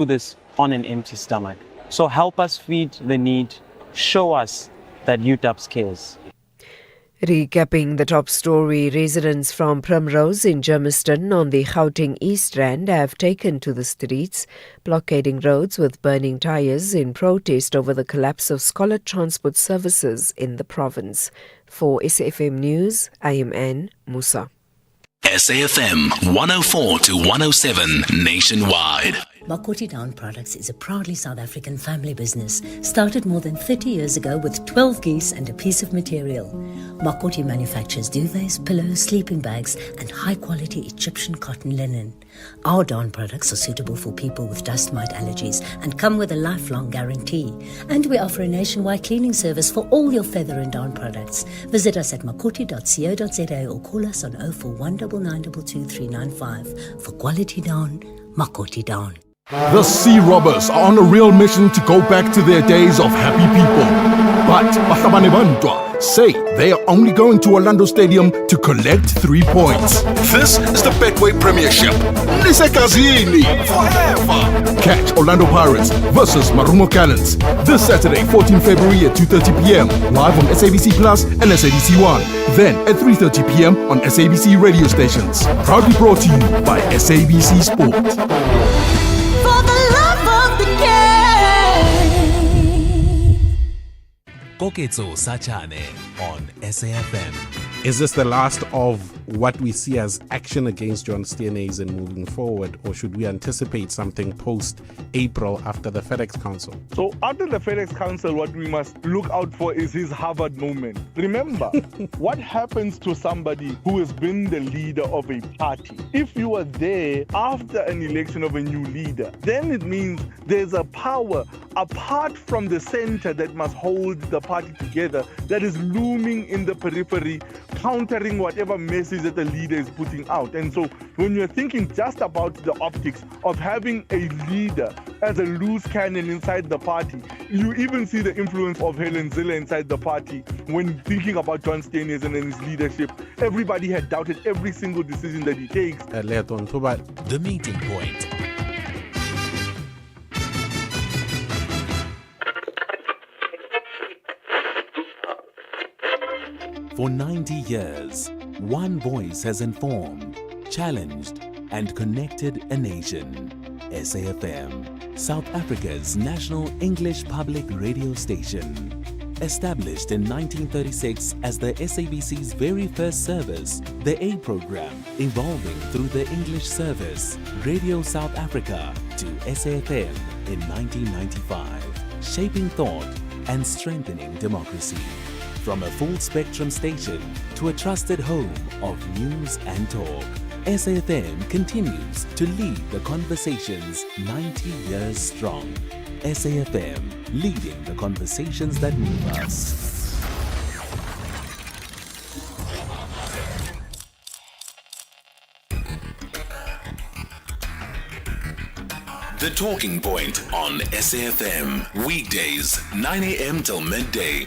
do this on an empty stomach. So help us feed the need. Show us that UTAPS cares. Recapping the top story, residents from Primrose in Germiston on the Gauteng East Rand have taken to the streets, blockading roads with burning tyres in protest over the collapse of scholar transport services in the province. For SAfm News, I am Anne Musa. SAfm 104 to 107 nationwide. Makoti Down Products is a proudly South African family business, started more than 30 years ago with 12 geese and a piece of material. Makoti manufactures duvets, pillows, sleeping bags and high-quality Egyptian cotton linen. Our down products are suitable for people with dust mite allergies and come with a lifelong guarantee. And we offer a nationwide cleaning service for all your feather and down products. Visit us at makoti.co.za or call us on 041 992 395. For quality down, Makoti Down. The sea robbers are on a real mission to go back to their days of happy people. But Bahlabane Bantwa say they are only going to Orlando Stadium to collect 3 points. This is the Betway Premiership. Nisekazini forever. Catch Orlando Pirates versus Marumo Cannons this Saturday, 14 February at 2:30 p.m. live on SABC Plus and SABC One. Then at 3:30 p.m. on SABC radio stations. Proudly brought to you by SABC Sport. Koketso Sachane on SAfm. Is this the last of what we see as action against John Steenhuisen moving forward, or should we anticipate something post-April after the FedEx Council? So after the FedEx Council, what we must look out for is his Harvard moment. Remember, what happens to somebody who has been the leader of a party? If you are there after an election of a new leader, then it means there's a power apart from the center that must hold the party together that is looming in the periphery, countering whatever message that the leader is putting out. And so when you're thinking just about the optics of having a leader as a loose cannon inside the party, you even see the influence of Helen Zille inside the party when thinking about John Steenhuisen and his leadership. Everybody had doubted every single decision that he takes. The meeting point. For 90 years, one voice has informed, challenged, and connected a nation. SAfm, South Africa's national English public radio station. Established in 1936 as the SABC's very first service, the A program evolving through the English service, Radio South Africa to SAfm in 1995, shaping thought and strengthening democracy. From a full-spectrum station to a trusted home of news and talk, SAfm continues to lead the conversations 90 years strong. SAfm, leading the conversations that move us. The Talking Point on SAfm, weekdays 9 a.m. till midday.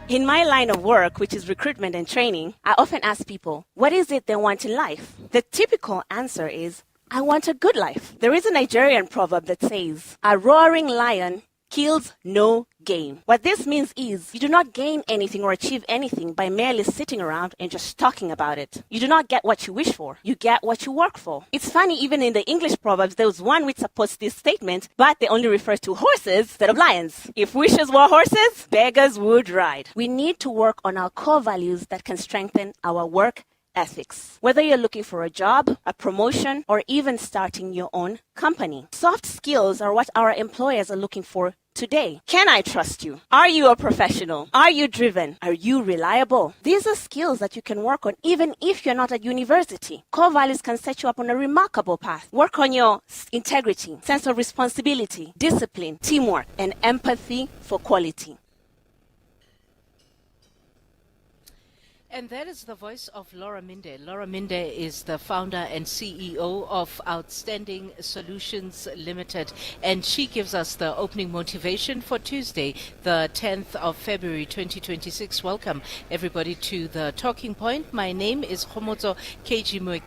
In my line of work, which is recruitment and training, I often ask people, what is it they want in life? The typical answer is, I want a good life. There is a Nigerian proverb that says, a roaring lion kills no game. What this means is you do not gain anything or achieve anything by merely sitting around and just talking about it. You do not get what you wish for. You get what you work for. It's funny, even in the English proverbs, there was one which supports this statement, but they only refer to horses instead of lions. If wishes were horses, beggars would ride. We need to work on our core values that can strengthen our work ethics. Whether you're looking for a job, a promotion, or even starting your own company. Soft skills are what our employers are looking for today. Can I trust you? Are you a professional? Are you driven? Are you reliable? These are skills that you can work on even if you're not at university. Core values can set you up on a remarkable path. Work on your integrity, sense of responsibility, discipline, teamwork, and empathy for quality. And that is the voice of Laura Minde. Laura Minde is the founder and CEO of Outstanding Solutions Limited, and she gives us the opening motivation for Tuesday, the 10th of February 2026. Welcome everybody to the Talking Point. My name is Khomotso Kejimwe.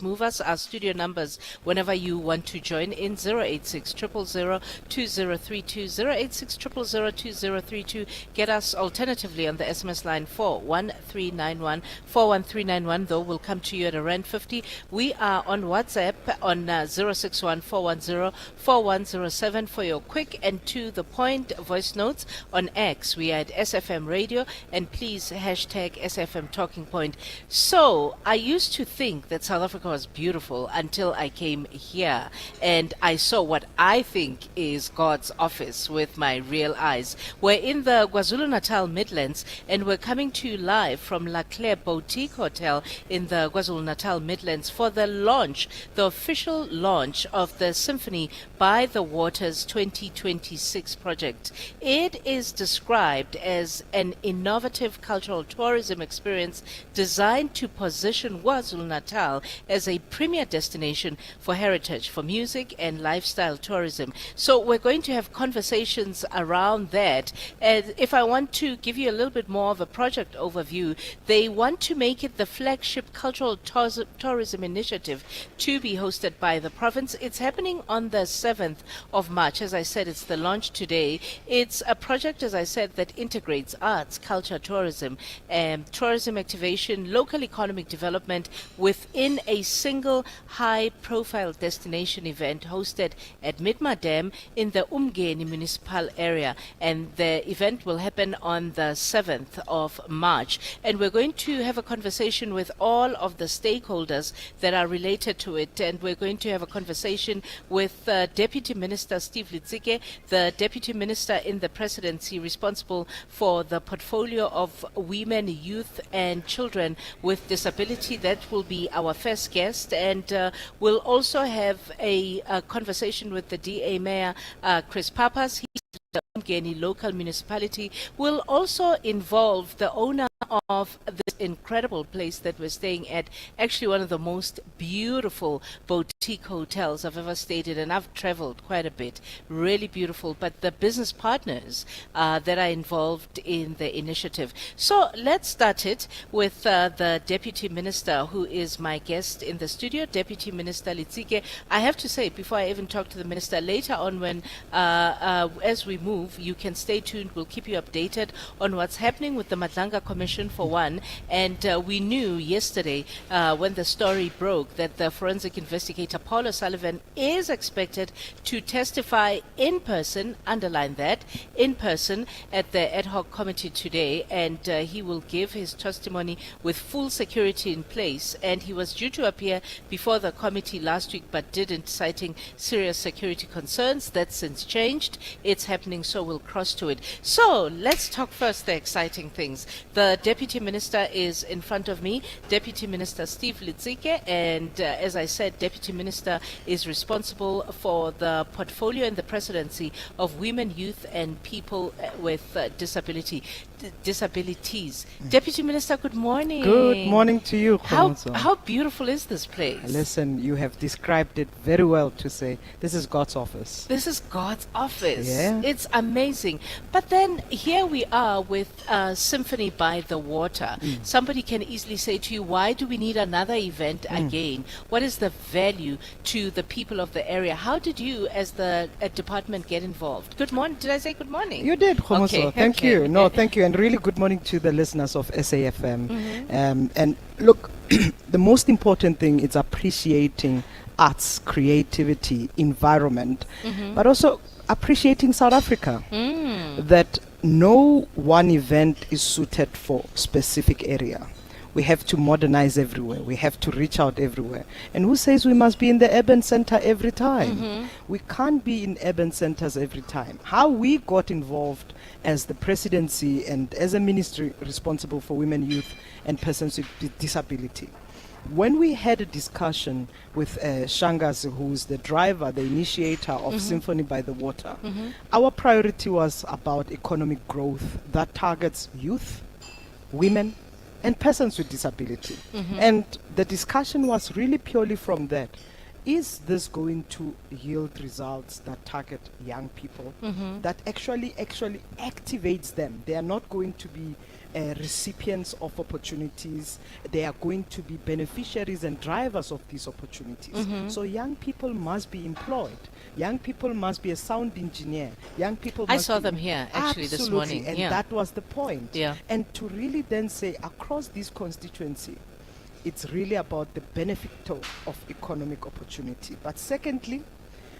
Move us our studio numbers whenever you want to join in 086 000 2032 086 000 2032. Get us alternatively on the SMS line 41391 41391, though we'll come to you at around 50. We are on WhatsApp on 061 410 4107 for your quick and to the point voice notes. On X we are at SAfm Radio, and please hashtag SAfm Talking Point. So I used to think that South Africa was beautiful until I came here and I saw what I think is God's office with my real eyes. We're in the KwaZulu-Natal Midlands, and we're coming to you live from La Claire Boutique Hotel in the KwaZulu-Natal Midlands for the launch, the official launch of the Symphony by the Waters 2026 project. It is described as an innovative cultural tourism experience designed to position KwaZulu-Natal as a premier destination for heritage, for music and lifestyle tourism. So we're going to have conversations around that. And if I want to give you a little bit more of a project overview, they want to make it the flagship cultural tourism initiative to be hosted by the province. It's happening on the 7th of March. As I said, it's the launch today. It's a project, as I said, that integrates arts, culture, tourism, tourism activation, local economic development within a single high-profile destination event hosted at Midmadam in the Umgeni municipal area. And the event will happen on the 7th of March. And we're going to have a conversation with all of the stakeholders that are related to it. And we're going to have a conversation with Deputy Minister Steve Litsike, the Deputy Minister in the Presidency responsible for the portfolio of women, youth and children with disability. That will be our first guest. And we'll also have a conversation with the DA Mayor, Chris Papas. He's the Umgeni local municipality. Will also involve the owner of this incredible place that we're staying at, actually one of the most beautiful boutique hotels I've ever stayed in, and I've traveled quite a bit. Really beautiful, but the business partners that are involved in the initiative. So let's start it with the Deputy Minister, who is my guest in the studio, Deputy Minister Litsike. I have to say, before I even talk to the Minister, later on when, as we move, you can stay tuned. We'll keep you updated on what's happening with the Madlanga Commission for one. And we knew yesterday when the story broke that the forensic investigator Paul O'Sullivan is expected to testify in person, underline that, in person at the ad hoc committee today, and he will give his testimony with full security in place. And he was due to appear before the committee last week but didn't, citing serious security concerns. That's since changed. It's happening, so we'll cross to it. So let's talk first the exciting things. The Deputy Minister is in front of me, Deputy Minister Steve Litsike, and as I said, Deputy Minister is responsible for the portfolio and the presidency of women, youth and people with disabilities. Deputy Minister, good morning. Good morning to you, Khomoso. How beautiful is this place? Listen, you have described it very well to say this is God's office. This is God's office. Yeah. It's amazing. But then here we are with Symphony by the Water. Somebody can easily say to you, why do we need another event again? What is the value to the people of the area? How did you, as the department, get involved? Good morning. Did I say good morning? You did, Khomoso. Okay, Thank okay. you. No, thank you. And really good morning to the listeners of SAfm. And look, the most important thing is appreciating arts, creativity, environment, but also appreciating South Africa. That no one event is suited for specific area. We have to modernize everywhere. We have to reach out everywhere. And who says we must be in the urban center every time? We can't be in urban centers every time. How we got involved as the presidency and as a ministry responsible for women, youth and persons with disability. When we had a discussion with Shangas, who's the driver, the initiator of Symphony by the Water, our priority was about economic growth that targets youth, women, and persons with disability. And the discussion was really purely from that. is this going to yield results that target young people, that actually activates them? They are not going to be recipients of opportunities. They are going to be beneficiaries and drivers of these opportunities. So young people must be employed. Young people must be a sound engineer. Young people I must saw be them here actually this Absolutely, morning. and Yeah. that was the point. Yeah. And to really then say across this constituency, it's really about the benefit of economic opportunity. But secondly,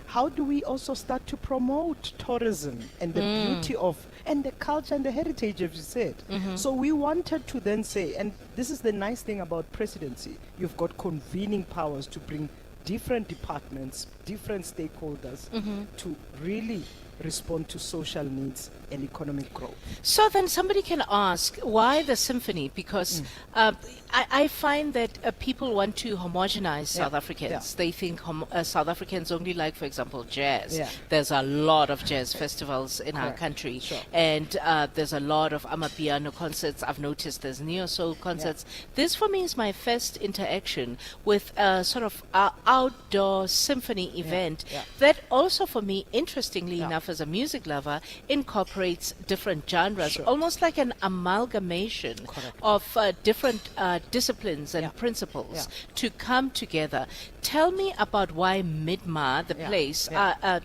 how do we also start to promote tourism and the beauty of, and the culture and the heritage, as you said? So we wanted to then say, and this is the nice thing about presidency, you've got convening powers to bring different departments, different stakeholders to really respond to social needs and economic growth. So then somebody can ask, why the symphony? Because I find that people want to homogenize South Africans. Yeah. They think South Africans only like, for example, jazz. Yeah. There's a lot of jazz festivals in our country. Sure. And there's a lot of amapiano concerts. I've noticed there's neo-soul concerts. This, for me, is my first interaction with a sort of outdoor symphony event that also, for me, interestingly enough, as a music lover, incorporates different genres, almost like an amalgamation of different disciplines and principles to come together. Tell me about why Midmar, the place,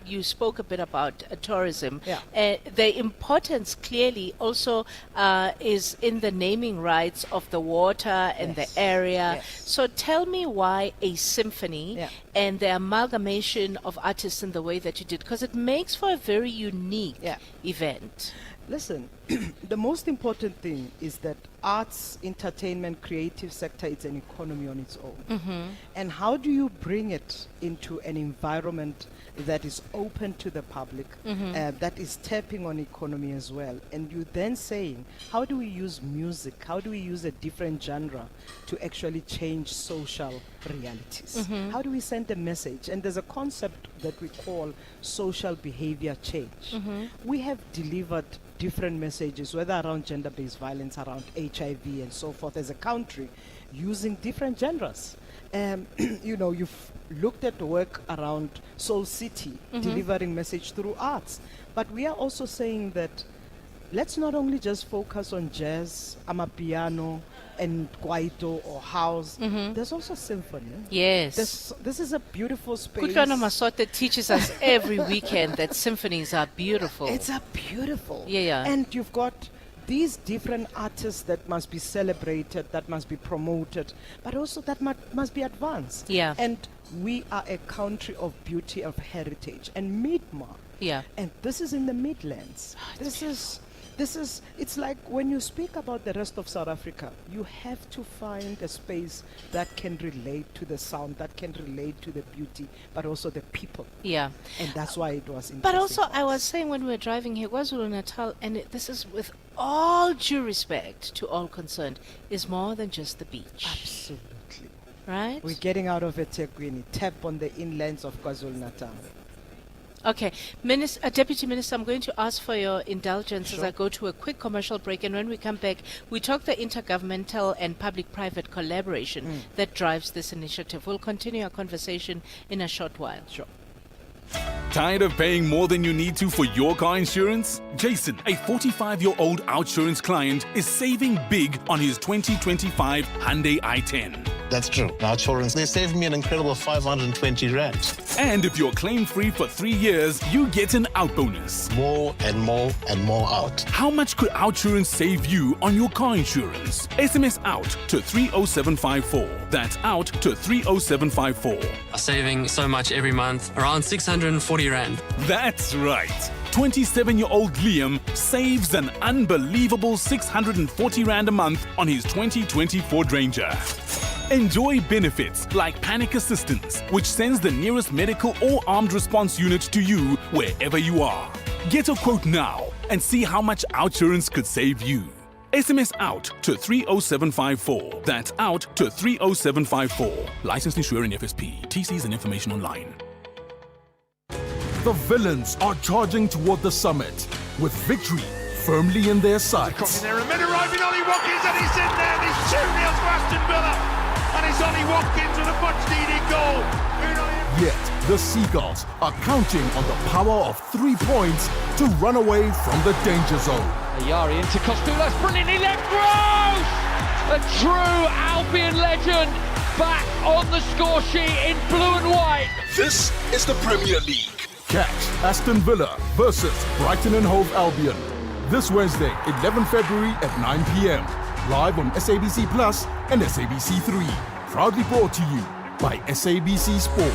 you spoke a bit about tourism. The importance clearly also is in the naming rights of the water and the area. So tell me why a symphony and the amalgamation of artists in the way that you did, because it makes for a very unique event. Listen, the most important thing is that arts, entertainment, creative sector is an economy on its own. And how do you bring it into an environment that is open to the public, that is tapping on economy as well? And you then saying, how do we use music? How do we use a different genre to actually change social realities? How do we send a message? And there's a concept that we call social behavior change. We have delivered different messages, whether around gender-based violence, around HIV and so forth as a country, using different genres. You know, you've looked at the work around Soul City, delivering message through arts. But we are also saying that let's not only just focus on jazz, amapiano, and kwaito or house. There's also symphony. Yes. This is a beautiful space. Kutlwana Masote teaches us every weekend that symphonies are beautiful. It's a beautiful. Yeah. And you've got these different artists that must be celebrated, that must be promoted, but also that must be advanced. Yeah. And we are a country of beauty, of heritage. And Midmar. Yeah. And this is in the Midlands. This is, it's like when you speak about the rest of South Africa, you have to find a space that can relate to the sound, that can relate to the beauty, but also the people. Yeah. And that's why it was interesting. But also, for I us. was saying when we were driving here, KwaZulu-Natal, and this is with all due respect to all concerned, is more than just the beach. Absolutely. Right? We're getting out of eThekwini, tap on the inlands of KwaZulu-Natal. Okay. Deputy Minister, I'm going to ask for your indulgence as I go to a quick commercial break. And when we come back, we talk the intergovernmental and public-private collaboration that drives this initiative. We'll continue our conversation in a short while. Sure. Tired of paying more than you need to for your car insurance? Jason, a 45-year-old OutSurance client, is saving big on his 2025 Hyundai i10. That's true. OutSurance, they saved me an incredible 520 rand. And if you're claim-free for 3 years, you get an out bonus. More and more and more out. How much could OutSurance save you on your car insurance? SMS out to 30754. That's out to 30754. Saving so much every month, around 640 rand. That's right. 27-year-old Liam saves an unbelievable 640 rand a month on his 2020 Ford Ranger. Enjoy benefits like panic assistance, which sends the nearest medical or armed response unit to you wherever you are. Get a quote now and see how much OutSurance could save you. SMS out to 30754. That's out to 30754. Licensed insurer and FSP. TCs and information online. The villains are charging toward the summit with victory firmly in their sights. There a minute arriving, Ollie Watkins, and he's in there. He's 2-0 to Aston Villa, and it's Ollie he walked into the much-needed goal. Yet, the Seagulls are counting on the power of 3 points to run away from the danger zone. Ayari into Costulas, brilliantly left Gross! A true Albion legend back on the score sheet in blue and white. This is the Premier League. Catch Aston Villa versus Brighton and Hove Albion this Wednesday, 11 February at 9 p.m. Live on SABC Plus and SABC 3. Proudly brought to you by SABC Sport.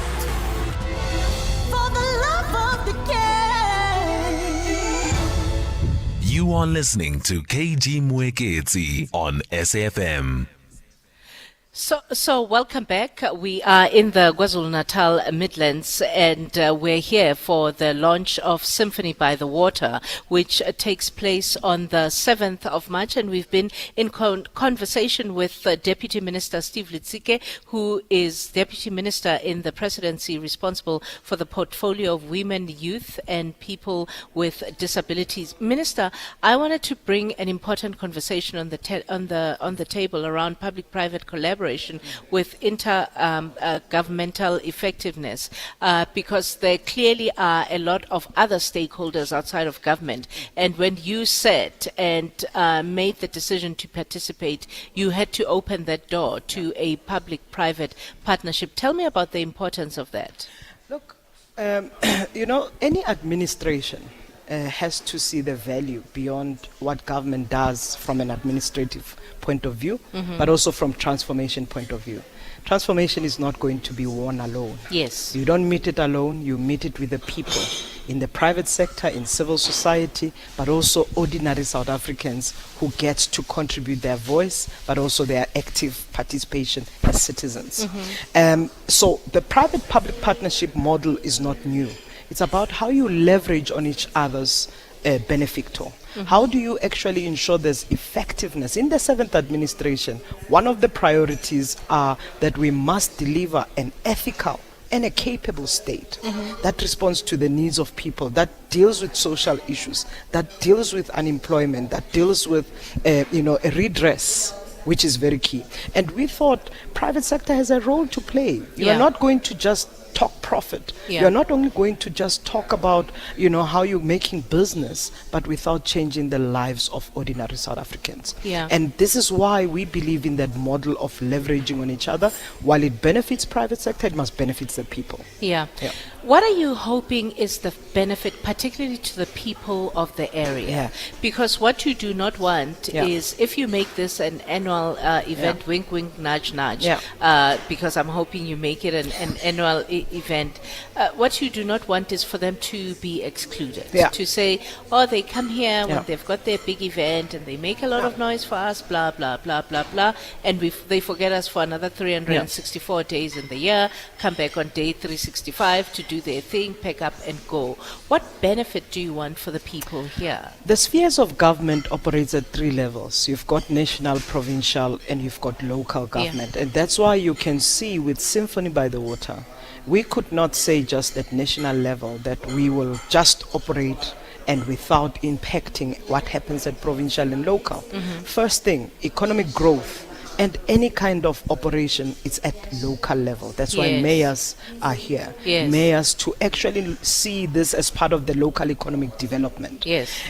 For the love of the game. You are listening to KG Mwekezi on SAfm. So welcome back. We are in the KwaZulu-Natal Midlands, and we're here for the launch of Symphony by the Water, which takes place on the 7th of March. And we've been in conversation with Deputy Minister Steve Litsike, who is Deputy Minister in the Presidency responsible for the portfolio of women, youth, and people with disabilities. Minister, I wanted to bring an important conversation on the table around public-private collaboration with intergovernmental effectiveness, because there clearly are a lot of other stakeholders outside of government. And when you sat and made the decision to participate, you had to open that door to a public-private partnership. Tell me about the importance of that. Look, any administration has to see the value beyond what government does from an administrative point of view, but also from transformation point of view. Transformation is not going to be won alone. Yes. You don't meet it alone, you meet it with the people in the private sector, in civil society, but also ordinary South Africans who get to contribute their voice, but also their active participation as citizens. So the private-public partnership model is not new. It's about how you leverage on each other's benefactor. How do you actually ensure there's effectiveness? In the 7th administration, one of the priorities are that we must deliver an ethical and a capable state that responds to the needs of people, that deals with social issues, that deals with unemployment, that deals with a redress, which is very key. And we thought private sector has a role to play. You are not going to just talk profit. You're not only going to just talk about, how you're making business, but without changing the lives of ordinary South Africans. And this is why we believe in that model of leveraging on each other. While it benefits private sector, it must benefit the people. What are you hoping is the benefit, particularly to the people of the area? Because what you do not want is, if you make this an annual event, wink, wink, nudge, nudge, because I'm hoping you make it an annual event, what you do not want is for them to be excluded. To say, oh, they come here when they've got their big event and they make a lot of noise for us, blah, blah, blah, blah, blah, and they forget us for another 364 days in the year, come back on day 365 to do their thing, pack up and go. What benefit do you want for the people here? The spheres of government operates at 3 levels. You've got national, provincial, and you've got local government. And that's why you can see with Symphony by the Water, we could not say just at national level that we will just operate and without impacting what happens at provincial and local. First thing, economic growth and any kind of operation, it's at local level. That's why mayors are here. Mayors to actually see this as part of the local economic development.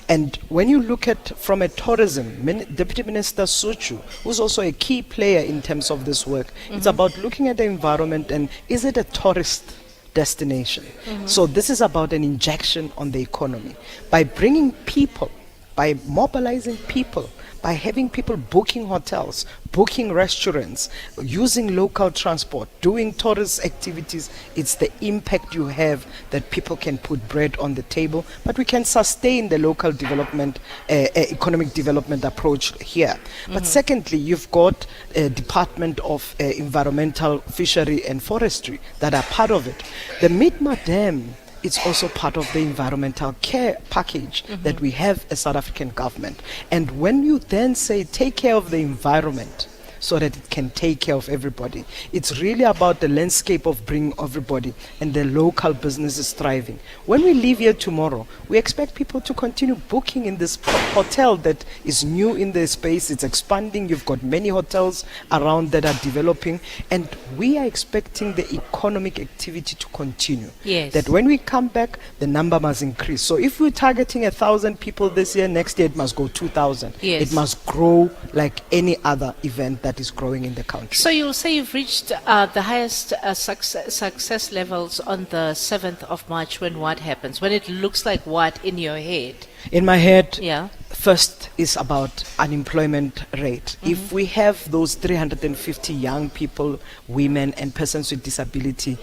And when you look at from a tourism, Deputy Minister Suchu, who's also a key player in terms of this work, it's about looking at the environment and is it a tourist destination? So this is about an injection on the economy. By bringing people, by mobilizing people, by having people booking hotels, booking restaurants, using local transport, doing tourist activities, it's the impact you have that people can put bread on the table, but we can sustain the local development, economic development approach here. But secondly, you've got a Department of Environmental, Fishery and Forestry that are part of it. The Midma Dam, it's also part of the environmental care package that we have as South African government. And when you then say take care of the environment, so that it can take care of everybody. It's really about the landscape of bringing everybody and the local businesses thriving. When we leave here tomorrow, we expect people to continue booking in this hotel that is new in the space. It's expanding. You've got many hotels around that are developing, and we are expecting the economic activity to continue. Yes. That when we come back, the number must increase. So if we're targeting 1,000 people this year, next year it must go 2,000. Yes. It must grow like any other event that is growing in the country. So you'll say you've reached the highest success levels on the 7th of March. When what happens? When it looks like what in your head? In my head, Yeah. first is about unemployment rate. If we have those 350 young people, women and persons with disability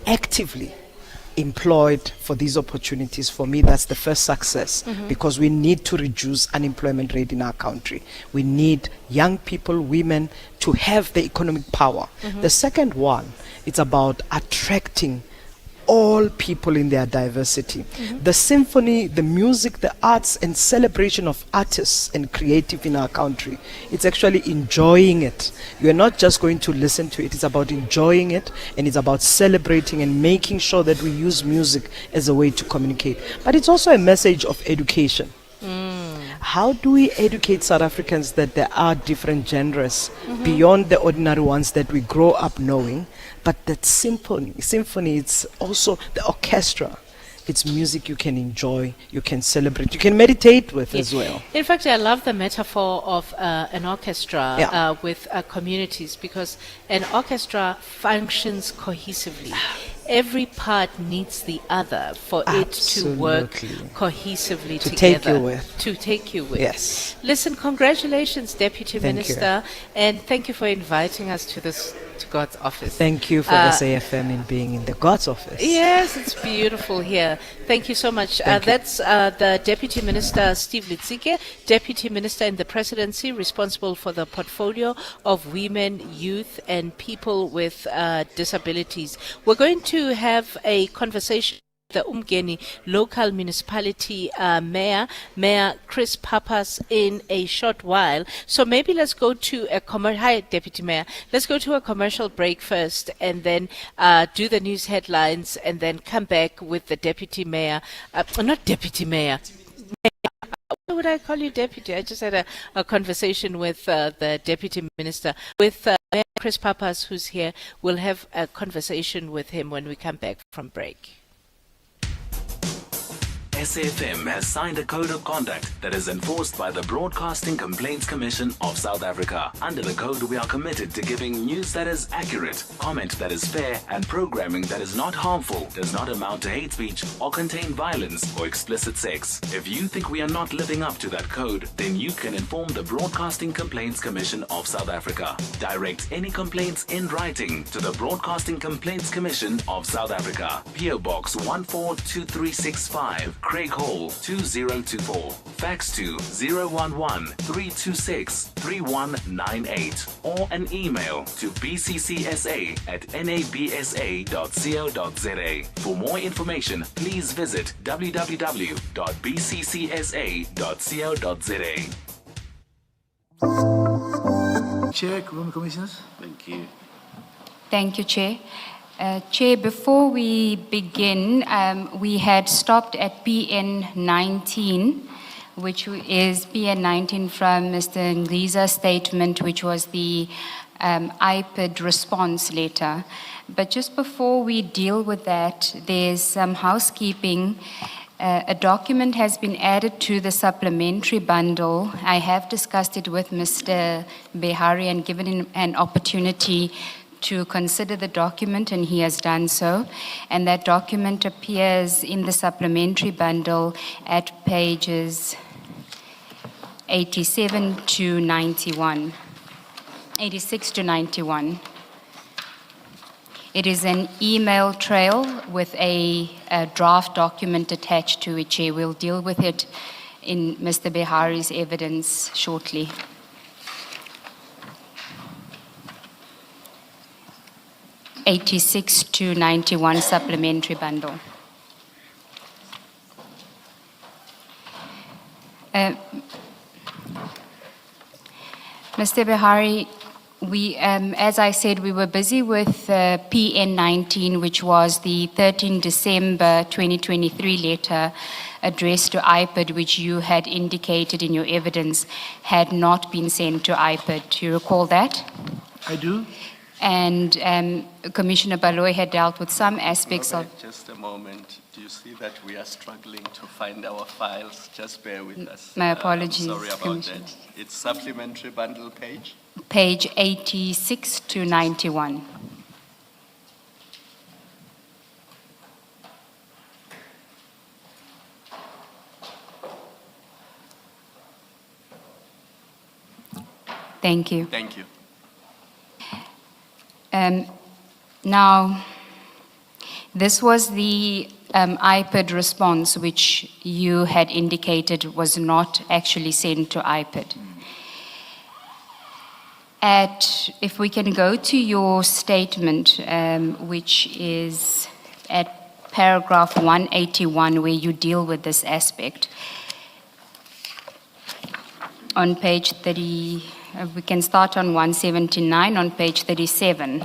actively employed for these opportunities, for me that's the first success, because we need to reduce unemployment rate in our country. We need young people, women to have the economic power. The second one, it's about attracting all people in their diversity. The symphony, the music, the arts and celebration of artists and creative in our country. It's actually enjoying it. You're not just going to listen to it. It's about enjoying it, and it's about celebrating and making sure that we use music as a way to communicate. But it's also a message of education. How do we educate South Africans that there are different genres beyond the ordinary ones that we grow up knowing? But that symphony, it's also the orchestra. It's music you can enjoy, you can celebrate, you can meditate with as well. In fact, I love the metaphor of an orchestra Yeah. with communities, because an orchestra functions cohesively. Every part needs the other for it to work Absolutely. cohesively To together. take you with. To take you with. Yes. Listen, congratulations, Deputy Thank you. Minister, and thank you for inviting us to God's office. Thank you for SAfm in being in the God's office. Yes, it's beautiful here. Thank you so much. Thank you. That's the Deputy Minister, Steve Litsike, Deputy Minister in the Presidency, responsible for the portfolio of women, youth, and people with disabilities. We're going to have a conversation the Umgeni local municipality Mayor Chris Papas in a short while. So maybe let's go to a Hi, Deputy Mayor. Let's go to a commercial break first, and then do the news headlines, and then come back with the Deputy Mayor. Not Deputy Mayor. Why would I call you Deputy? I just had a conversation with the Deputy Minister, with Mayor Chris Papas, who's here. We'll have a conversation with him when we come back from break. SAfm has signed a code of conduct that is enforced by the Broadcasting Complaints Commission of South Africa. Under the code, we are committed to giving news that is accurate, comment that is fair, and programming that is not harmful, does not amount to hate speech, or contain violence or explicit sex. If you think we are not living up to that code, then you can inform the Broadcasting Complaints Commission of South Africa. Direct any complaints in writing to the Broadcasting Complaints Commission of South Africa. PO Box 142365. Craig Hall 2024. Fax to 011-326-3198 or an email to bccsa@nabsa.co.za. For more information, please visit www.bccsa.co.za. Chair, Commissioners. Thank you. Thank you, Chair. Chair, before we begin, we had stopped at PN 19, which is PN 19 from Mr. Ngqiza's statement, which was the IPID response letter. But just before we deal with that, there's some housekeeping. A document has been added to the supplementary bundle. I have discussed it with Mr. Behari and given him an opportunity to consider the document, and he has done so. And that document appears in the supplementary bundle at pages 87 to 91. 86 to 91. It is an email trail with a draft document attached to it, Chair. We'll deal with it in Mr. Behari's evidence shortly. '86 to 91 supplementary bundle. Mr. Behari, As I said, we were busy with PN 19, which was the 13 December 2023 letter addressed to IPID, which you had indicated in your evidence had not been sent to IPID. Do you recall that? I do. And Commissioner Baloy had dealt with some aspects Robert, just a moment. Do you see that we are struggling to find our files? Just bear with us. My apologies, Sorry about that. It's supplementary bundle page? Page 86 to 91. Thank you. Thank you. Now, this was the IPID response, which you had indicated was not actually sent to IPID. If we can go to your statement, which is at paragraph 181, where you deal with this aspect. On page 30, we can start on 179 on page 37,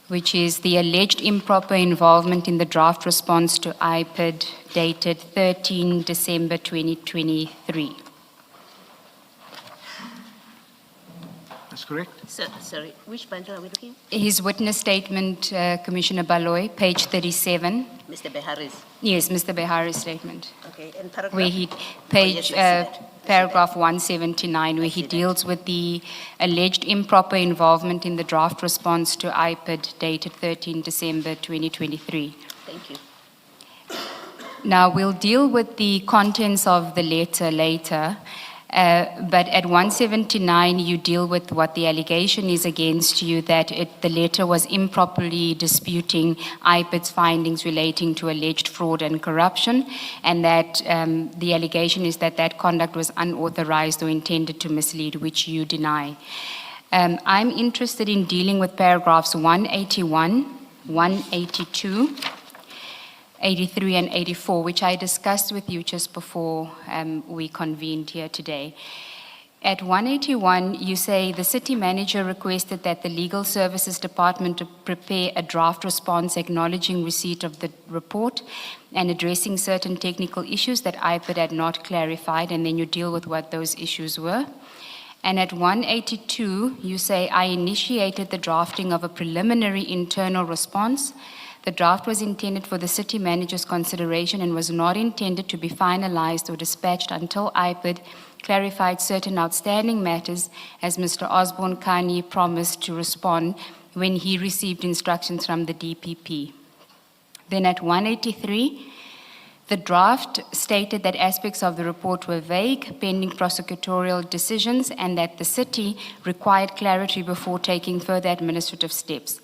which is the alleged improper involvement in the draft response to IPID dated 13 December 2023. That's correct. Sorry, which bundle are we looking? His witness statement, Commissioner Baloy, page 37. Mr. Behari's. Yes, Mr. Behari's statement. Okay, and paragraph? Where he, Yes, I see that. paragraph 179, where he deals with the alleged improper involvement in the draft response to IPID dated 13 December 2023. Thank you. Now, we'll deal with the contents of the letter later, but at 179, you deal with what the allegation is against you, that the letter was improperly disputing IPID's findings relating to alleged fraud and corruption, and that the allegation is that that conduct was unauthorized or intended to mislead, which you deny. I'm interested in dealing with paragraphs 181, 182, 83 and 84, which I discussed with you just before we convened here today. At 181, you say the city manager requested that the legal services department to prepare a draft response acknowledging receipt of the report and addressing certain technical issues that IPID had not clarified, and then you deal with what those issues were. And at 182, you say, I initiated the drafting of a preliminary internal response. The draft was intended for the city manager's consideration and was not intended to be finalized or dispatched until IPID clarified certain outstanding matters, as Mr. Osborne Kani promised to respond when he received instructions from the DPP. Then at 183, the draft stated that aspects of the report were vague, pending prosecutorial decisions, and that the city required clarity before taking further administrative steps.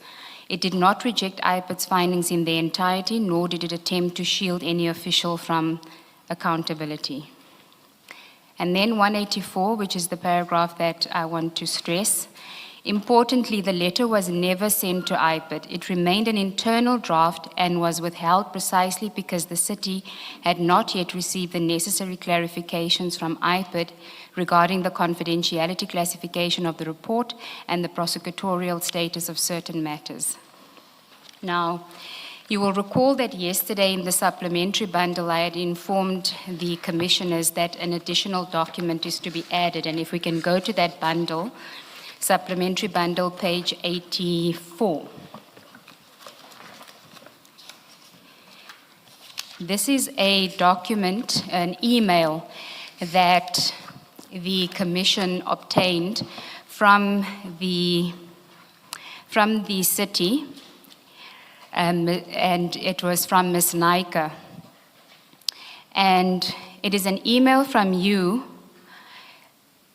It did not reject IPID's findings in their entirety, nor did it attempt to shield any official from accountability. And then 184, which is the paragraph that I want to stress. Importantly, the letter was never sent to IPID. It remained an internal draft and was withheld precisely because the city had not yet received the necessary clarifications from IPID regarding the confidentiality classification of the report and the prosecutorial status of certain matters. Now, you will recall that yesterday in the supplementary bundle, I had informed the commissioners that an additional document is to be added, and if we can go to that bundle, supplementary bundle, page 84. This is a document, an email that the commission obtained from the city, and it was from Ms. Naika. And it is an email from you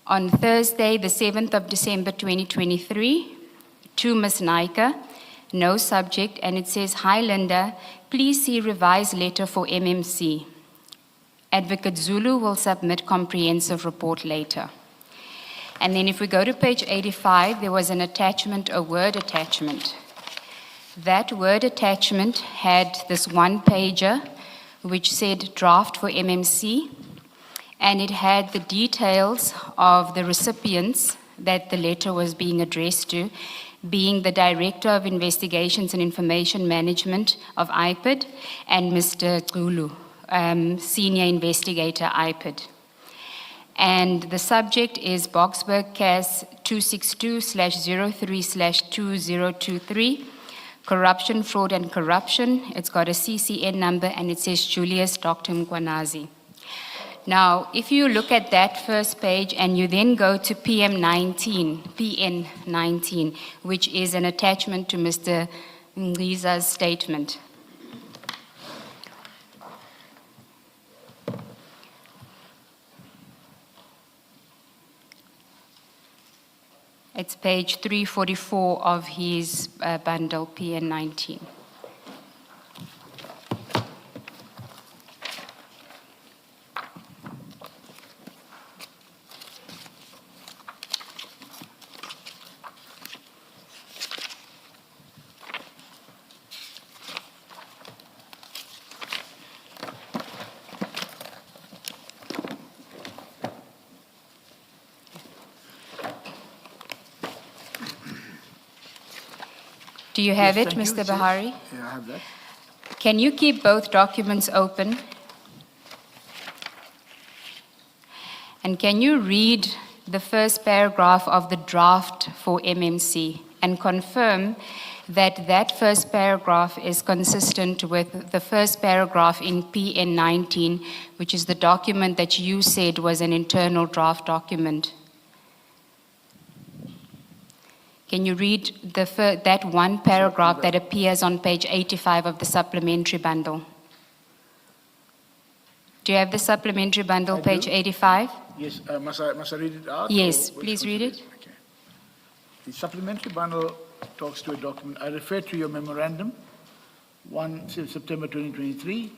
on Thursday, the 7th of December 2023, to Ms. Naika, no subject, and it says, Hi Linda, please see revised letter for MMC. Advocate Zulu will submit comprehensive report later. And then if we go to page 85, there was an attachment, a word attachment. That word attachment had this one-pager which said draft for MMC, and it had the details of the recipients that the letter was being addressed to, being the Director of Investigations and Information Management of IPID and Mr. Gulu, Senior Investigator IPID. And the subject is Boksburg CAS 262/03/2023, corruption, fraud, and corruption. It's got a CCN number and it says Julius Dr. Mkwanazi. Now, if you look at that first page and you then go to PN19, which is an attachment to Mr. Ngqiza's statement. It's page 344 of his bundle, PN19. Do you have it, Mr. Bahari? Yeah, I have that. Can you keep both documents open? And can you read the first paragraph of the draft for MMC and confirm that that first paragraph is consistent with the first paragraph in PN19, which is the document that you said was an internal draft document? Can you read that one paragraph that appears on page 85 of the supplementary bundle? Do you have the supplementary bundle, page 85? Yes, must I read it out? Yes, please read it. Okay. The supplementary bundle talks to a document. I refer to your memorandum, 1 September 2023,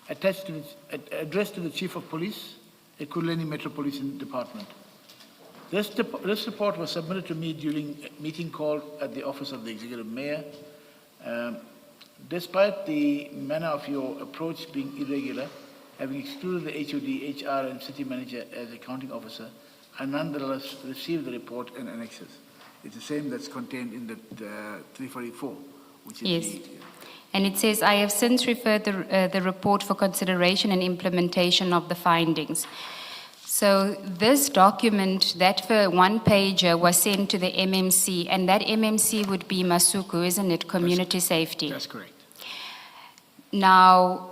attached to addressed to the Chief of Police, Ekurhuleni Metropolitan Department. This report was submitted to me during a meeting called at the Office of the Executive Mayor. Despite the manner of your approach being irregular, having excluded the HOD, HR, and city manager as accounting officer, I nonetheless received the report and annexes. It's the same that's contained in the 344, which is yes. And it says, I have since referred the report for consideration and implementation of the findings. So this document, that one pager, was sent to the MMC, and that MMC would be Masuku, isn't it? Community Safety. That's correct. Now,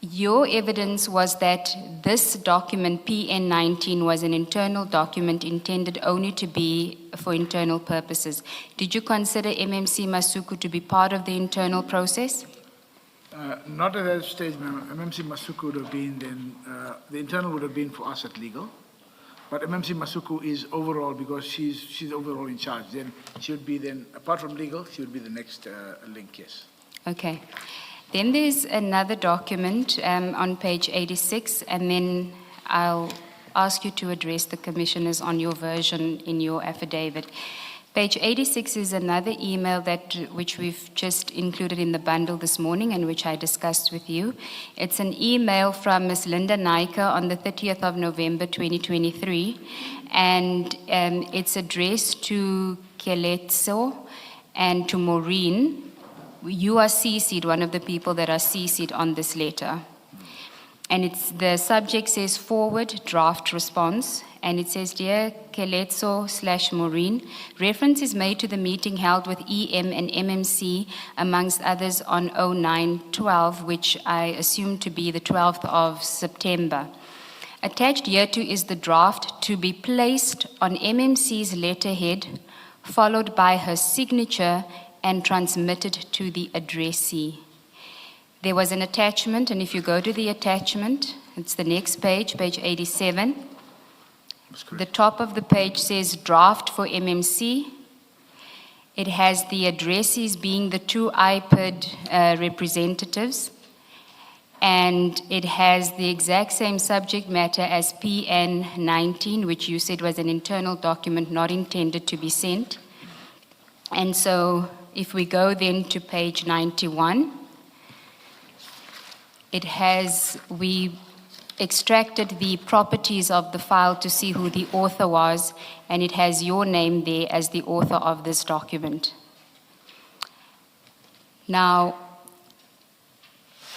your evidence was that this document, PN19, was an internal document intended only to be for internal purposes. Did you consider MMC Masuku to be part of the internal process? Not at that stage, ma'am. MMC Masuku would have been then, the internal would have been for us at legal. But MMC Masuku is overall, because she's overall in charge. Then she would be then, apart from legal, she would be the next link, yes. Okay. Then there's another document on page 86, and then I'll ask you to address the commissioners on your version in your affidavit. Page 86 is another email which we've just included in the bundle this morning and which I discussed with you. It's an email from Ms. Linda Naiker on the 30th of November 2023, and it's addressed to Keletso and to Maureen. You are CC'd, one of the people that are CC'd on this letter. And the subject says forward draft response. And it says, Dear Keletso/Maureen, reference is made to the meeting held with EM and MMC, amongst others, on 09/12, which I assume to be the 12th of September. Attached hereto is the draft to be placed on MMC's letterhead, followed by her signature and transmitted to the addressee. There was an attachment, and if you go to the attachment, it's the next page, page 87. The top of the page says draft for MMC. It has the addressees being the two IPID representatives, and it has the exact same subject matter as PN19, which you said was an internal document not intended to be sent. And so if we go then to page 91, it has, we extracted the properties of the file to see who the author was, and it has your name there as the author of this document. Now,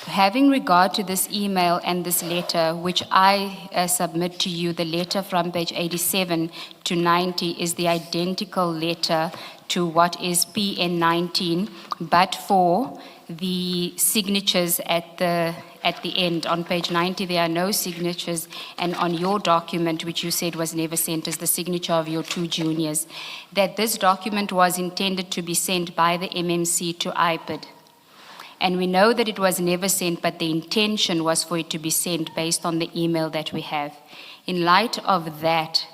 having regard to this email and this letter, which I submit to you, the letter from page 87 to 90 is the identical letter to what is PN 19, but for the signatures at the end. On page 90, there are no signatures, and on your document, which you said was never sent, is the signature of your two juniors, that this document was intended to be sent by the MMC to IPID. And we know that it was never sent, but the intention was for it to be sent based on the email that we have. In light of that,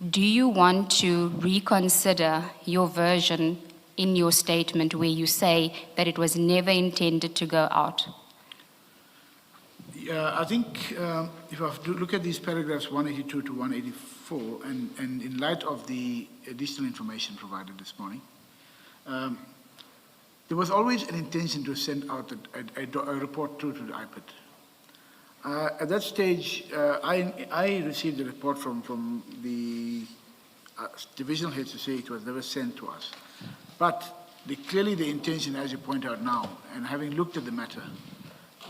do you want to reconsider your version in your statement where you say that it was never intended to go out? I think if I have to look at these paragraphs 182 to 184, and in light of the additional information provided this morning, there was always an intention to send out a report through to the IPID. At that stage, I received a report from the divisional heads to say it was never sent to us. But clearly the intention, as you point out now, and having looked at the matter,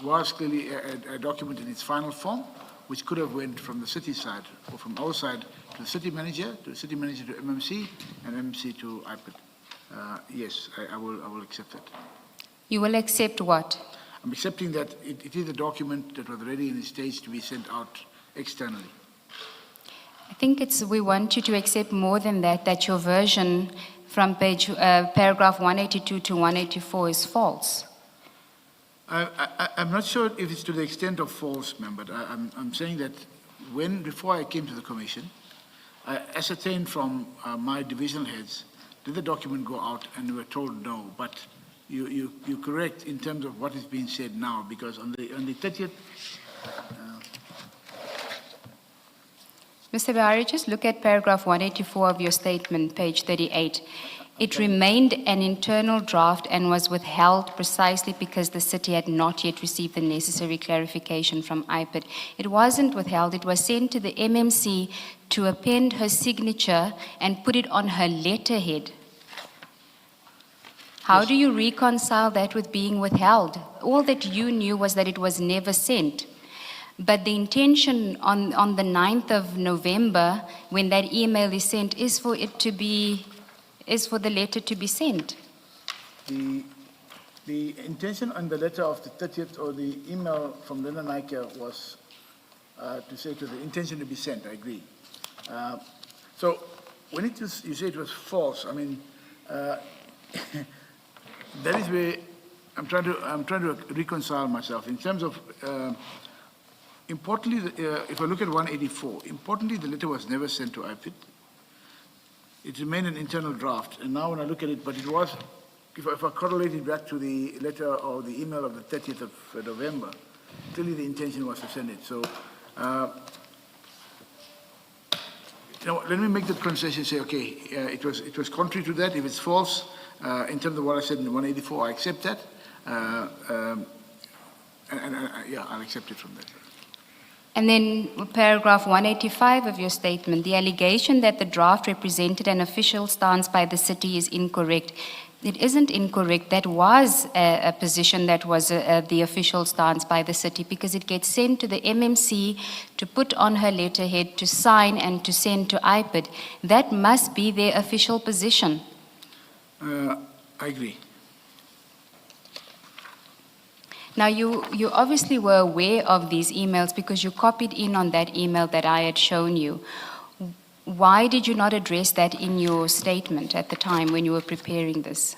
was clearly a document in its final form, which could have went from the city side or from our side to the city manager to MMC, and MMC to IPID. Yes, I will accept that. You will accept what? I'm accepting that it is a document that was ready in the stage to be sent out externally. I think we want you to accept more than that, that your version from paragraph 182 to 184 is false. I'm not sure if it's to the extent of false, ma'am, but I'm saying that before I came to the commission, I ascertained from my divisional heads, did the document go out, and we were told no. But you're correct in terms of what is being said now, because on the 30th. Mr. Bihari, just look at paragraph 184 of your statement, page 38. It remained an internal draft and was withheld precisely because the city had not yet received the necessary clarification from IPID. It wasn't withheld, it was sent to the MMC to append her signature and put it on her letterhead. How do you reconcile that with being withheld? All that you knew was that it was never sent. But the intention on the 9th of November, when that email is sent, is for the letter to be sent. The intention on the letter of the 30th, or the email from Linda Naika, was to say to the intention to be sent. I agree. So when you say it was false, I mean, that is where I'm trying to reconcile myself in terms of. Importantly, if I look at 184, importantly, the letter was never sent to IPID. It remained an internal draft, and now when I look at it, but it was, if I correlate it back to the letter or the email of the 30th of November, clearly the intention was to send it. So, let me make the concession, say, okay, it was contrary to that. If it's false, in terms of what I said in 184, I accept that, yeah, I'll accept it from that. And then paragraph 185 of your statement, the allegation that the draft represented an official stance by the city is incorrect. It isn't incorrect. That was a position that was the official stance by the city, because it gets sent to the MMC to put on her letterhead, to sign and to send to IPID. That must be their official position. I agree. Now, you obviously were aware of these emails because you copied in on that email that I had shown you. Why did you not address that in your statement at the time when you were preparing this?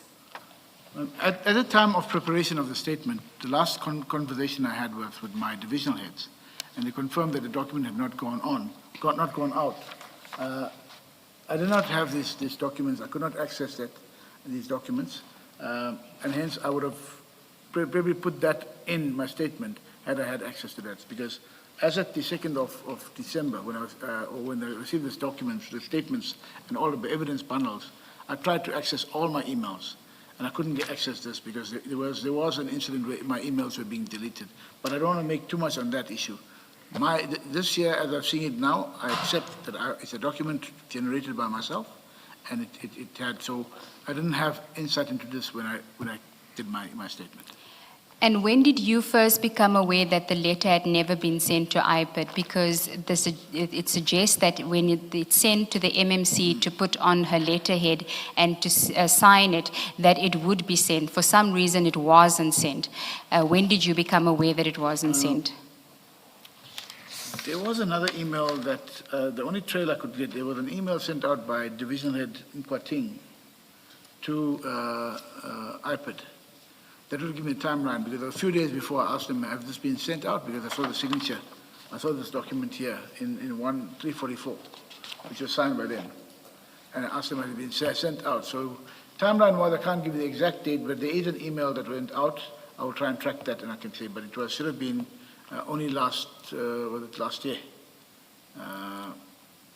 At the time of preparation of the statement, the last conversation I had was with my divisional heads, and they confirmed that the document had not gone out. I did not have these documents. I could not access these documents, and hence I would have probably put that in my statement had I had access to that, because as at the 2nd of December, when I received these documents, the statements, and all of the evidence bundles, I tried to access all my emails, and I couldn't get access to this because there was an incident where my emails were being deleted. But I don't want to make too much on that issue. This year, as I've seen it now, I accept that it's a document generated by myself, and it had, so I didn't have insight into this when I did my statement. And when did you first become aware that the letter had never been sent to IPID? Because it suggests that when it's sent to the MMC to put on her letterhead and to sign it, that it would be sent. For some reason, it wasn't sent. When did you become aware that it wasn't sent? There was another email that, the only trail I could get, there was an email sent out by Division Head Nkwating to IPID. That will give me a timeline, because a few days before I asked them, have this been sent out? Because I saw the signature. I saw this document here in 344, which was signed by them. And I asked them, has it been sent out? So timeline-wise, I can't give you the exact date, but there is an email that went out. I will try and track that, and I can say, but it should have been only last year? I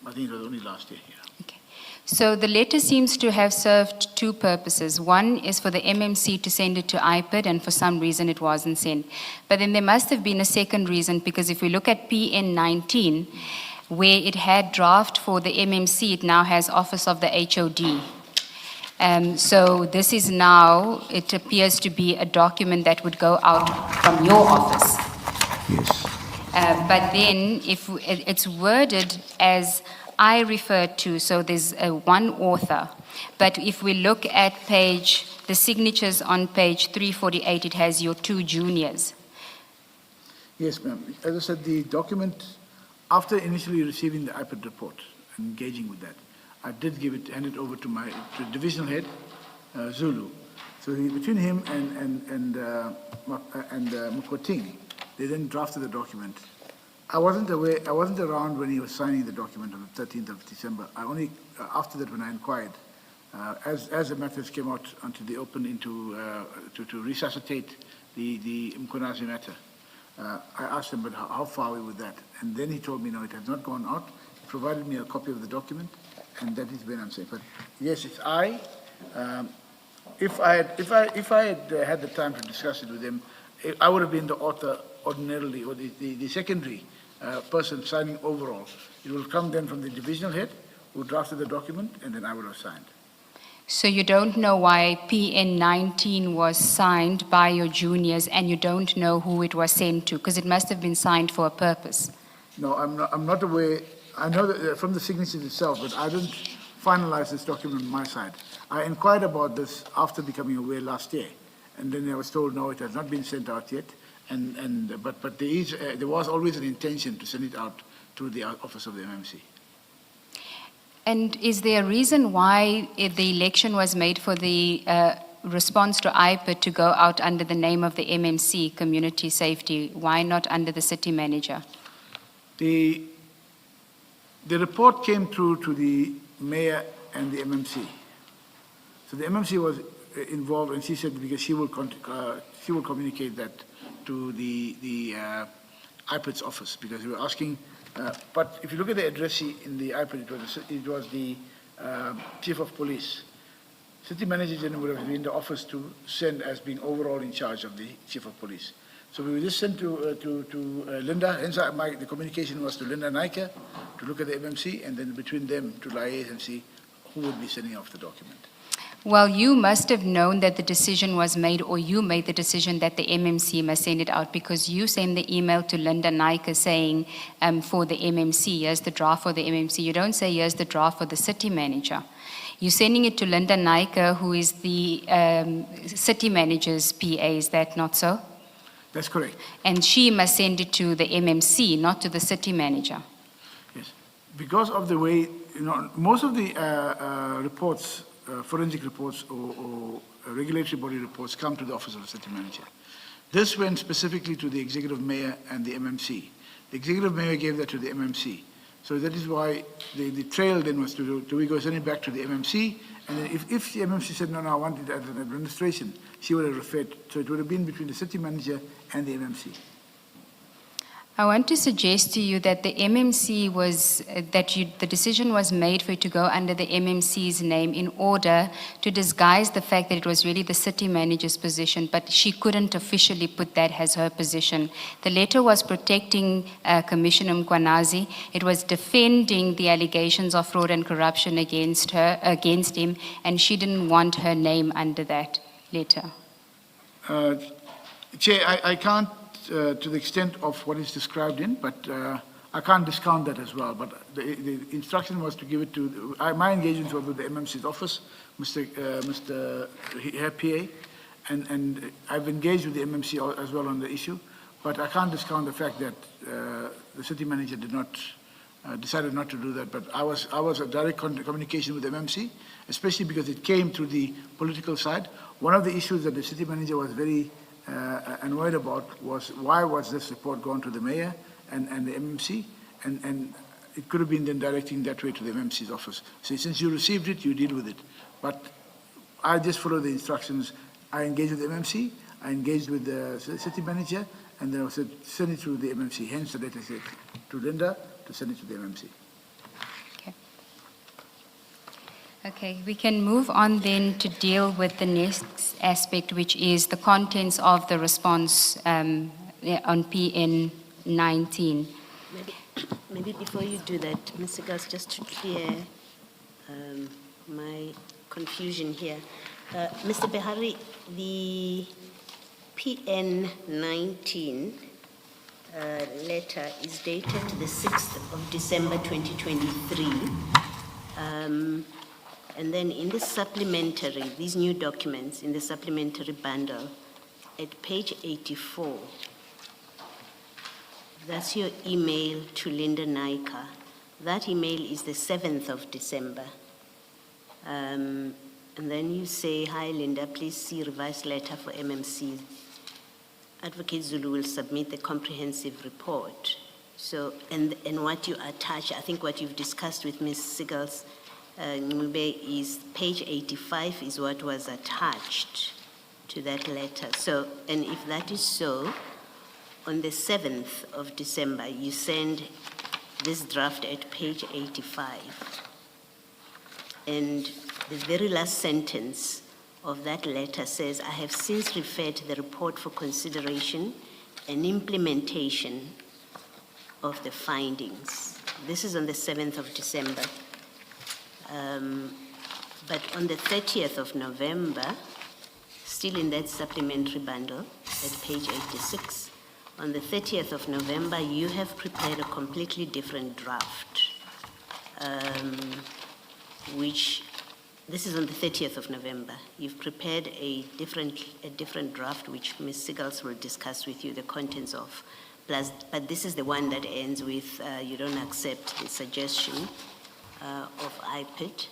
think it was only last year, yeah. Okay. So the letter seems to have served two purposes. One is for the MMC to send it to IPID, and for some reason it wasn't sent. But then there must have been a second reason, because if we look at PN 19, where it had draft for the MMC, it now has Office of the HOD. So this is now, it appears to be a document that would go out from your office. Yes. But then if it's worded as I referred to, so there's one author. But if we look at the signatures on page 348, it has your two juniors. Yes, ma'am. As I said, the document, after initially receiving the IPID report and engaging with that, I did hand it over to my divisional head, Zulu. So between him and Mukwating, they then drafted the document. I wasn't around when he was signing the document on the 13th of December. I only, after that, when I inquired, as the matters came out onto the open to resuscitate the Mkonazi matter, I asked him, but how far are we with that? And then he told me, no, it has not gone out. He provided me a copy of the document, and that is when I'm saying. But yes, it's I. If I had had the time to discuss it with him, I would have been the author ordinarily, or the secondary person signing overall. It will come then from the divisional head who drafted the document, and then I would have signed. So you don't know why PN 19 was signed by your juniors, and you don't know who it was sent to, because it must have been signed for a purpose. No, I'm not aware. I know that from the signatures itself, but I didn't finalize this document on my side. I inquired about this after becoming aware last year, and then I was told, no, it has not been sent out yet. But there was always an intention to send it out to the office of the MMC. And is there a reason why the election was made for the response to IPID to go out under the name of the MMC, Community Safety? Why not under the city manager? The report came through to the mayor and the MMC. So the MMC was involved, and she said because she will communicate that to the IPID's office, because we were asking. But if you look at the addressee in the IPID, it was the chief of police. City manager general would have been in the office to send as being overall in charge of the chief of police. So we were just sent to Linda. Hence, the communication was to Linda Naika to look at the MMC, and then between them to liaise and see who would be sending off the document. Well, you must have known that the decision was made, or you made the decision that the MMC must send it out, because you sent the email to Linda Naika saying for the MMC, here's the draft for the MMC. You don't say here's the draft for the city manager. You're sending it to Linda Naika, who is the city manager's PA. Is that not so? That's correct. And she must send it to the MMC, not to the city manager. Yes, because of the way, most of the reports, forensic reports or regulatory body reports come to the office of the city manager. This went specifically to the executive mayor and the MMC. The executive mayor gave that to the MMC. So that is why the trail then was do we go send it back to the MMC? And then if the MMC said, no, I want it as an administration, she would have referred. So it would have been between the city manager and the MMC. I want to suggest to you that the MMC was, the decision was made for it to go under the MMC's name in order to disguise the fact that it was really the city manager's position, but she couldn't officially put that as her position. The letter was protecting Commissioner Mkwanazi. It was defending the allegations of fraud and corruption against him, and she didn't want her name under that letter. Chair, I can't, to the extent of what is described in, but I can't discount that as well. But the instruction was to give it to, my engagement was with the MMC's office, Mr. PA, and I've engaged with the MMC as well on the issue, but I can't discount the fact that the city manager did not, decided not to do that. But I was a direct communication with the MMC, especially because it came through the political side. One of the issues that the city manager was very annoyed about was why was this report gone to the mayor and the MMC, and it could have been then directing that way to the MMC's office. So since you received it, you deal with it. But I just follow the instructions. I engaged with the MMC, I engaged with the city manager, and then I said send it to the MMC. Hence the letter said to Linda to send it to the MMC. Okay, we can move on then to deal with the next aspect, which is the contents of the response on PN 19. Maybe before you do that, Mr. Gals, just to clear my confusion here. Mr. Behari, the PN 19 letter is dated the 6th of December 2023. And then in the supplementary, these new documents in the supplementary bundle, at page 84, that's your email to Linda Naika. That email is the 7th of December. And then you say, hi Linda, please see revised letter for MMC. Advocate Zulu will submit the comprehensive report. So, and what you attach, I think what you've discussed with Ms. Sigals, is page 85 is what was attached to that letter. So, and if that is so, on the 7th of December, you send this draft at page 85. And the very last sentence of that letter says, I have since referred the report for consideration and implementation of the findings. This is on the 7th of December. But on the 30th of November, still in that supplementary bundle at page 86, on the 30th of November, you have prepared a completely different draft, which, this is on the 30th of November. You've prepared a different draft, which Ms. Sigals will discuss with you the contents of. Plus, but this is the one that ends with, you don't accept the suggestion of IPIT.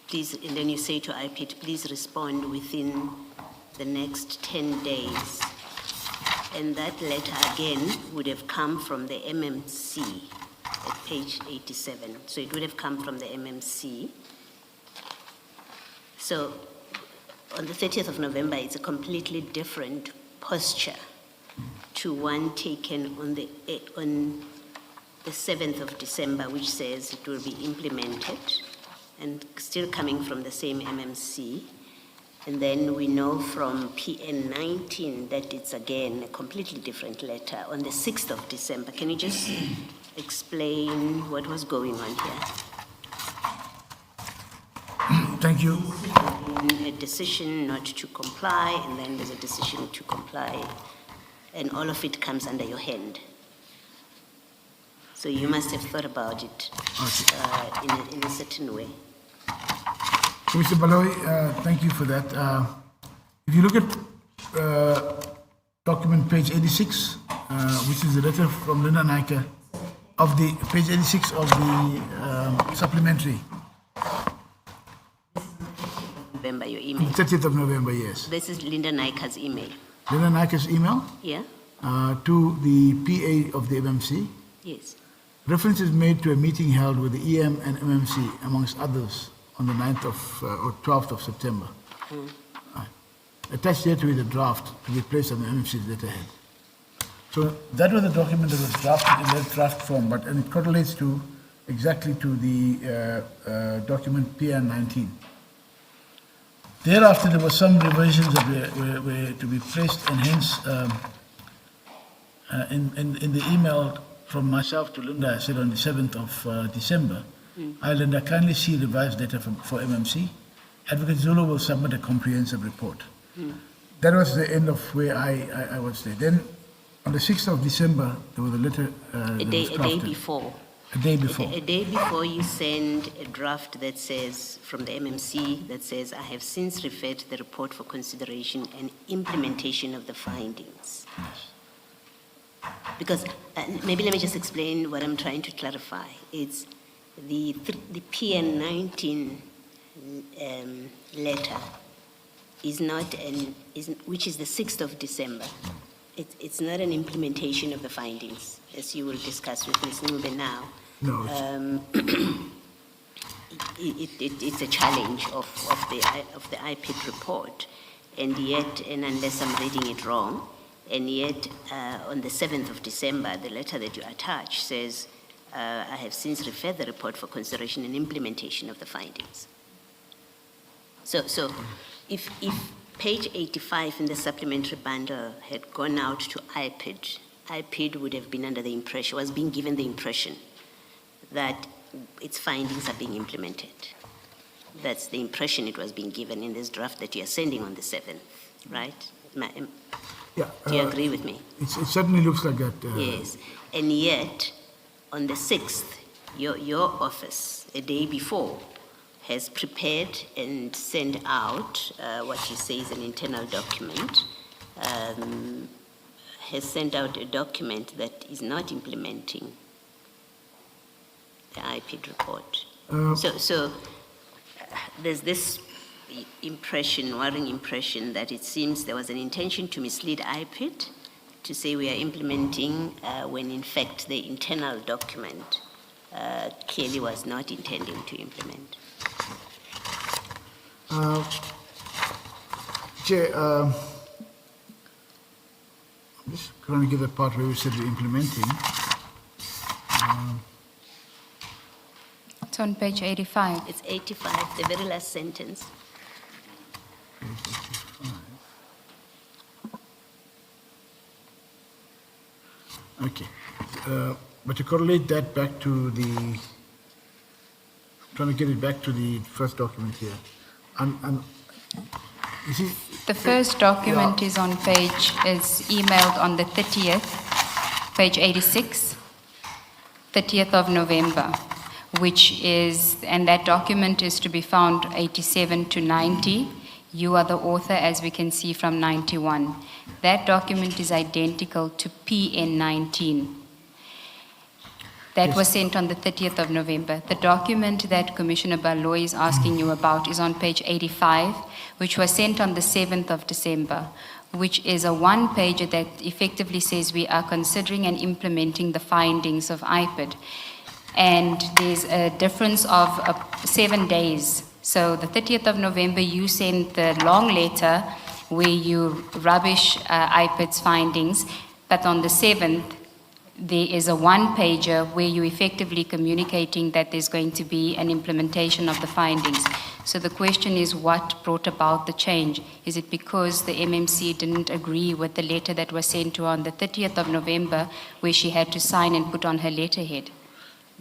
Please, and then you say to IPIT, please respond within the next 10 days. And that letter again would have come from the MMC at page 87. So it would have come from the MMC. So on the 30th of November, it's a completely different posture to one taken on the 7th of December, which says it will be implemented, and still coming from the same MMC. And then we know from PN 19 that it's again a completely different letter on the 6th of December. Can you just explain what was going on here? Thank you. A decision not to comply, and then there's a decision to comply, and all of it comes under your hand. So you must have thought about it in a certain way. Mr. Baloy, thank you for that. If you look at document page 86, which is the letter from Linda Naika, of the page 86 of the supplementary. November, your email. 30th of November, yes. This is Linda Naika's email. Linda Naika's email? Yeah. To the PA of the MMC. Yes. Reference is made to a meeting held with the EM and MMC, amongst others, on the 9th of or 12th of September. Attached here to the draft to be placed on the MMC's letterhead. So that was a document that was drafted in that draft form, and it correlates exactly to the document PN19. Thereafter, there were some revisions that were to be placed, and hence, in the email from myself to Linda, I said on the 7th of December, Hi Linda, kindly see revised data for MMC. Advocate Zulu will submit a comprehensive report. That was the end of where I was there. Then, on the 6th of December, there was a letter a day before. A day before. A day before, you send a draft that says, from the MMC, that says, I have since referred the report for consideration and implementation of the findings. Yes. Because, maybe let me just explain what I'm trying to clarify. It's the PN19 letter is not which is the 6th of December. It's not an implementation of the findings, as you will discuss with Ms. Nube now. No. It's a challenge of the IPID report, and yet, and unless I'm reading it wrong, and yet on the 7th of December, the letter that you attach says, I have since referred the report for consideration and implementation of the findings. So if page 85 in the supplementary bundle had gone out to IPID would have been under the impression, was being given the impression that its findings are being implemented. That's the impression it was being given in this draft that you are sending on the 7th, right? Yeah. Do you agree with me? It certainly looks like that. Yes. And yet, on the 6th, your office, a day before, has prepared and sent out what you say is an internal document, has sent out a document that is not implementing the IPID report. So there's this worrying impression that it seems there was an intention to mislead IPID to say we are implementing when in fact the internal document clearly was not intending to implement. Chair, I'm just trying to get the part where we said we're implementing. It's on page 85. It's 85, the very last sentence. Okay. But to correlate that back to the, trying to get it back to the first document here. You see, The first document is emailed on the 30th, page 86, 30th of November, and that document is to be found 87 to 90. You are the author, as we can see, from 91. That document is identical to PN19. That was sent on the 30th of November. The document that Commissioner Baloy is asking you about is on page 85, which was sent on the 7th of December, which is a one-pager that effectively says we are considering and implementing the findings of IPID. And there's a difference of 7 days. So the 30th of November, you sent the long letter where you rubbish IPID's findings, but on the 7th, there is a one-pager where you're effectively communicating that there's going to be an implementation of the findings. So the question is, what brought about the change? Is it because the MMC didn't agree with the letter that was sent to her on the 30th of November, where she had to sign and put on her letterhead?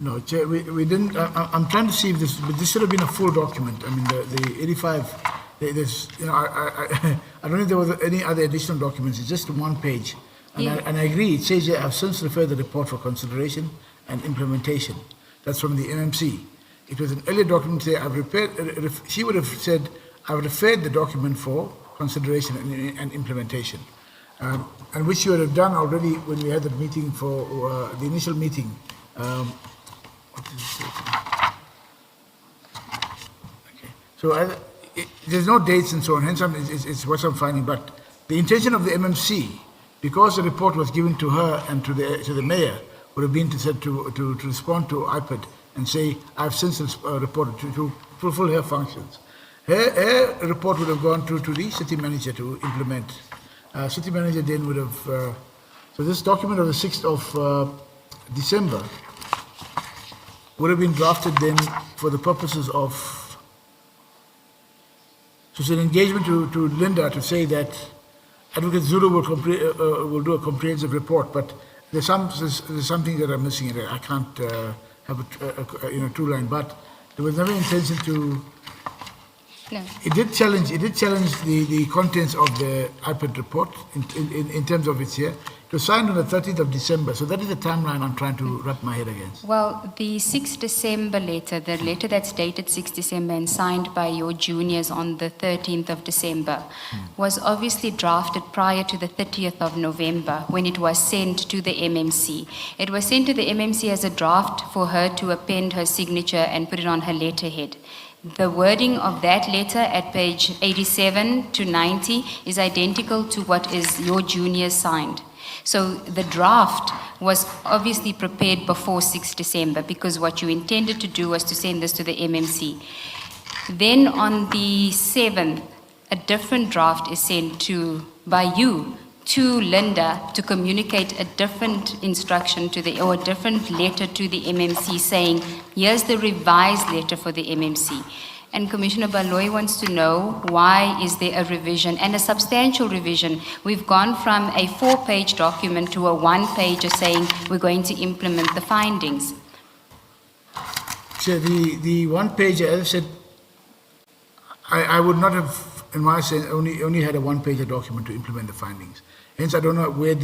No, Chair, we didn't. I'm trying to see if this should have been a full document. I mean, the 85, there's, I don't think there was any other additional documents. It's just one page. And I agree, it says here, I've since referred the report for consideration and implementation. That's from the MMC. It was an earlier document there, she would have said, I've referred the document for consideration and implementation. And which you would have done already when we had the meeting for the initial meeting. Okay. So there's no dates and so on, hence it's what I'm finding, but the intention of the MMC, because the report was given to her and to the mayor, would have been to respond to IPID and say, I've since reported to fulfill her functions. Her report would have gone to the city manager to implement. City manager then would have So this document of the 6th of December would have been drafted then for the purposes of, so it's an engagement to Linda to say that Advocate Zulu will do a comprehensive report, but there's something that I'm missing here. I can't have a two-line, but there was never intention to. No. It did challenge the contents of the IPED report in terms of its here. It was signed on the 30th of December, so that is the timeline I'm trying to wrap my head against. Well, the 6th December letter, the letter that's dated 6th December and signed by your juniors on the 13th of December, was obviously drafted prior to the 30th of November when it was sent to the MMC. It was sent to the MMC as a draft for her to append her signature and put it on her letterhead. The wording of that letter at page 87 to 90 is identical to what is your juniors signed. So the draft was obviously prepared before 6 December because what you intended to do was to send this to the MMC. Then on the 7th, a different draft is sent by you to Linda to communicate a different instruction or a different letter to the MMC saying, here's the revised letter for the MMC. And Commissioner Baloyi wants to know why is there a revision, and a substantial revision. We've gone from a 4-page document to a 1-pager saying we're going to implement the findings. So the 1-pager, as I said, I would not have, in my sense, only had a 1-pager document to implement the findings. Hence, I don't know where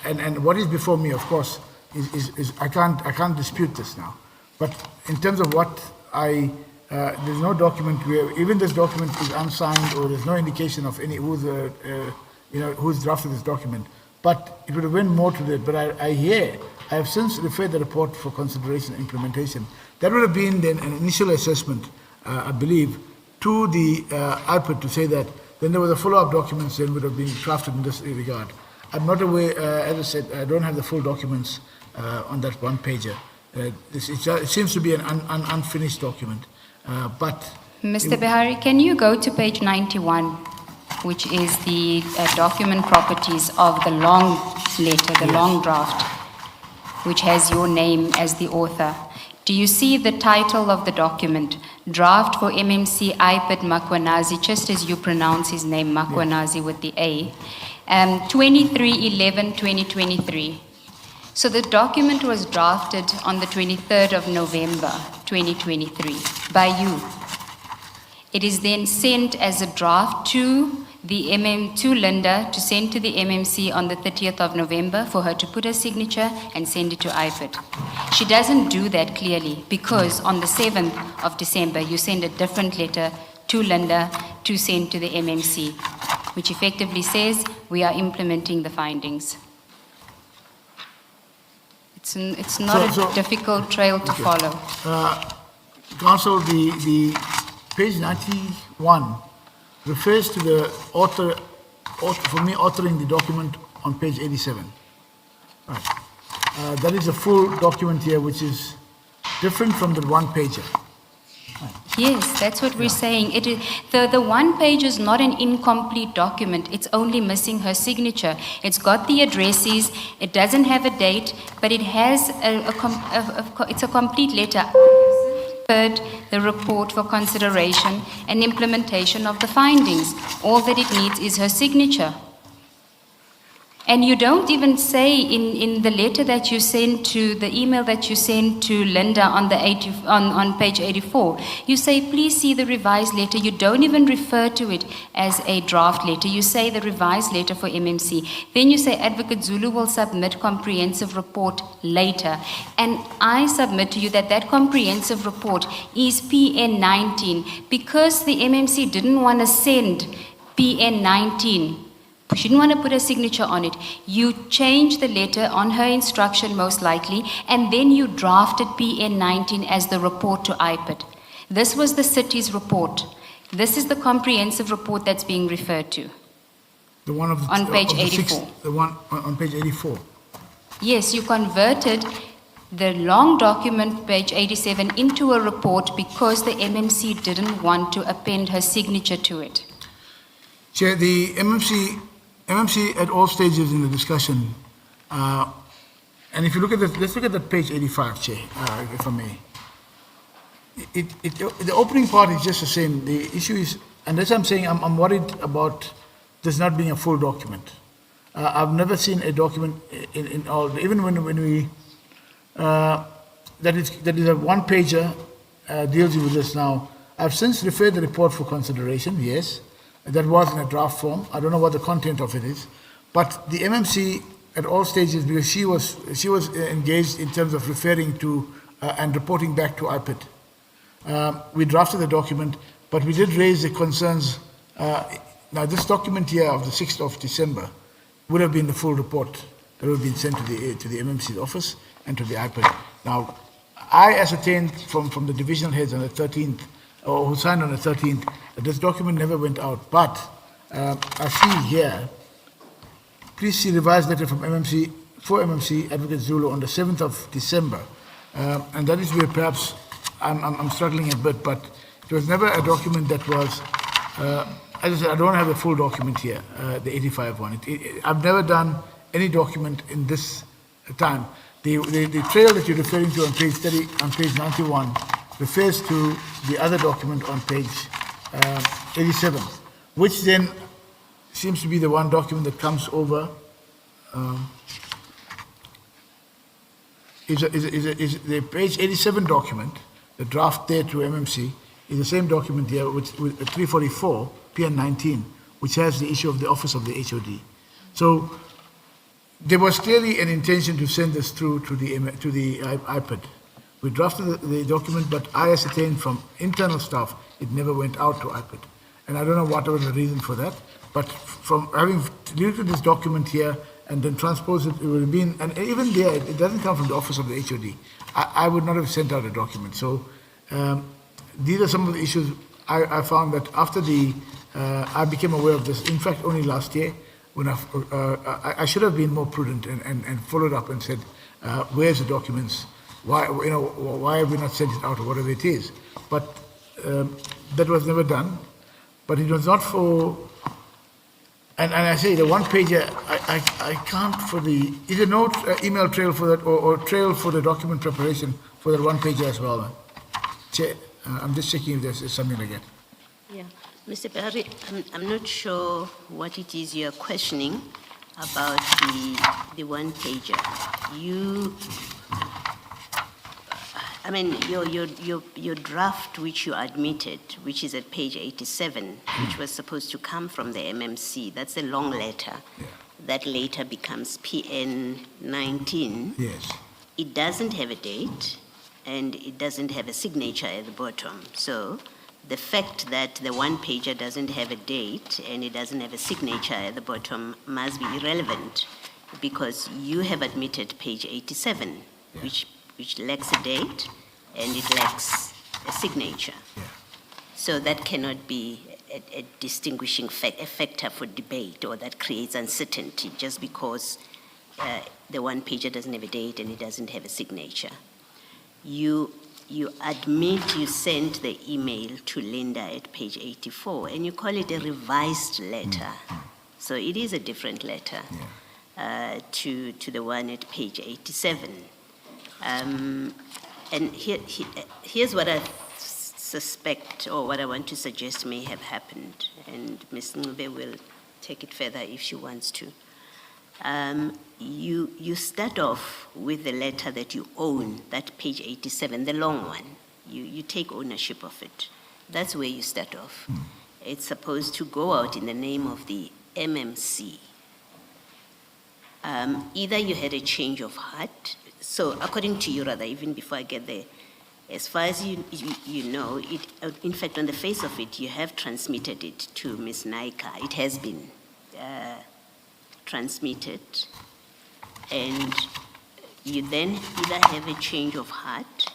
and what is before me, of course, is I can't dispute this now. But in terms of what there's no document where even this document is unsigned, or there's no indication of who's drafted this document. But it would have went more to that. But I have since referred the report for consideration and implementation. That would have been then an initial assessment, I believe, to the IPED to say that. Then there were the follow-up documents that would have been drafted in this regard. I'm not aware, as I said, I don't have the full documents on that 1-pager. It seems to be an unfinished document. But Mr. Behari, can you go to page 91, which is the document properties of the long letter, the long draft, which has your name as the author. Do you see the title of the document? Draft for MMC IPED Makwanazi, just as you pronounce his name, Makwanazi with the A. 23/11/2023. So the document was drafted on the 23rd of November, 2023, by you. It is then sent as a draft to Linda to send to the MMC on the 30th of November for her to put her signature and send it to IPED. She doesn't do that clearly because on the 7th of December you send a different letter to Linda to send to the MMC, which effectively says we are implementing the findings. It's not a difficult trail to follow. Council, the page 91 refers to the author for me authoring the document on page 87. Right. That is a full document here, which is different from the 1-pager. Yes, that's what we're saying. It is, the 1-page is not an incomplete document. It's only missing her signature. It's got the addresses. It doesn't have a date, but it has it's a complete letter. The report for consideration and implementation of the findings. All that it needs is her signature. And you don't even say in the letter that you sent to, the email that you sent to Linda on page 84, you say, please see the revised letter. You don't even refer to it as a draft letter. You say the revised letter for MMC. Then you say Advocate Zulu will submit comprehensive report later. And I submit to you that that comprehensive report is PN 19 because the MMC didn't want to send PN 19. She didn't want to put a signature on it. You changed the letter on her instruction most likely, and then you drafted PN 19 as the report to IPED. This was the city's report. This is the comprehensive report that's being referred to. The one on page 84. The one on page 84. Yes, you converted the long document, page 87, into a report because the MMC didn't want to append her signature to it. Chair, the MMC at all stages in the discussion And if you look at this, let's look at that page 85, Chair, if I may. The opening part is just the same. The issue is, and that's what I'm saying, I'm worried about this not being a full document. I've never seen a document in all, even when we, that is a one-pager deals with this now. I've since referred the report for consideration, yes. That was in a draft form. I don't know what the content of it is. But the MMC at all stages, because she was engaged in terms of referring to and reporting back to IPID. We drafted the document, but we did raise the concerns. Now, this document here of the 6th of December would have been the full report that would have been sent to the MMC's office and to the IPID. Now, I ascertained from the divisional heads on the 13th, or who signed on the 13th, that this document never went out. But I see here, please see revised letter from MMC, for MMC Advocate Zulu on the 7th of December. And that is where perhaps I'm struggling a bit, but it was never a document that was, as I said, I don't have a full document here, the 85 one. I've never done any document in this time. The trail that you're referring to on page 30, on page 91, refers to the other document on page 87, which then seems to be the one document that comes over. Is the page 87 document, the draft there to MMC, is the same document here with 344 PN19, which has the issue of the office of the HOD. So there was clearly an intention to send this through to the IPID. We drafted the document, but I ascertained from internal staff it never went out to IPID. And I don't know what was the reason for that, but from having deleted this document here and then transposed it, it would have been, and even there, it doesn't come from the office of the HOD. I would not have sent out a document. So these are some of the issues I found that after I became aware of this, in fact, only last year, when I should have been more prudent and followed up and said, where's the documents? Why have we not sent it out or whatever it is? But that was never done. But it was not for, and I say the one pager, I can't for the, is there no email trail for that or trail for the document preparation for that one pager as well? I'm just checking if there's something like that. Yeah, Mr. Barry, I'm not sure what it is you're questioning about the one pager. Your draft, which you admitted, which is at page 87, which was supposed to come from the MMC, that's a long letter that later becomes PN 19. Yes. It doesn't have a date and it doesn't have a signature at the bottom. So the fact that the one pager doesn't have a date and it doesn't have a signature at the bottom must be irrelevant, because you have admitted page 87, which lacks a date and it lacks a signature. Yeah. So that cannot be a distinguishing factor for debate, or that creates uncertainty just because the one pager doesn't have a date and it doesn't have a signature. You admit you sent the email to Linda at page 84 and you call it a revised letter. So it is a different letter to the one at page 87. And here's what I suspect, or what I want to suggest may have happened, and Ms. Ngube will take it further if she wants to. You start off with the letter that you own, that page 87, the long one. You take ownership of it. That's where you start off. It's supposed to go out in the name of the MMC. Either you had a change of heart. So according to you, rather, even before I get there, as far as you know, in fact, on the face of it, you have transmitted it to Ms. Naika. It has been transmitted. And you then either have a change of heart,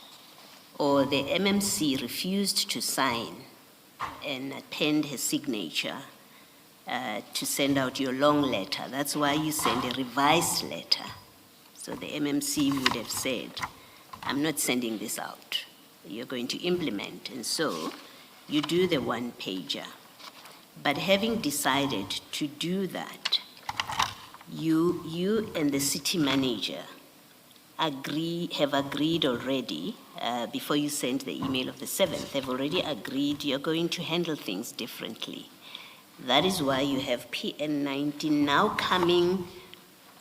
or the MMC refused to sign and append her signature to send out your long letter. That's why you send a revised letter. So the MMC would have said, I'm not sending this out. You're going to implement. And so you do the one pager. But having decided to do that, you and the city manager have agreed already, before you sent the email of the 7th, have already agreed you're going to handle things differently. That is why you have PN 19 now coming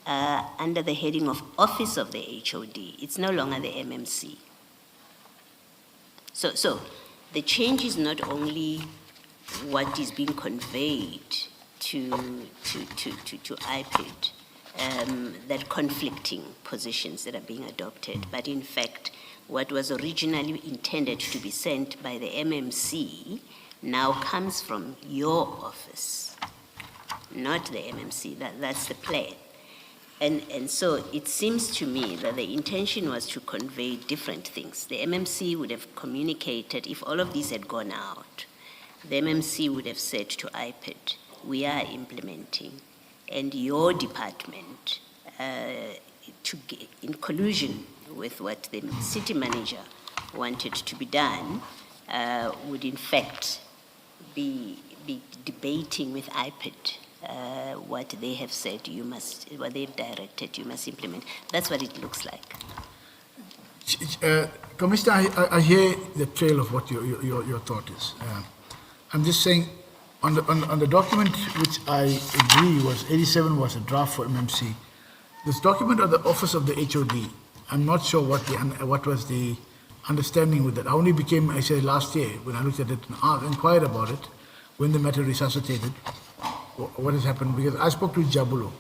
under the heading of Office of the HOD. It's no longer the MMC. So the change is not only what is being conveyed to IPID, that conflicting positions that are being adopted, but in fact, what was originally intended to be sent by the MMC now comes from your office, not the MMC. That's the plan. And so it seems to me that the intention was to convey different things. The MMC would have communicated, if all of these had gone out, the MMC would have said to IPID, we are implementing, and your department, in collusion with what the city manager wanted to be done, would in fact be debating with IPID what they have said what they've directed you must implement. That's what it looks like. Commissioner, I hear the trail of what your thought is. I'm just saying, on the document which I agree was 87 was a draft for MMC. This document of the Office of the HOD, I'm not sure what was the understanding with that. I only became, I said last year, when I looked at it and inquired about it, when the matter resuscitated, what has happened, because I spoke to Jabulo,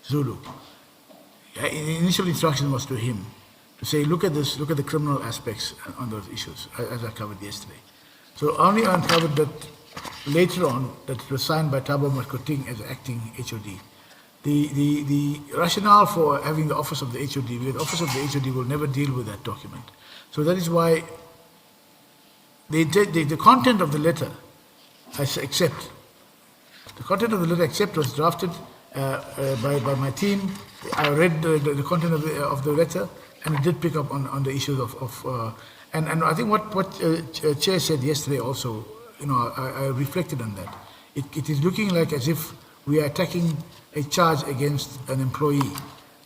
Zulu. Initial instruction was to him to say, look at this, look at the criminal aspects on those issues, as I covered yesterday. So only I uncovered that later on, that it was signed by Thabo Makoting as acting HOD. The rationale for having the Office of the HOD, because the Office of the HOD will never deal with that document. So that is why the content of the letter, I accept. The content of the letter accept was drafted by my team. I read the content of the letter, and it did pick up on the issues and I think what Chair said yesterday also, I reflected on that. It is looking like as if we are attacking a charge against an employee.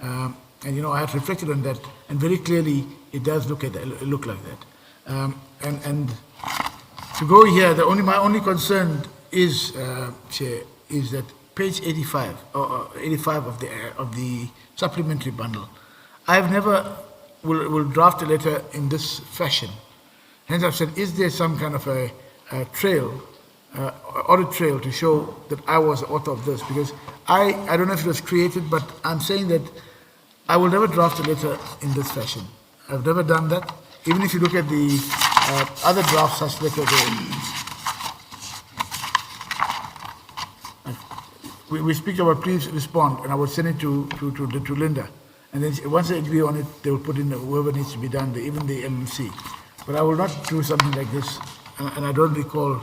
I had reflected on that, and very clearly it does look like that. And to go here, my only concern is, Chair, is that page 85 or 85 of the supplementary bundle. I've never will draft a letter in this fashion. Hence, I've said, is there some kind of a trail, audit trail, to show that I was the author of this? Because I don't know if it was created, but I'm saying that I will never draft a letter in this fashion. I've never done that. Even if you look at the other drafts, such letter, we speak about please respond, and I would send it to Linda. And then once they agree on it, they will put in whoever needs to be done, even the MMC. But I will not do something like this, and I don't recall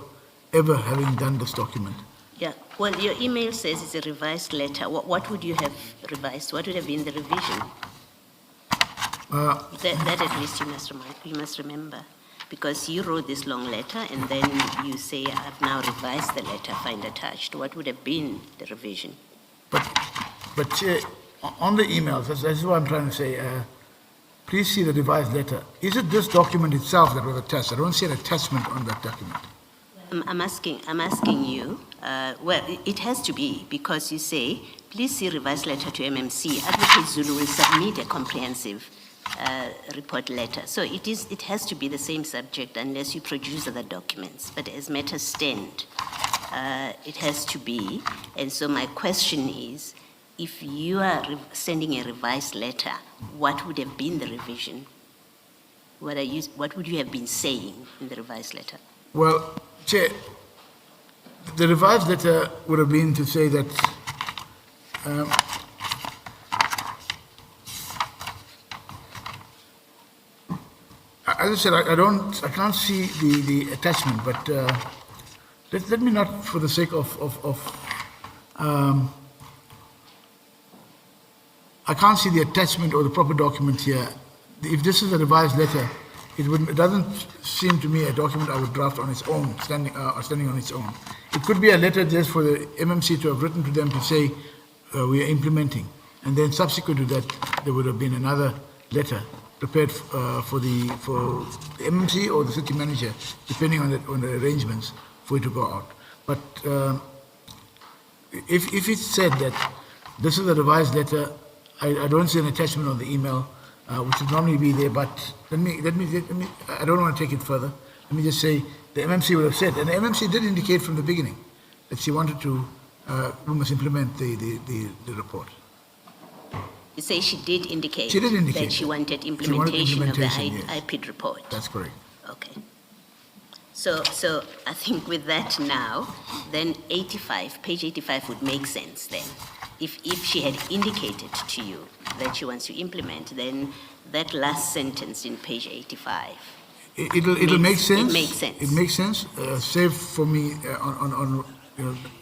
ever having done this document. Yeah, well, your email says it's a revised letter. What would you have revised? What would have been the revision? That at least you must remember. Because you wrote this long letter, and then you say, I've now revised the letter, find attached. What would have been the revision? But Chair, on the emails, that's what I'm trying to say. Please see the revised letter. Is it this document itself that was attached? I don't see an attachment on that document. I'm asking you, well, it has to be, because you say, please see revised letter to MMC. Advocate Zulu will submit a comprehensive report letter. So it has to be the same subject unless you produce other documents. But as matters stand, it has to be. And so my question is, if you are sending a revised letter, what would have been the revision? What would you have been saying in the revised letter? Well, Chair, the revised letter would have been to say that as I said, I can't see the attachment, but let me not, for the sake of I can't see the attachment or the proper document here. If this is a revised letter, it doesn't seem to me a document I would draft on its own, standing on its own. It could be a letter just for the MMC to have written to them to say, we are implementing. And then subsequent to that, there would have been another letter prepared for the MMC or the city manager, depending on the arrangements for it to go out. But if it's said that this is a revised letter, I don't see an attachment on the email, which would normally be there. But let me. I don't want to take it further. Let me just say the MMC would have said, and the MMC did indicate from the beginning that she wanted to. We must implement the report. You say she did indicate, that she wanted implementation of the yes. IPID report. That's correct. Okay. So I think with that now, then page 85 would make sense then. If she had indicated to you that she wants to implement, then that last sentence in page 85. It'll make sense. It makes sense. It makes sense. Save for me on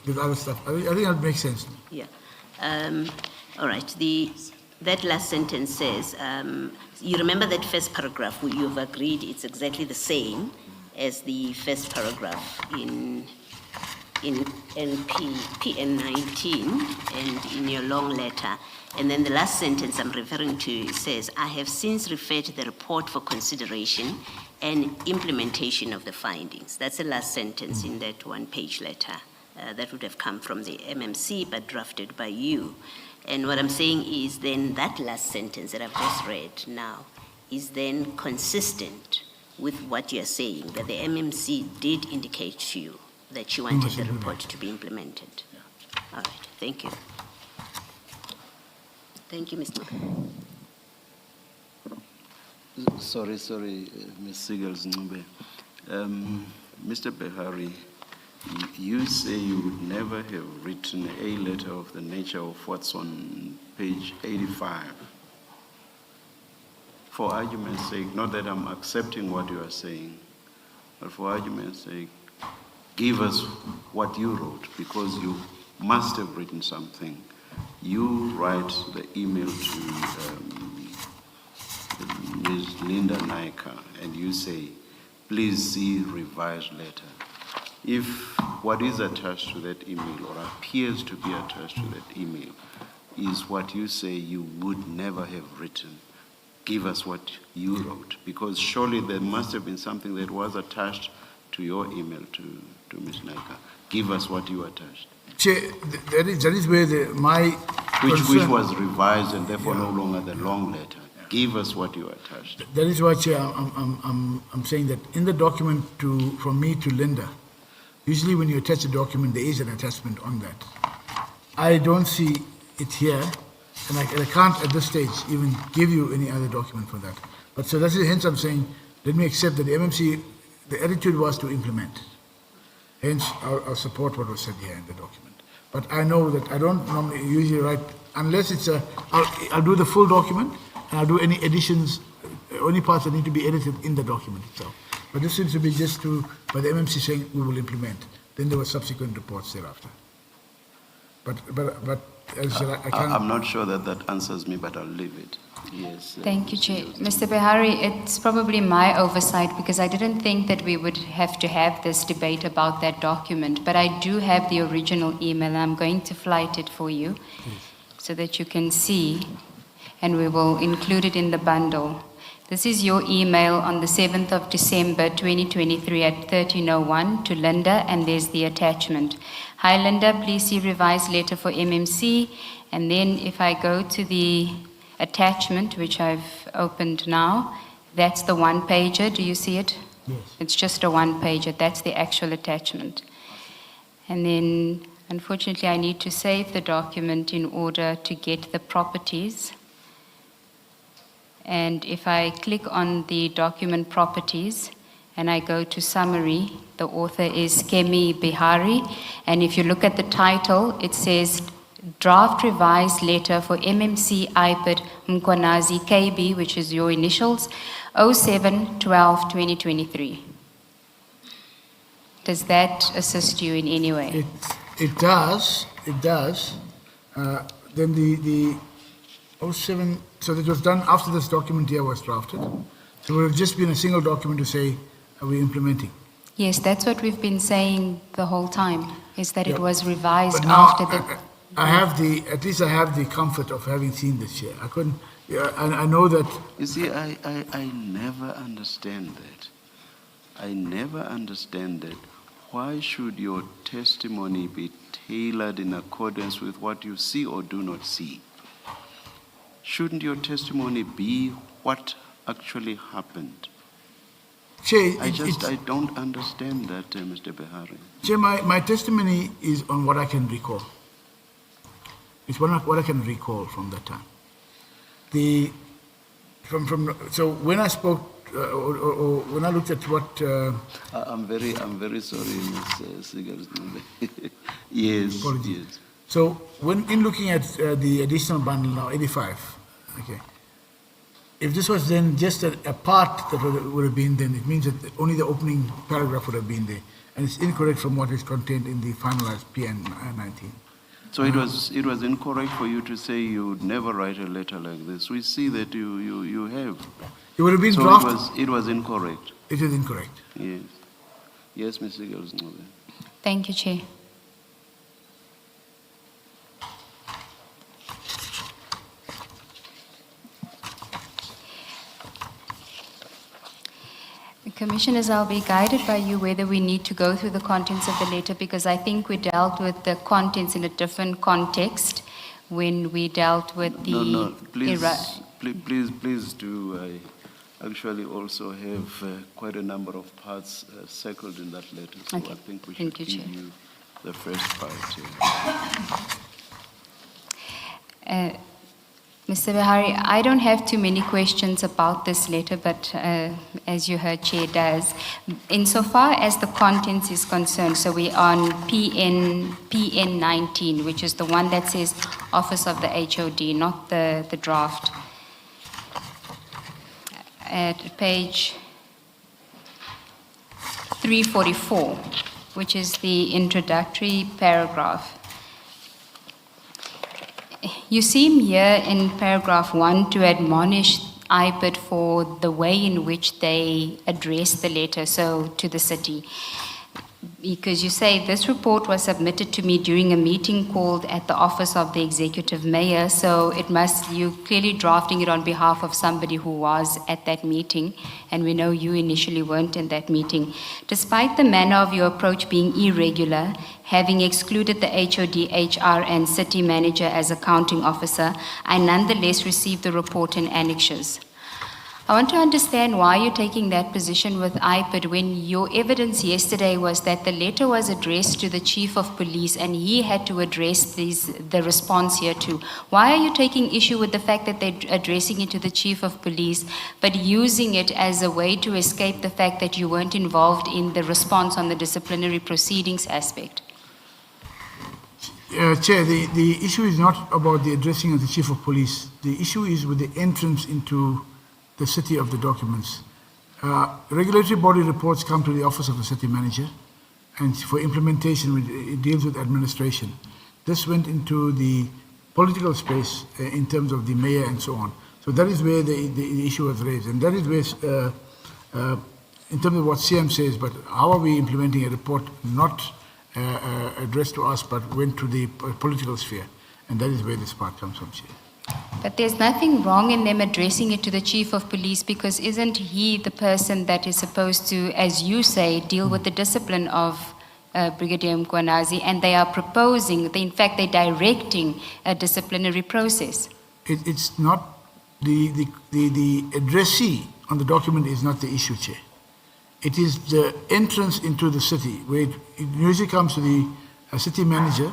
the other stuff. I think it'll make sense. Yeah. All right. That last sentence says, you remember that first paragraph, you've agreed it's exactly the same as the first paragraph in PN 19 and in your long letter. And then the last sentence I'm referring to says, I have since referred to the report for consideration and implementation of the findings. That's the last sentence in that one-page letter that would have come from the MMC but drafted by you. And what I'm saying is then that last sentence that I've just read now is then consistent with what you're saying, that the MMC did indicate to you that she wanted the report to be implemented. Yeah. All right, thank you. Thank you, Mr. Sorry, Ms. Sigels Ngube. Mr. Behari, you say you would never have written a letter of the nature of what's on page 85. For argument's sake, not that I'm accepting what you are saying, but for argument's sake, give us what you wrote, because you must have written something. You write the email to Ms. Linda Naika, and you say, please see revised letter. If what is attached to that email or appears to be attached to that email is what you say you would never have written, give us what you wrote, because surely there must have been something that was attached to your email to Ms. Naika. Give us what you attached. That is where which was revised and therefore no longer the long letter. Give us what you attached. That is why, Chair, I'm saying that in the document from me to Linda, usually when you attach a document, there is an attachment on that. I don't see it here, and I can't at this stage even give you any other document for that. But so that's hence I'm saying, let me accept that the MMC, the attitude was to implement. Hence, I'll support what was said here in the document. But I know that I don't normally usually write, unless it's I'll do the full document, and I'll do any additions, only parts that need to be edited in the document itself. But this seems to be just by the MMC saying we will implement. Then there were subsequent reports thereafter. But as I said, I can't. I'm not sure that answers me, but I'll leave it. Yes. Thank you, Chair. Mr. Behari, it's probably my oversight because I didn't think that we would have to have this debate about that document, but I do have the original email. I'm going to flight it for you so that you can see, and we will include it in the bundle. This is your email on the 7th of December 2023 at 13:01 to Linda, and there's the attachment. Hi Linda, please see revised letter for MMC. And then if I go to the attachment, which I've opened now, that's the one-pager. Do you see it? Yes. It's just a one-pager. That's the actual attachment. And then, unfortunately, I need to save the document in order to get the properties. And if I click on the document properties and I go to summary, the author is Kemi Behari. And if you look at the title, it says Draft Revised Letter for MMC IPID Mkonazi KB, which is your initials, 07/12/2023. Does that assist you in any way? It does. Then the 07, so that was done after this document here was drafted. So it would have just been a single document to say, are we implementing? Yes, that's what we've been saying the whole time, is that it was revised But now, after the... at least I have the comfort of having seen this Chair. I couldn't, I know that. You see, I never understand that. I never understand that. Why should your testimony be tailored in accordance with what you see or do not see? Shouldn't your testimony be what actually happened? Chair, I don't understand that, Mr. Behari. Chair, my testimony is on what I can recall. It's what I can recall from that time. So when I spoke, or when I looked at what... I'm very sorry, Ms. Sigars. Yes, Apologies. yes. So when in looking at the additional bundle now, 85, okay. If this was then just a part that would have been then, it means that only the opening paragraph would have been there. And it's incorrect from what is contained in the finalized PN 19. So it was incorrect for you to say you would never write a letter like this. We see that you have. It would have been so drafted. It was incorrect. It is incorrect. Yes. Yes, Mr. Gilsnove. Thank you, Chair. Commissioners, I'll be guided by you whether we need to go through the contents of the letter, because I think we dealt with the contents in a different context when we dealt with the... No, please do. I actually also have quite a number of parts circled in that letter, so Okay. I think we should give you the first part. Mr. Behari, I don't have too many questions about this letter, but as you heard, Chair does. Insofar as the contents is concerned, so we're on PN 19, which is the one that says Office of the HOD, not the draft. At page 344, which is the introductory paragraph. You seem here in paragraph 1 to admonish IPID for the way in which they address the letter, so to the city. Because you say this report was submitted to me during a meeting called at the office of the executive mayor, so you're clearly drafting it on behalf of somebody who was at that meeting, and we know you initially weren't in that meeting. Despite the manner of your approach being irregular, having excluded the HOD, HR, and city manager as accounting officer, I nonetheless received the report in annexures. I want to understand why you're taking that position with IPID when your evidence yesterday was that the letter was addressed to the chief of police and he had to address the response here too. Why are you taking issue with the fact that they're addressing it to the chief of police but using it as a way to escape the fact that you weren't involved in the response on the disciplinary proceedings aspect? Chair, the issue is not about the addressing of the chief of police. The issue is with the entrance into the city of the documents. Regulatory body reports come to the office of the city manager, and for implementation, it deals with administration. This went into the political space in terms of the mayor and so on. So that is where the issue was raised, and that is where, in terms of what CM says, but how are we implementing a report not addressed to us, but went to the political sphere, and that is where this part comes from, Chair. But there's nothing wrong in them addressing it to the chief of police, because isn't he the person that is supposed to, as you say, deal with the discipline of Brigadier Mkwanazi, and they are proposing, in fact, they're directing a disciplinary process? It's not, the addressee on the document is not the issue, Chair. It is the entrance into the city, where it usually comes to the city manager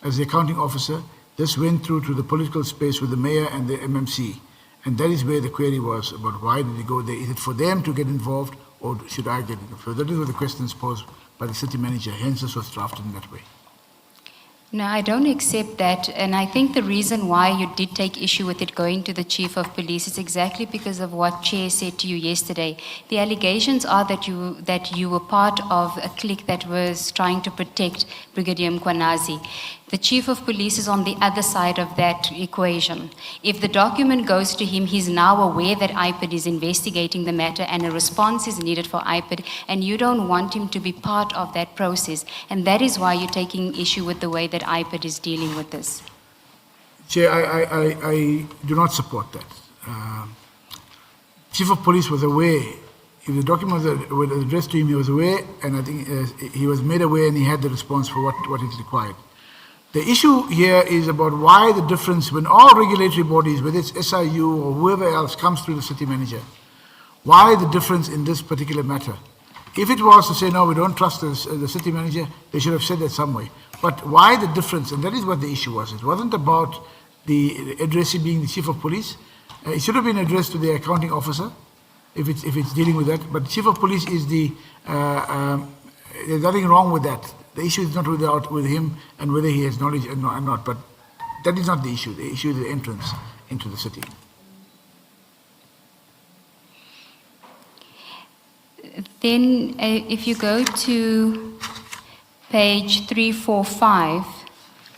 as the accounting officer. This went through to the political space with the mayor and the MMC. And that is where the query was about why did it go there? Is it for them to get involved or should I get involved? So that is what the questions posed by the city manager. Hence this was drafted in that way. No, I don't accept that. And I think the reason why you did take issue with it going to the chief of police is exactly because of what Chair said to you yesterday. The allegations are that you were part of a clique that was trying to protect Brigadier Mkwanazi. The chief of police is on the other side of that equation. If the document goes to him, he's now aware that IPID is investigating the matter and a response is needed for IPID, and you don't want him to be part of that process. And that is why you're taking issue with the way that IPID is dealing with this. Chair, I do not support that. Chief of Police was aware. If the document was addressed to him, he was aware, and I think he was made aware and he had the response for what is required. The issue here is about why the difference when all regulatory bodies, whether it's SIU or whoever else, comes through the city manager. Why the difference in this particular matter? If it was to say, no, we don't trust the city manager, they should have said that some way. But why the difference? And that is what the issue was. It wasn't about the addressee being the chief of police. It should have been addressed to the accounting officer if it's dealing with that. But the chief of police is there's nothing wrong with that. The issue is not with him and whether he has knowledge or not. But that is not the issue. The issue is the entrance into the city. Then if you go to page 345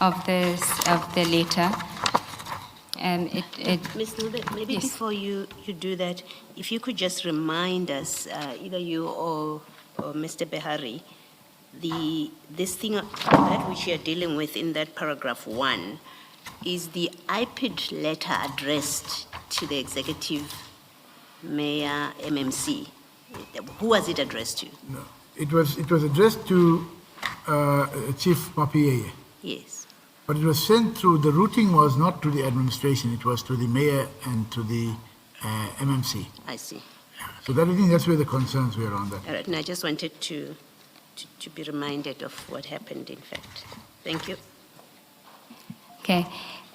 of the letter, Ms. Nube, maybe yes. before you do that, if you could just remind us, either you or Mr. Behari, this thing that which you're dealing with in that paragraph 1 is the IPID letter addressed to the executive mayor MMC. Who was it addressed to? No, it was addressed to Chief Mapieye. Yes. But it was sent through, the routing was not to the administration, it was to the mayor and to the MMC. I see. So that, I think that's where the concerns were on that. All right, and I just wanted to be reminded of what happened, in fact. Thank you. Okay.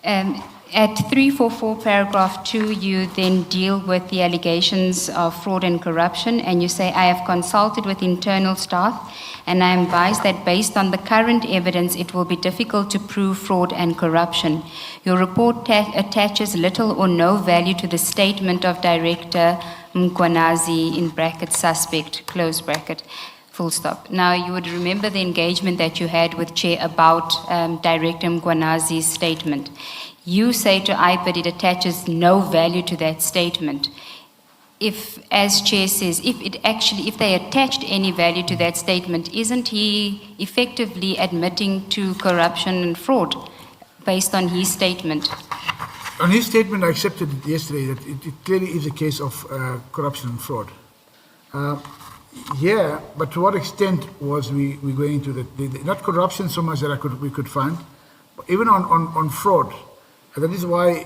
At 344 paragraph 2, you then deal with the allegations of fraud and corruption, and you say, I have consulted with internal staff, and I am advised that based on the current evidence, it will be difficult to prove fraud and corruption. Your report attaches little or no value to the statement of Director Mkwanazi, in bracket suspect, close bracket, full stop. Now, you would remember the engagement that you had with Chair about Director Mkwanazi's statement. You say to IPID it attaches no value to that statement. If, as Chair says, if they attached any value to that statement, isn't he effectively admitting to corruption and fraud based on his statement? On his statement, I accepted it yesterday that it clearly is a case of corruption and fraud. Yeah, but to what extent was we going into that? Not corruption so much that we could find, but even on fraud. And that is why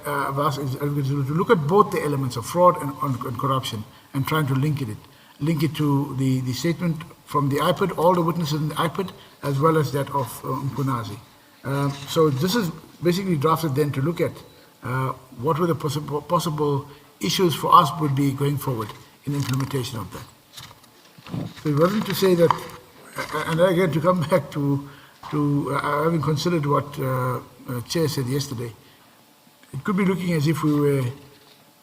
I've asked to look at both the elements of fraud and corruption and trying to link it to the statement from the IPID, all the witnesses in the IPID, as well as that of Mkwanazi. So this is basically drafted then to look at what were the possible issues for us would be going forward in implementation of that. So it wasn't to say that, and again to come back to having considered what Chair said yesterday, it could be looking as if we were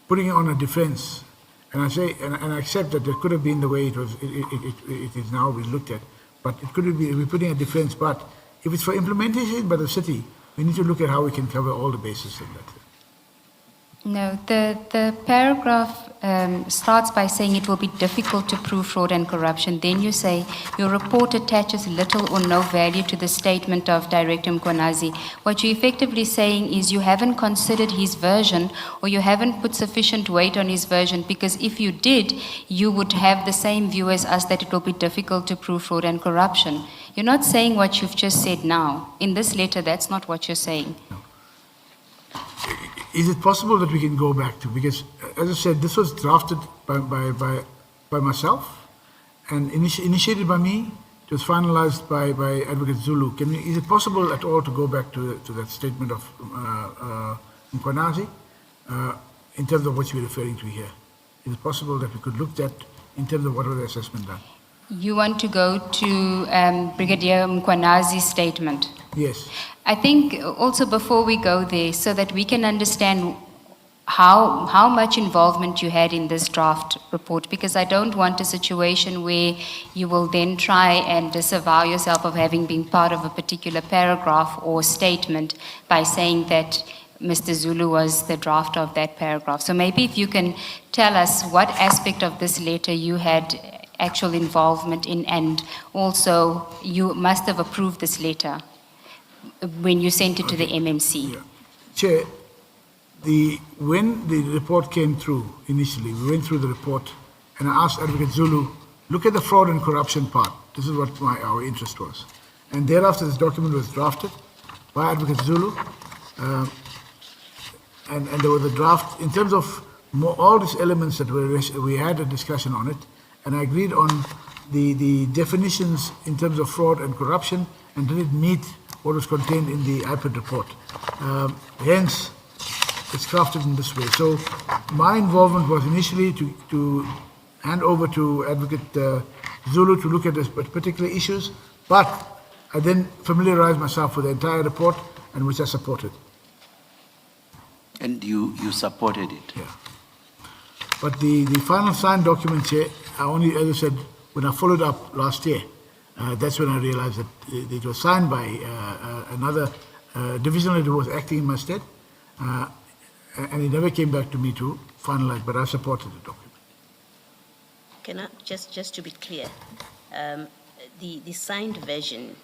putting it on a defense. And I say, and I accept that there could have been the way it is now being looked at, but it could be we're putting a defense. But if it's for implementation by the city, we need to look at how we can cover all the bases in that. No, the paragraph starts by saying it will be difficult to prove fraud and corruption. Then you say your report attaches little or no value to the statement of Director Mkwanazi. What you're effectively saying is you haven't considered his version, or you haven't put sufficient weight on his version, because if you did, you would have the same view as us that it will be difficult to prove fraud and corruption. You're not saying what you've just said now. In this letter, that's not what you're saying. No. Is it possible that we can go back to, because as I said, this was drafted by myself and initiated by me. It was finalized by Advocate Zulu. Is it possible at all to go back to that statement of Mkwanazi in terms of what you're referring to here? Is it possible that we could look at in terms of what was the assessment done? You want to go to Brigadier Mkwanazi's statement? Yes. I think also before we go there, so that we can understand how much involvement you had in this draft report, because I don't want a situation where you will then try and disavow yourself of having been part of a particular paragraph or statement by saying that Mr. Zulu was the drafter of that paragraph. So maybe if you can tell us what aspect of this letter you had actual involvement in, and also you must have approved this letter when you sent it to the MMC. Yeah. Chair, when the report came through initially, we went through the report and I asked Advocate Zulu, look at the fraud and corruption part. This is what our interest was. And thereafter this document was drafted by Advocate Zulu. And there was a draft in terms of all these elements that we had a discussion on it, and I agreed on the definitions in terms of fraud and corruption, and did it meet what was contained in the IPID report. Hence, it's crafted in this way. So my involvement was initially to hand over to Advocate Zulu to look at this particular issues, but I then familiarized myself with the entire report, and which I supported. And you supported it? Yeah. But the final signed document here, I only, as I said, when I followed up last year, that's when I realized that it was signed by another divisional that was acting in my stead, and it never came back to me to finalize, but I supported the document. Can I, just to be clear, the signed version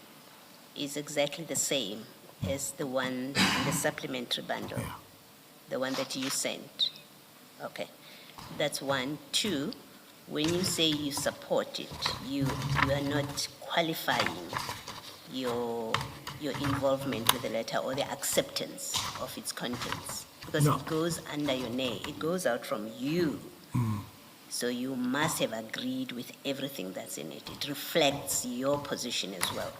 is exactly the same as the one in the supplementary bundle, yeah. The one that you sent. Okay, that's one. Two, when you say you support it, you are not qualifying your involvement with the letter or the acceptance of its contents, because No. it goes under your name. It goes out from you. So you must have agreed with everything that's in it. It reflects your position as well,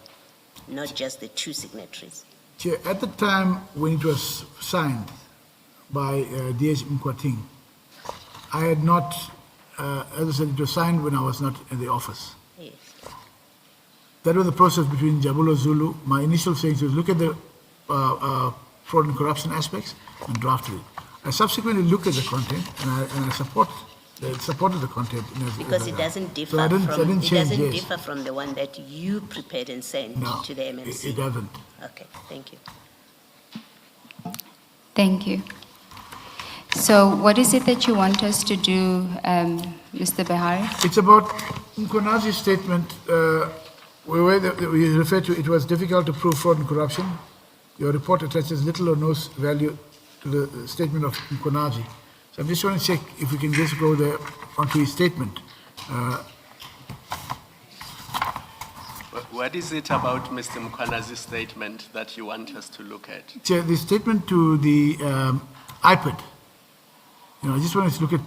not just the two signatories. Chair, at the time when it was signed by D.H. Mkwating, I had not, as I said, it was signed when I was not in the office. Yes. That was the process between Jabulo Zulu. My initial saying was look at the fraud and corruption aspects and drafted it. I subsequently looked at the content and I supported the content. Because it doesn't differ So I didn't change, yes. differ from the one that you prepared and sent No, to the MMC. it doesn't. Okay, thank you. Thank you. So what is it that you want us to do, Mr. Behari? It's about Mkonazi's statement, where we refer to it was difficult to prove fraud and corruption. Your report attaches little or no value to the statement of Mkonazi. So I'm just trying to check if we can just go there onto his statement. What is it about Mr. Mkwanazi's statement that you want us to look at? Chair, the statement to the IPID, I just wanted to look at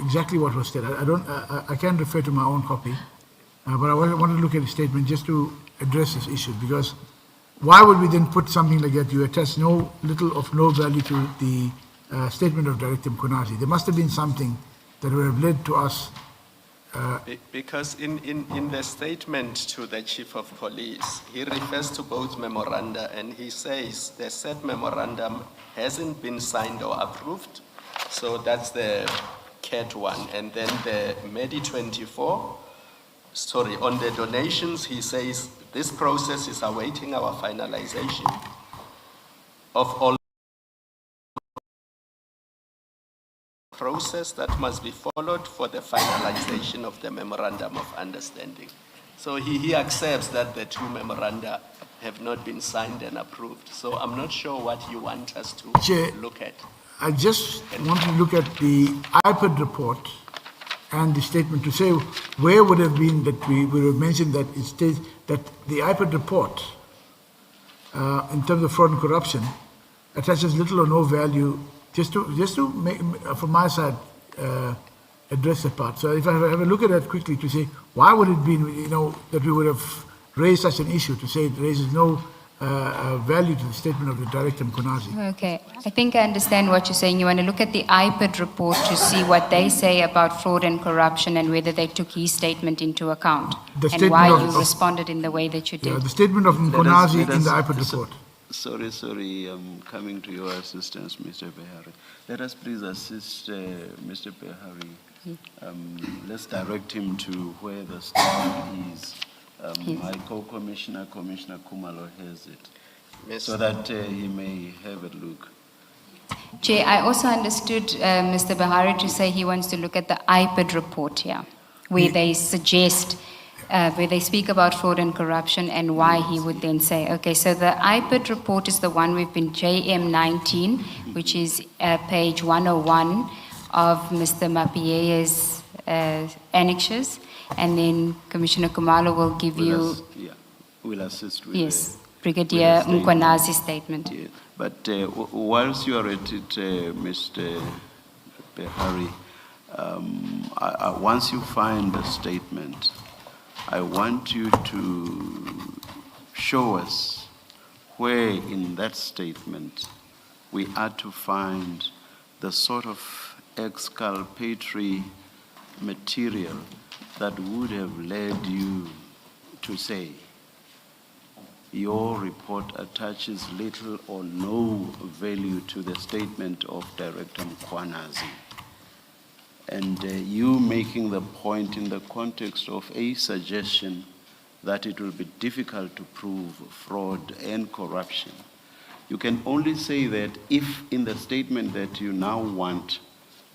exactly what was said. I can't refer to my own copy, but I wanted to look at the statement just to address this issue, because why would we then put something like that? You attach little of no value to the statement of Director Mkonazi. There must have been something that would have led to us. Because in the statement to the Chief of Police, he refers to both memoranda and he says the said memorandum hasn't been signed or approved. So that's the CAT one. And then the MEDI 24, on the donations, he says this process is awaiting our finalization of all process that must be followed for the finalization of the memorandum of understanding. So he accepts that the two memoranda have not been signed and approved. So I'm not sure what you want us to look at. I just want to look at the IPID report and the statement to say where would have been that we would have mentioned that it states that the IPID report, in terms of fraud and corruption, attaches little or no value. Just to make, from my side, address that part. So if I have a look at that quickly to say, why would it be, that we would have raised such an issue, to say it raises no value to the statement of the Director Mkonazi. Okay, I think I understand what you're saying. You want to look at the IPID report to see what they say about fraud and corruption and whether they took his statement into account, and why you responded in the way that you did. The statement of Mkonazi in the IPID report. Sorry, I'm coming to your assistance, Mr. Behari. Let us please assist Mr. Behari. Let's direct him to where the statement is. My co-commissioner, Commissioner Kumalo, has it, so that he may have a look. Chair, I also understood Mr. Behari to say he wants to look at the IPID report here, where they suggest, where they speak about fraud and corruption and why he would then say, okay, so the IPID report is the one we've been JM19, which is page 101 of Mr. Mapie's annexures, and then Commissioner Kumalo will give We'll assist with yes, Brigadier Mkwanazi's statement. Yeah. But whilst you are at it, Mr. Behari, once you find the statement, I want you to show us where in that statement we are to find the sort of exculpatory material that would have led you to say your report attaches little or no value to the statement of Director Mkwanazi. And you making the point in the context of a suggestion that it will be difficult to prove fraud and corruption. You can only say that if in the statement that you now want,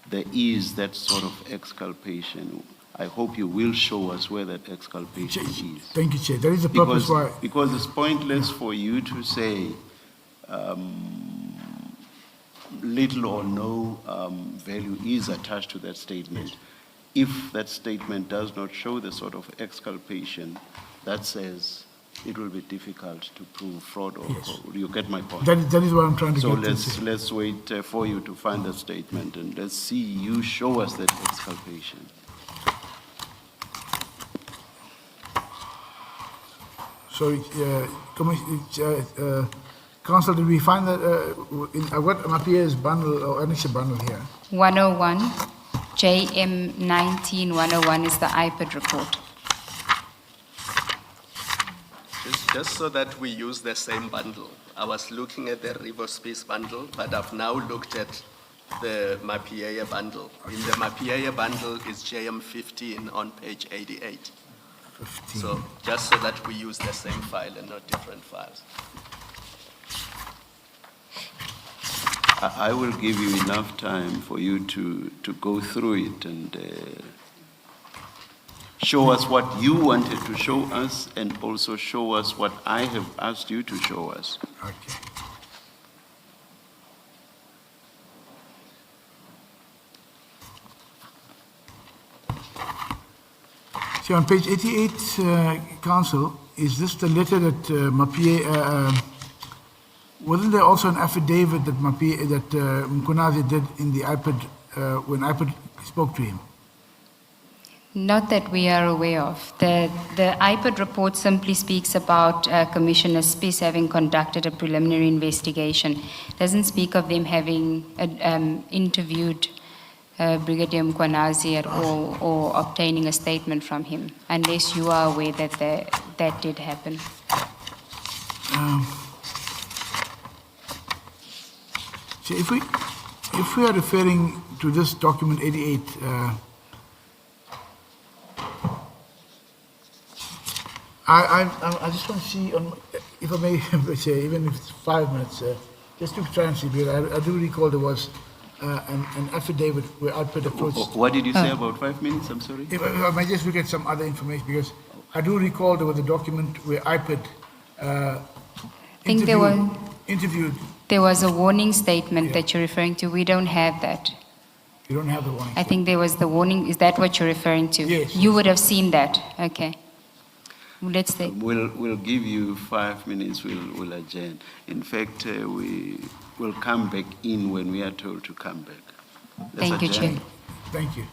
there is that sort of exculpation. I hope you will show us where that exculpation is. Thank you, Chair. That is the purpose why. Because it's pointless for you to say little or no value is attached to that statement if that statement does not show the sort of exculpation that says it will be difficult to prove fraud or you get my point. That is what I'm trying to so get So let's wait for you to find the statement and let's see you show us that exculpation. So, Council, did we find that I've got Mapie's bundle or annexure bundle here? 101, JM19 101 is the IPID report. Just so that we use the same bundle. I was looking at the River Space bundle, but I've now looked at the Mapie bundle. In the Mapie bundle is JM15 on page 88. 15. So just so that we use the same file and not different files. I will give you enough time for you to go through it and show us what you wanted to show us and also show us what I have asked you to show us. Okay. See, on page 88, Council, is this the letter that Mapie, wasn't there also an affidavit that Mapie, that Mkwanazi did in the IPID, when IPID spoke to him? Not that we are aware of. The IPID report simply speaks about Commissioner Spies having conducted a preliminary investigation. It doesn't speak of them having interviewed Brigadier Mkwanazi at all or obtaining a statement from him, unless you are aware that that did happen. So if we are referring to this document 88, I just want to see, if I may say, even if it's 5 minutes, just to try and see, because I do recall there was an affidavit where IPID approached. What did you say about 5 minutes? I'm sorry. If I may just look at some other information, because I do recall there was a document where IPID interviewed. There was a warning statement that you're referring to. We don't have that. You don't have the warning. I think there was the warning. Is that what you're referring to? Yes. You would have seen that. Okay. Let's take. We'll give you 5 minutes. We'll adjourn. In fact, we will come back in when we are told to come back. Thank you, Chair. Thank you.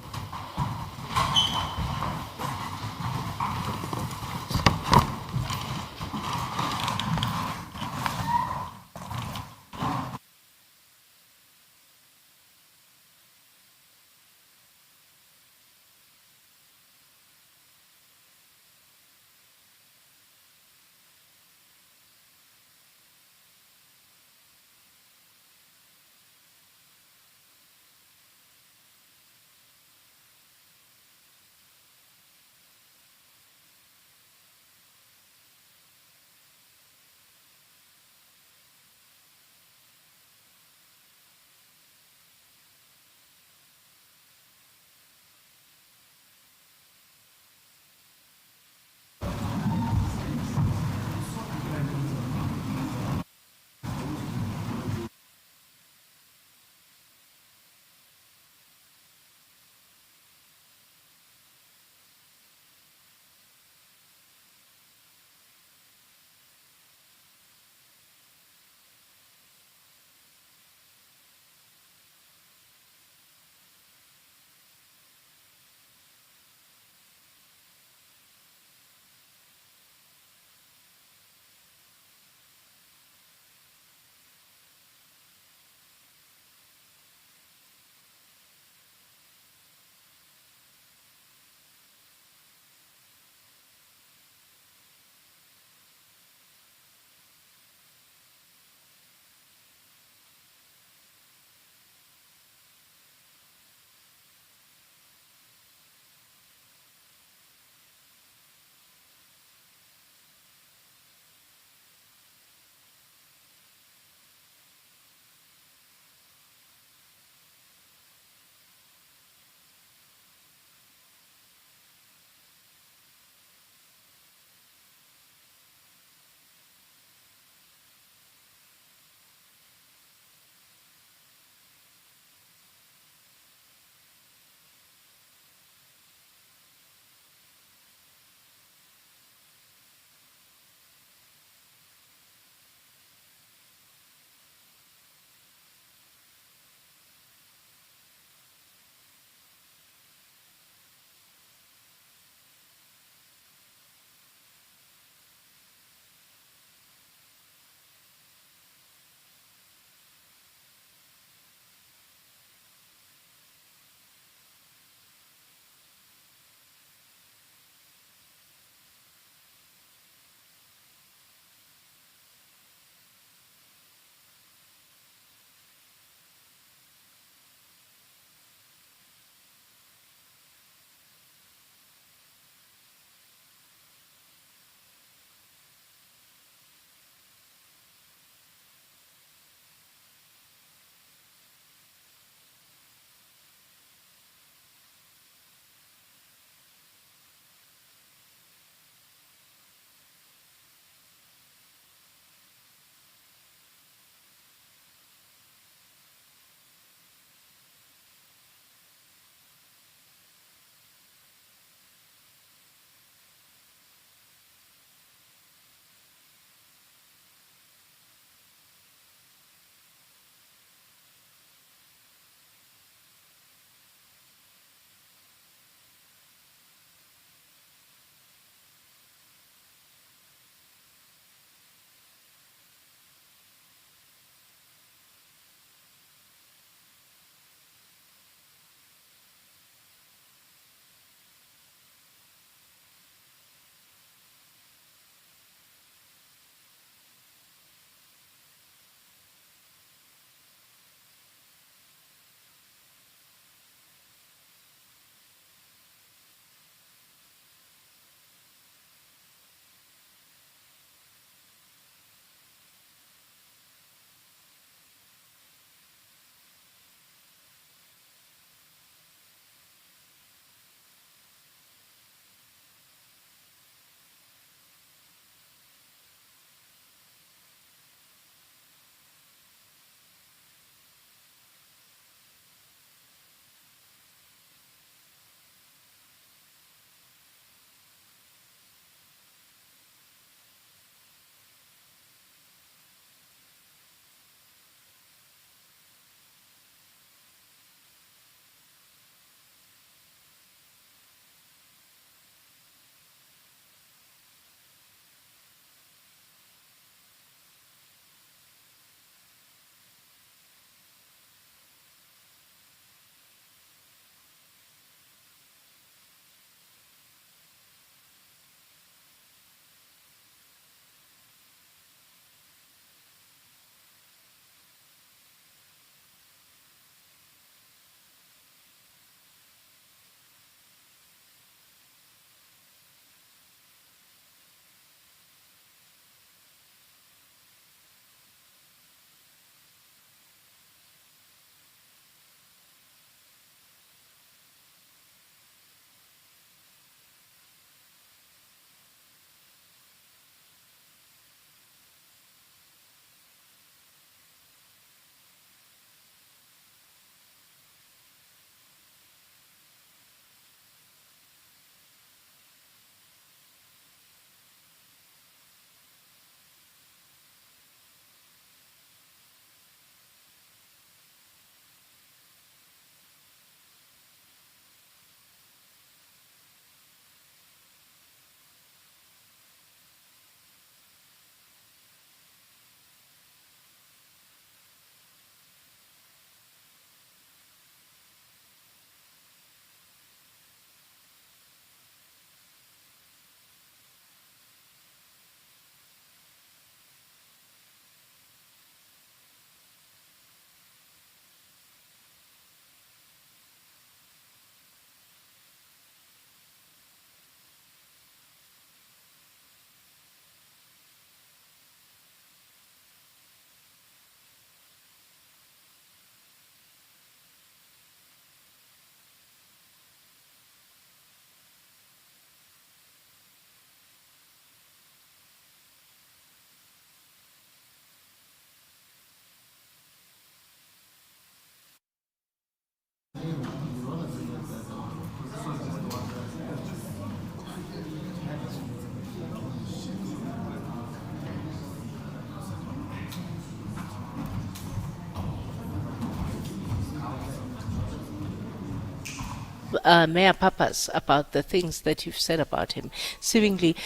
Mayor Papas about the things that you've said about him. Seemingly,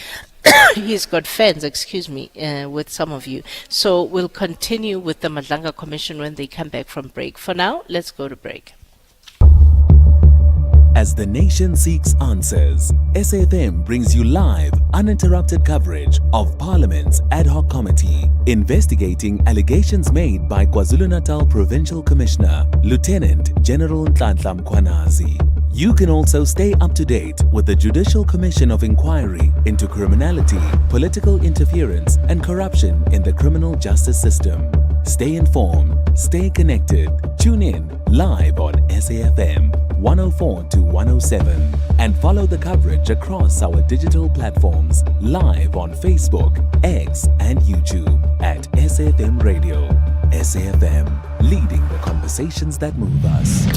he's got fans, with some of you. So we'll continue with the Madlanga Commission when they come back from break. For now, let's go to break. As the nation seeks answers, SAfm brings you live, uninterrupted coverage of Parliament's ad hoc committee investigating allegations made by KwaZulu-Natal Provincial Commissioner, Lieutenant General Nhlanhla Mkhwanazi. You can also stay up to date with the Judicial Commission of Inquiry into criminality, political interference, and corruption in the criminal justice system. Stay informed, stay connected. Tune in live on SAfm 104 to 107 and follow the coverage across our digital platforms live on Facebook, X, and YouTube at SAfm Radio. SAfm, leading the conversations that move us.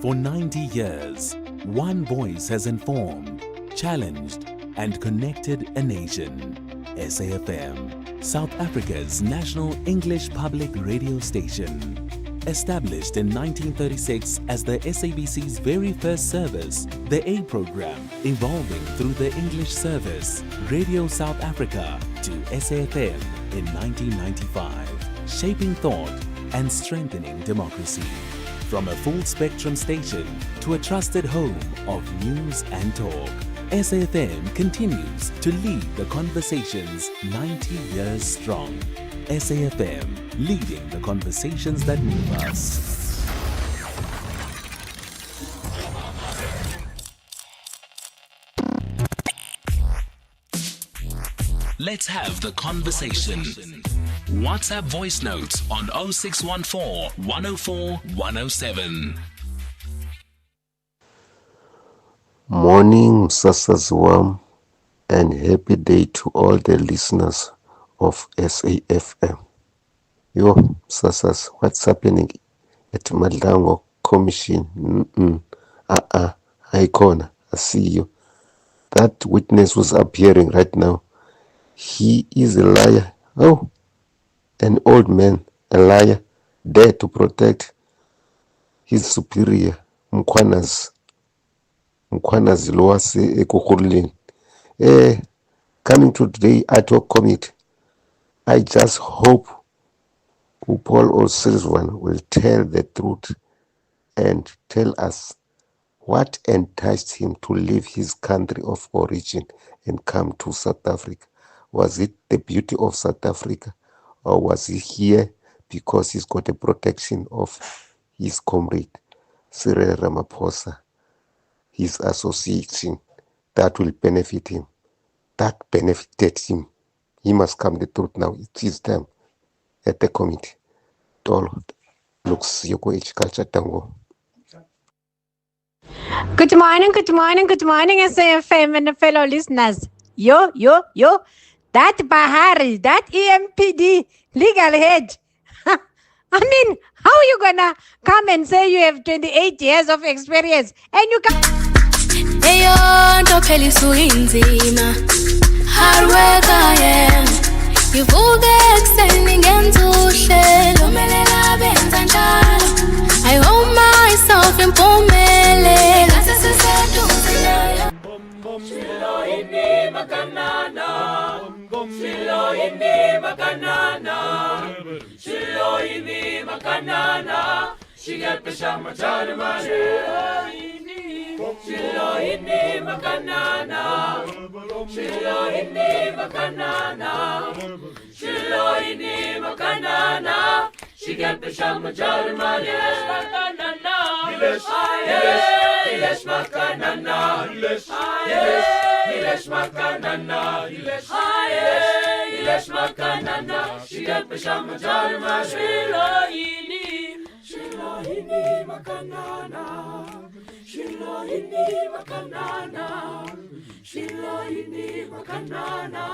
For 90 years, one voice has informed, challenged, and connected a nation. SAfm, South Africa's national English public radio station. Established in 1936 as the SABC's very first service, the A program evolving through the English service, Radio South Africa, to SAfm in 1995, shaping thought and strengthening democracy. From a full-spectrum station to a trusted home of news and talk, SAfm continues to lead the conversations 90 years strong. SAfm, leading the conversations that move us. Let's have the conversation. WhatsApp voice notes on 0614 104 107. Morning, Sasazwam, and happy day to all the listeners of SAfm. Yo, Sasas, what's happening at Madlanga Commission? Icon, I see you. That witness who's appearing right now, he is a liar. Oh, an old man, a liar, there to protect his superior, Mkhwanazi Loase Ekukhuleni. Coming to today ad hoc committee, I just hope Paul O'Sullivan will tell the truth and tell us what enticed him to leave his country of origin and come to South Africa. Was it the beauty of South Africa, or was he here because he's got a protection of his comrade, Cyril Ramaphosa, his association that will benefit him, that benefited him? He must come the truth now. It's his time at the committee. Tolo looks Yoko Culture Tango. Good morning, SAfm and fellow listeners. Yo, that Bahari, that EMPD legal head. I mean, how are you gonna come and say you have 28 years of experience and you can... Hard work I am. Ngivuke ekuseni ngenza uhlelo melela benza njalo. I hold myself impumelelo. Sesiseduze nayo. Shilo ini makanana. Shilo ini makanana. Shilo ini makanana. Shigepisha machari mari. Shilo ini makanana. Shilo ini makanana. Shilo ini makanana. Shigepisha machari mari. Makanana. Ilesh makanana. Ilesh makanana. Ilesh makanana. Shigepisha machari mari. Shilo ini makanana. Shilo ini makanana. Shilo ini makanana.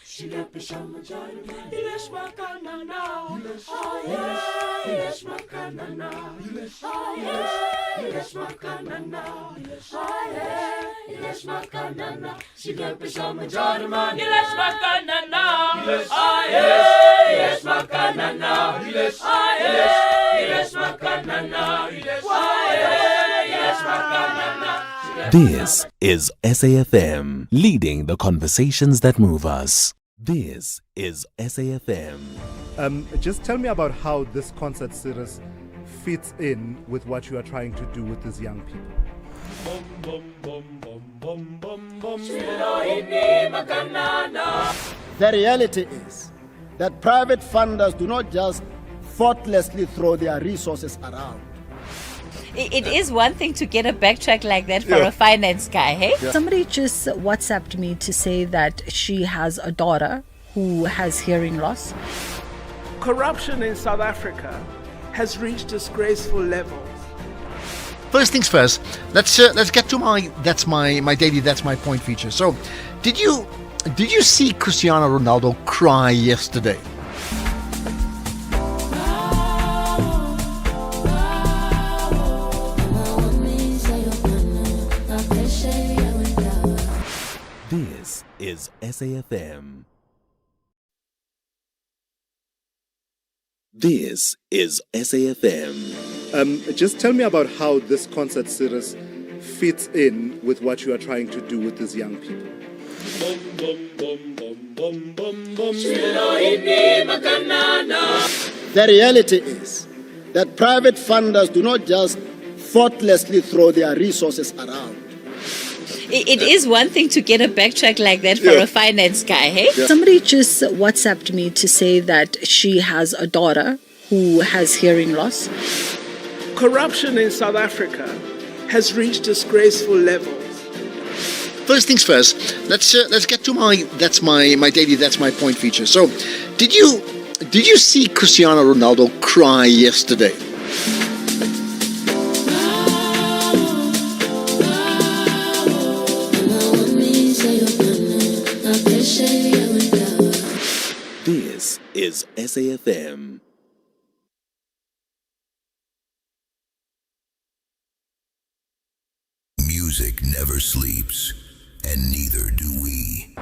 Shigepisha machari mari. Ilesh makanana. Ilesh makanana. Ilesh makanana. Ilesh makanana, shigepesha majarman. Ilesh makanana, ilesh makanana, ilesh makanana, ilesh makanana. This is SAfm, leading the conversations that move us. This is SAfm. Just tell me about how this concert series fits in with what you are trying to do with these young people. The reality is that private funders do not just thoughtlessly throw their resources around. It is one thing to get a backtrack like that for a finance guy, hey? Yeah. Somebody just WhatsApped me to say that she has a daughter who has hearing loss. Corruption in South Africa has reached disgraceful levels. First things first, let's get to my daily, that's my point feature. So, did you see Cristiano Ronaldo cry yesterday? This is SAfm. This is SAfM. Just tell me about how this concert series fits in with what you are trying to do with these young people. The reality is that private funders do not just thoughtlessly throw their resources around. It is one thing to get a backtrack like that for a finance guy, hey? Yeah. Somebody just WhatsApped me to say that she has a daughter who has hearing loss. Corruption in South Africa has reached disgraceful levels. First things first, let's get to my daily, that's my point feature. So, did you see Cristiano Ronaldo cry yesterday? This is SAfm. Music never sleeps, and neither do we.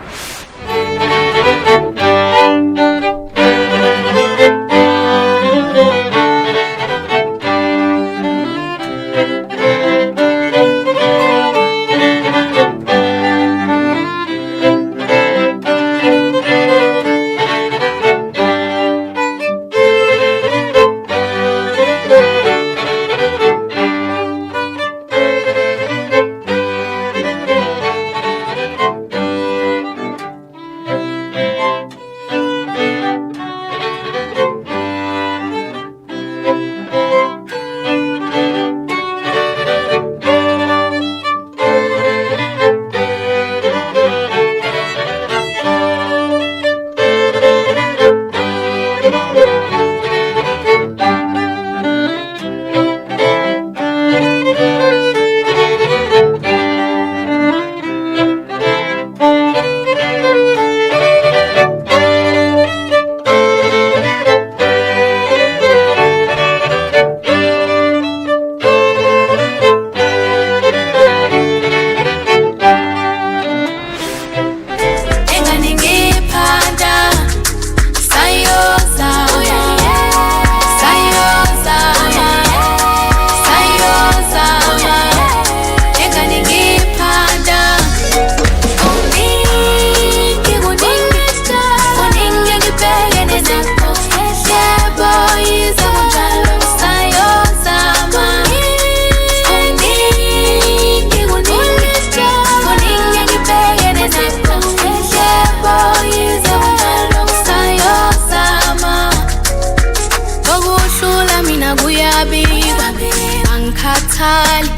ngikhathali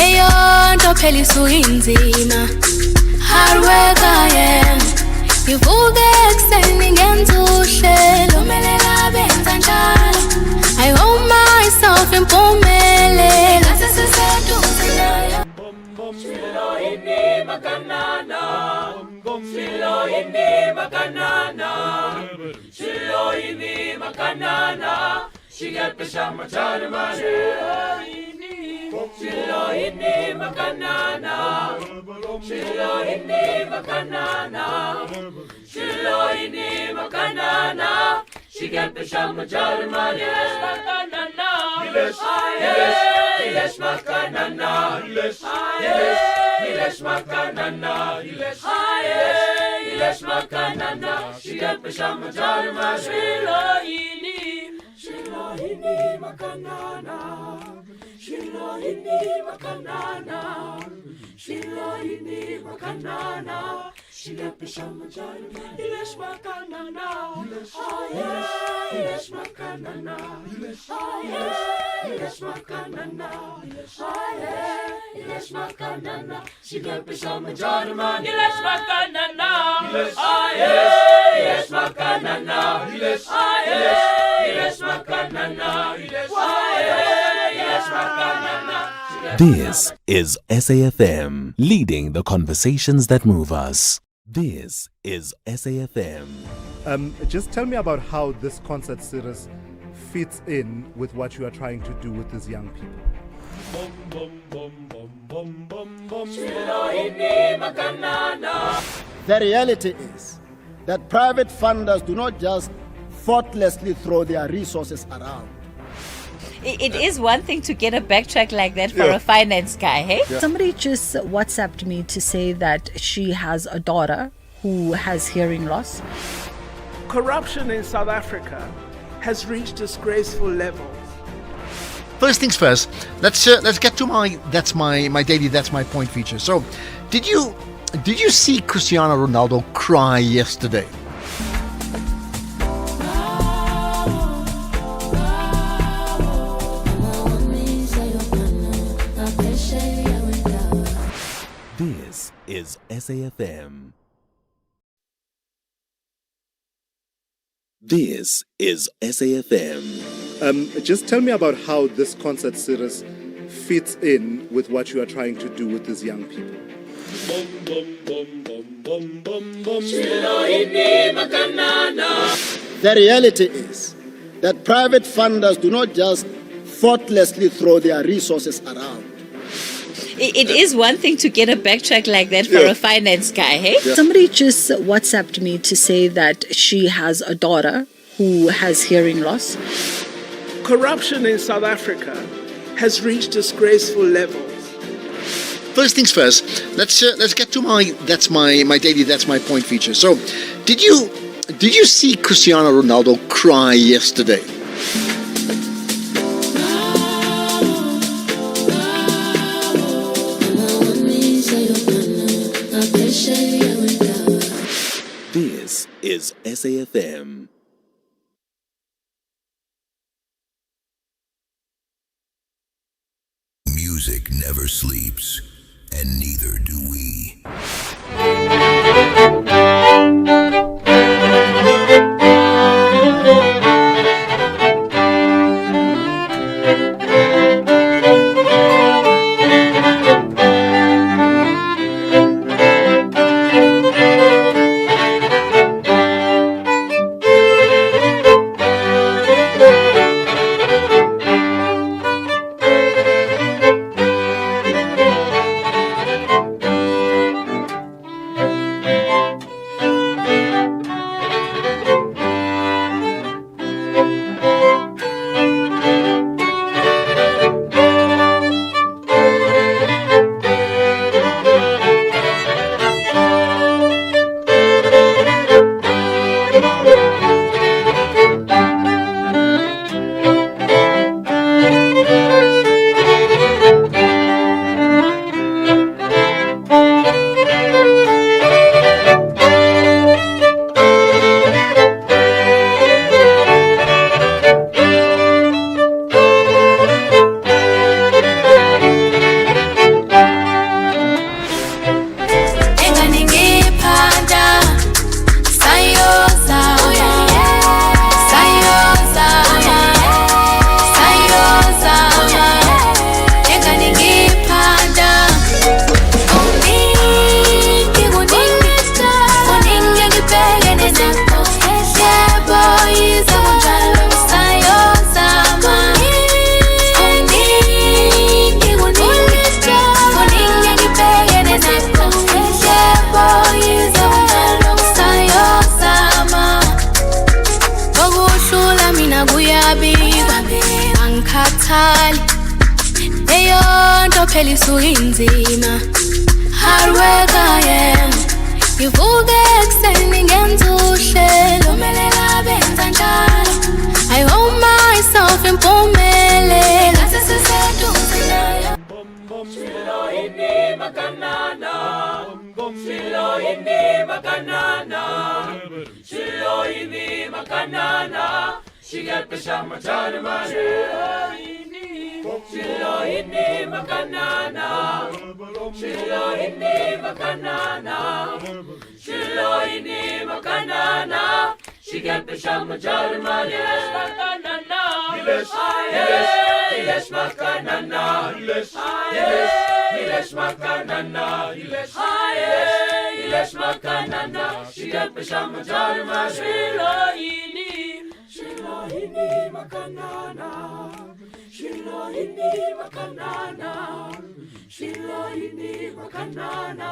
eyonto phela isuyinzima hardwork yena ngivuke ekuseni ngenza uhlelo melela benza njalo I owe myself impumelelo sesiseduze nayo Shilo ini makanana Shilo ini makanana Shilo ini makanana Shigepisha machari mani Shilo ini makanana Shilohini makanana, Shilohini makanana, Shikempisha majarma, yes makanana, yes makanana, yes makanana, yes makanana, Shikempisha majarma, Shilohini, Shilohini makanana, Shilohini makanana. Shilohini makanana, shilepisha majarma, ilesh makanana, ilesh makanana, ilesh makanana, ilesh makanana, shilepisha majarma, ilesh makanana, ilesh makanana, ilesh makanana, ilesh makanana. This is SAfm, leading the conversations that move us. This is SAfm. Just tell me about how this concert series fits in with what you are trying to do with these young people. The reality is that private funders do not just thoughtlessly throw their resources around. It is one thing to get a backtrack like that for a finance guy, hey? Somebody just WhatsApped me to say that she has a daughter who has hearing loss. Corruption in South Africa has reached disgraceful levels. First things first, let's get to my daily that's my point feature. So, did you see Cristiano Ronaldo cry yesterday? This is SAfm. This is SAfm. Just tell me about how this concert series fits in with what you are trying to do with these young people. The reality is that private funders do not just thoughtlessly throw their resources around. It is one thing to get a backtrack like that for a finance guy, hey? Somebody just WhatsApped me to say that she has a daughter who has hearing loss. Corruption in South Africa has reached disgraceful levels. First things first, let's get to my daily that's my point feature. So, did you see Cristiano Ronaldo cry yesterday? This is SAfm. Music never sleeps, and neither do we. phela inzima. Hard work I am. Ngivuke ekuseni ngenza uhlelo melela benza njalo. I hold myself impumelelo. Ngathi siseduze nayo. Shilo ini makanana. Shilo ini makanana. Shilo ini makanana. She got the shamatana man. Shilo ini makanana. Shilo ini makanana. Shilo ini makanana. She got the shamatana man. Yes, makanana. Yes, yes, makanana. Yes, yes, makanana. Yes, makanana. She got the shamatana man. Shilo ini. Shilo ini makanana. Shilo ini makanana. Shilo ini makanana.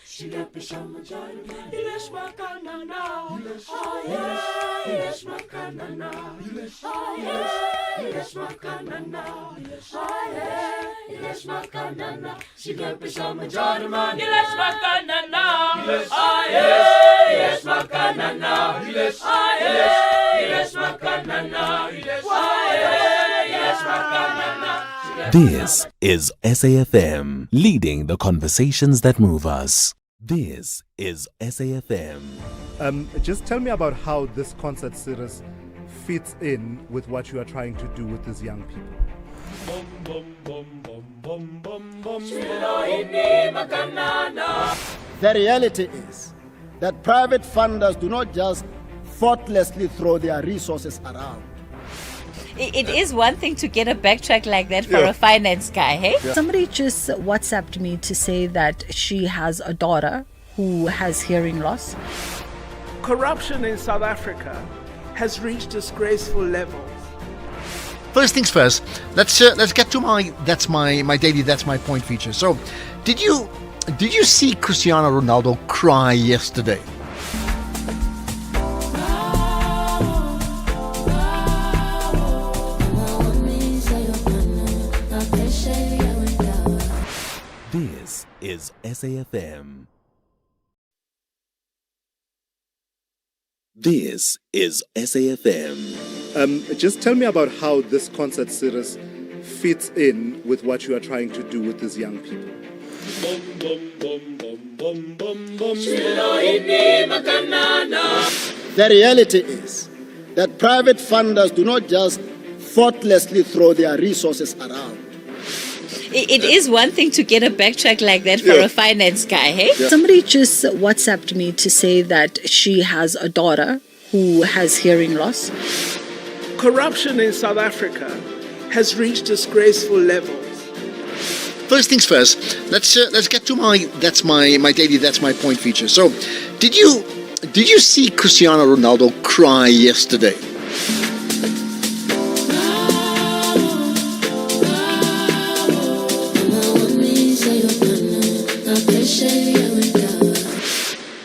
She got the shamatana. Yes, makanana. Yes, makanana. Yes, makanana. Yes, makanana. She got the shamatana. Yes, makanana. Yes, makanana. Yes, makanana. Yes, makanana. This is SAfm, leading the conversations that move us. This is SAfm. Just tell me about how this concert series fits in with what you are trying to do with these young people. The reality is that private funders do not just thoughtlessly throw their resources around. It is one thing to get a backtrack like that for a finance guy, hey? Somebody just WhatsApped me to say that she has a daughter who has hearing loss. Corruption in South Africa has reached disgraceful levels. First things first, let's get to my point feature. So, did you see Cristiano Ronaldo cry yesterday? This is SAfm. This is SAfm. Just tell me about how this concert series fits in with what you are trying to do with these young people. The reality is that private funders do not just thoughtlessly throw their resources around. It is one thing to get a backtrack like that for a finance guy, hey? Somebody just WhatsApped me to say that she has a daughter who has hearing loss. Corruption in South Africa has reached disgraceful levels. First things first, let's get to my point feature. So, did you see Cristiano Ronaldo cry yesterday?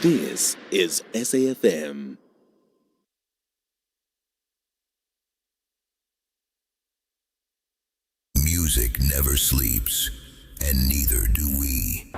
This is SAfm. Music never sleeps, and neither do we.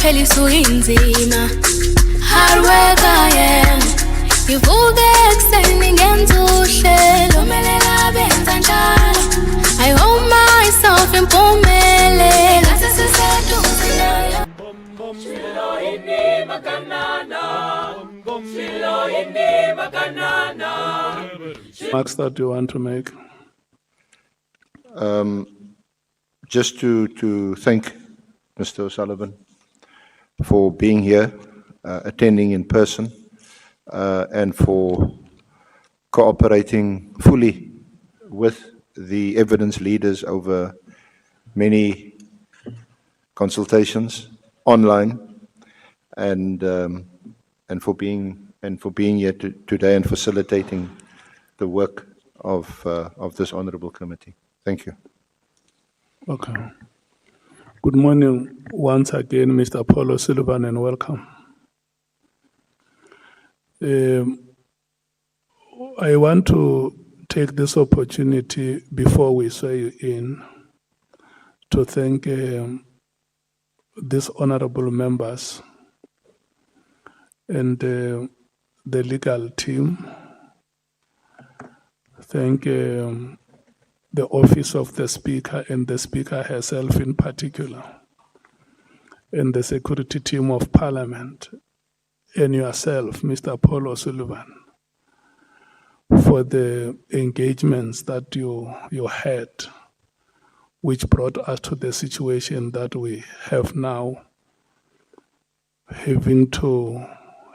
phela isuke inzima. Hard work I am. Ngivuke ekuseni ngenza uhlelo, melela benza njalo. I hold myself impumelelo. Sesiseduze nayo. Shilo ini makanana. Shilo ini makanana. Remarks that you want to make? Just to thank Mr. O'Sullivan for being here, attending in person, and for cooperating fully with the evidence leaders over many consultations online, and for being here today and facilitating the work of this honourable committee. Thank you. Okay. Good morning once again, Mr. Paul O'Sullivan, and welcome. I want to take this opportunity before we swear you in to thank these honorable members and the legal team. Thank the office of the Speaker and the Speaker herself in particular, and the security team of Parliament, and yourself, Mr. Paul O'Sullivan, for the engagements that you had, which brought us to the situation that we have now, having to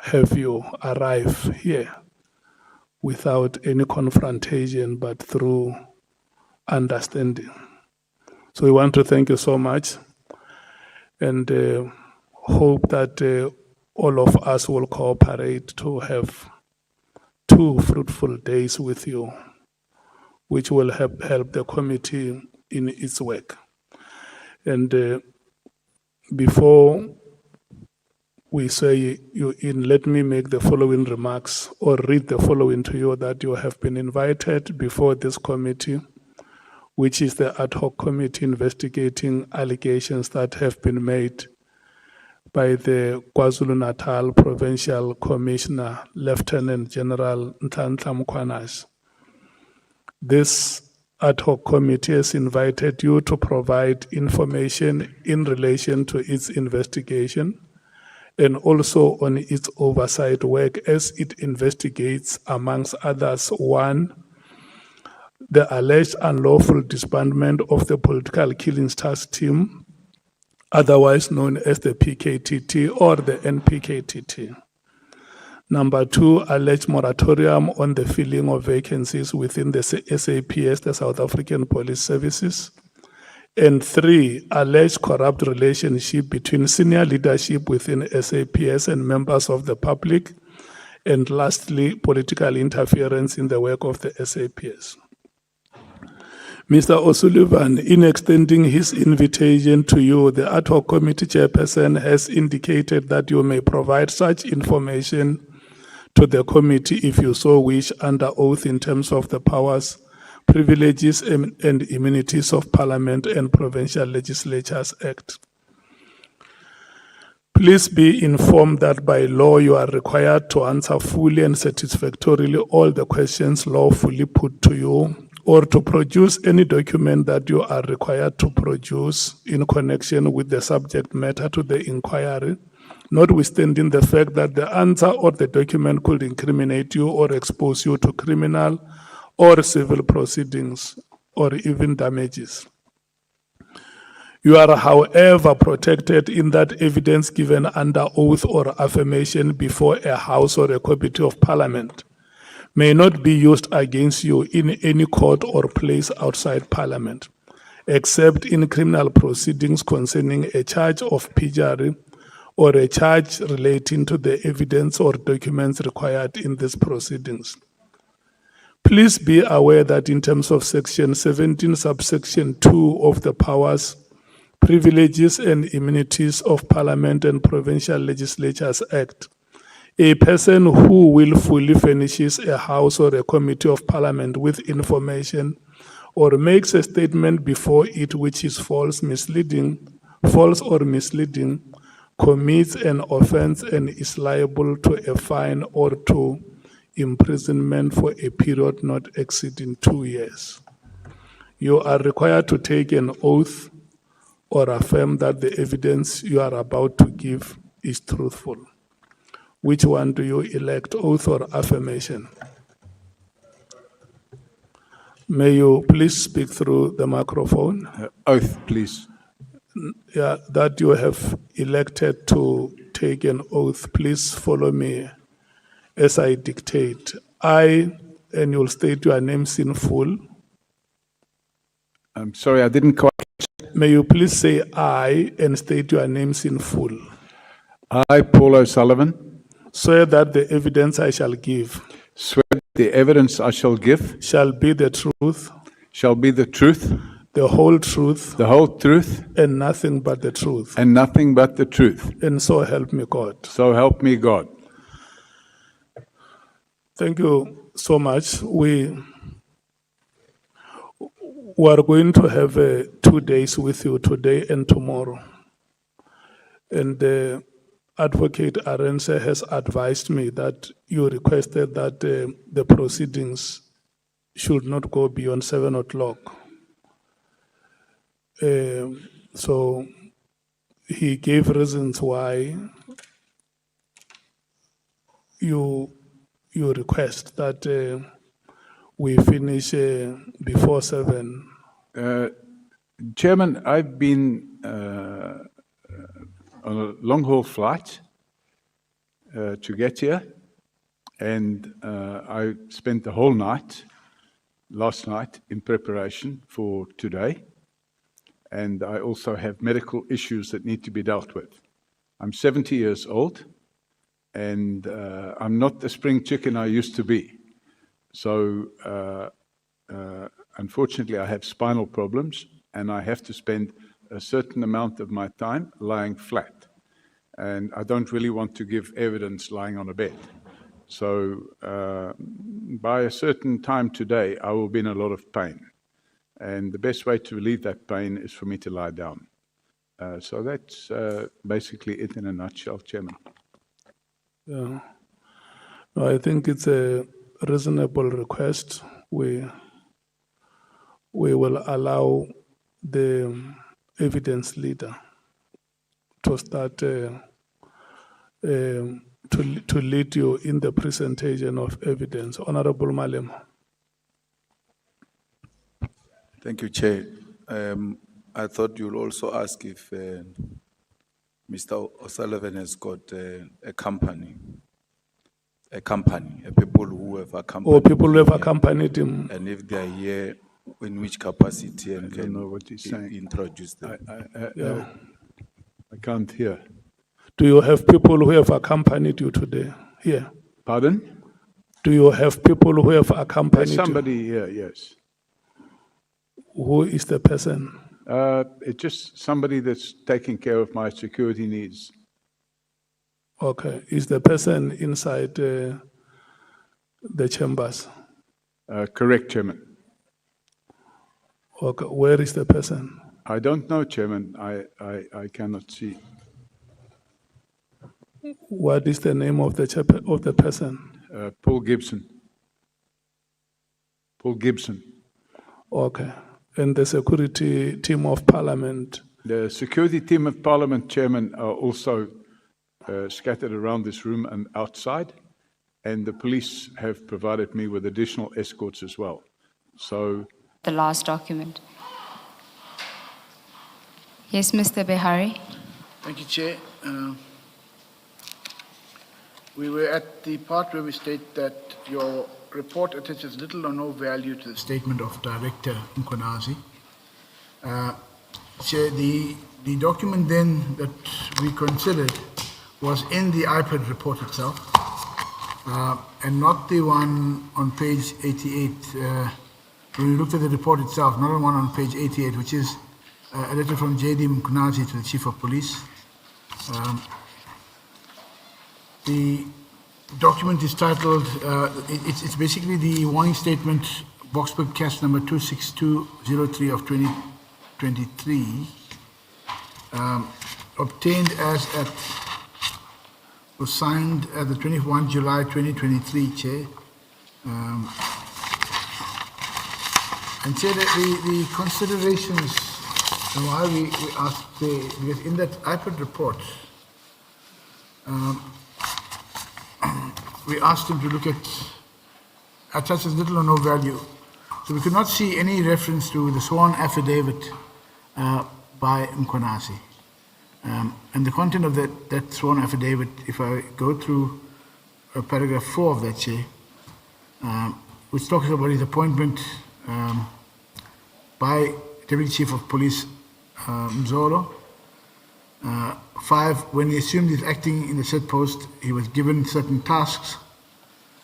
have you arrive here without any confrontation, but through understanding. So we want to thank you so much, and hope that all of us will cooperate to have 2 fruitful days with you, which will help the committee in its work. And before we say you in, let me make the following remarks or read the following to you, that you have been invited before this committee, which is the ad hoc committee investigating allegations that have been made by the KwaZulu-Natal Provincial Commissioner, Lieutenant General Nhlanhla Mkhwanazi. This ad hoc committee has invited you to provide information in relation to its investigation and also on its oversight work as it investigates, amongst others, 1, the alleged unlawful disbandment of the Political Killings Task Team, otherwise known as the PKTT or the NPKTT. Number 2, alleged moratorium on the filling of vacancies within the SAPS, the South African Police Services. And 3, alleged corrupt relationship between senior leadership within SAPS and members of the public. And lastly, political interference in the work of the SAPS. Mr. O'Sullivan, in extending his invitation to you, the ad hoc committee chairperson has indicated that you may provide such information to the committee if you so wish under oath in terms of the powers, privileges, and immunities of Parliament and Provincial Legislatures Act. Please be informed that by law you are required to answer fully and satisfactorily all the questions lawfully put to you, or to produce any document that you are required to produce in connection with the subject matter to the inquiry, notwithstanding the fact that the answer or the document could incriminate you or expose you to criminal or civil proceedings or even damages. You are, however, protected in that evidence given under oath or affirmation before a House or a Committee of Parliament may not be used against you in any court or place outside Parliament, except in criminal proceedings concerning a charge of perjury or a charge relating to the evidence or documents required in these proceedings. Please be aware that in terms of Section 17, subsection 2 of the powers, privileges and immunities of Parliament and Provincial Legislatures Act, a person who willfully furnishes a House or a Committee of Parliament with information or makes a statement before it which is false or misleading, commits an offense and is liable to a fine or to imprisonment for a period not exceeding 2 years. You are required to take an oath or affirm that the evidence you are about to give is truthful. Which one do you elect, oath or affirmation? May you please speak through the microphone? Oath, please. Yeah, that you have elected to take an oath. Please follow me as I dictate. I, and you'll state your names in full. I'm sorry, I didn't quite. May you please say I and state your names in full. I, Paul O'Sullivan, swear that the evidence I shall give swear that the evidence I shall give shall be the truth, shall be the truth, the whole truth, and nothing but the truth. And nothing but the truth. And so help me God. So help me God. Thank you so much. We are going to have 2 days with you, today and tomorrow. And Advocate Arendse has advised me that you requested that the proceedings should not go beyond 7 o'clock. So he gave reasons why you request that we finish before 7. Chairman, I've been on a long-haul flight to get here, and I spent the whole night, last night, in preparation for today, and I also have medical issues that need to be dealt with. I'm 70 years old, and I'm not the spring chicken I used to be. So, unfortunately, I have spinal problems, and I have to spend a certain amount of my time lying flat. And I don't really want to give evidence lying on a bed. So by a certain time today, I will be in a lot of pain. And the best way to relieve that pain is for me to lie down. So that's basically it in a nutshell, Chairman. Yeah. No, I think it's a reasonable request. We will allow the evidence leader to start to lead you in the presentation of evidence. Honorable Malema. Thank you, Chair. I thought you'll also ask if Mr. O'Sullivan has got a company, people who have accompanied or people who have accompanied him. And if they are here, in which capacity, and can know what he's saying. Introduce them. I can't hear. Do you have people who have accompanied you today here? Pardon? Do you have people who have accompanied somebody you? here, yes. Who is the person? It's just somebody that's taking care of my security needs. Okay. Is the person inside the chambers? Correct, Chairman. Okay. Where is the person? I don't know, Chairman. I cannot see. What is the name of the person? Paul Gibson. Paul Gibson. Okay. And the security team of Parliament? The security team of Parliament, Chairman, are also scattered around this room and outside, and the police have provided me with additional escorts as well. So, the last document. Yes, Mr. Behari. Thank you, Chair. We were at the part where we state that your report attaches little or no value to the statement of Director Mkonazi. Chair, the document then that we considered was in the iPad report itself, and not the one on page 88. When we looked at the report itself, not the one on page 88, which is a letter from J.D. Mkonazi to the Chief of Police. The document is titled, it's basically the warning statement, Boxburg case number 26203 of 2023, obtained as at, was signed at the 21 July 2023, Chair. And Chair, the considerations and why we asked, because in that IPOD report, we asked him to look at attaches little or no value. So we could not see any reference to the sworn affidavit by Mkhwanazi. And the content of that sworn affidavit, if I go through paragraph 4 of that, Chair, which talks about his appointment by Deputy Chief of Police Mzolo. 5, when he assumed he's acting in the said post, he was given certain tasks,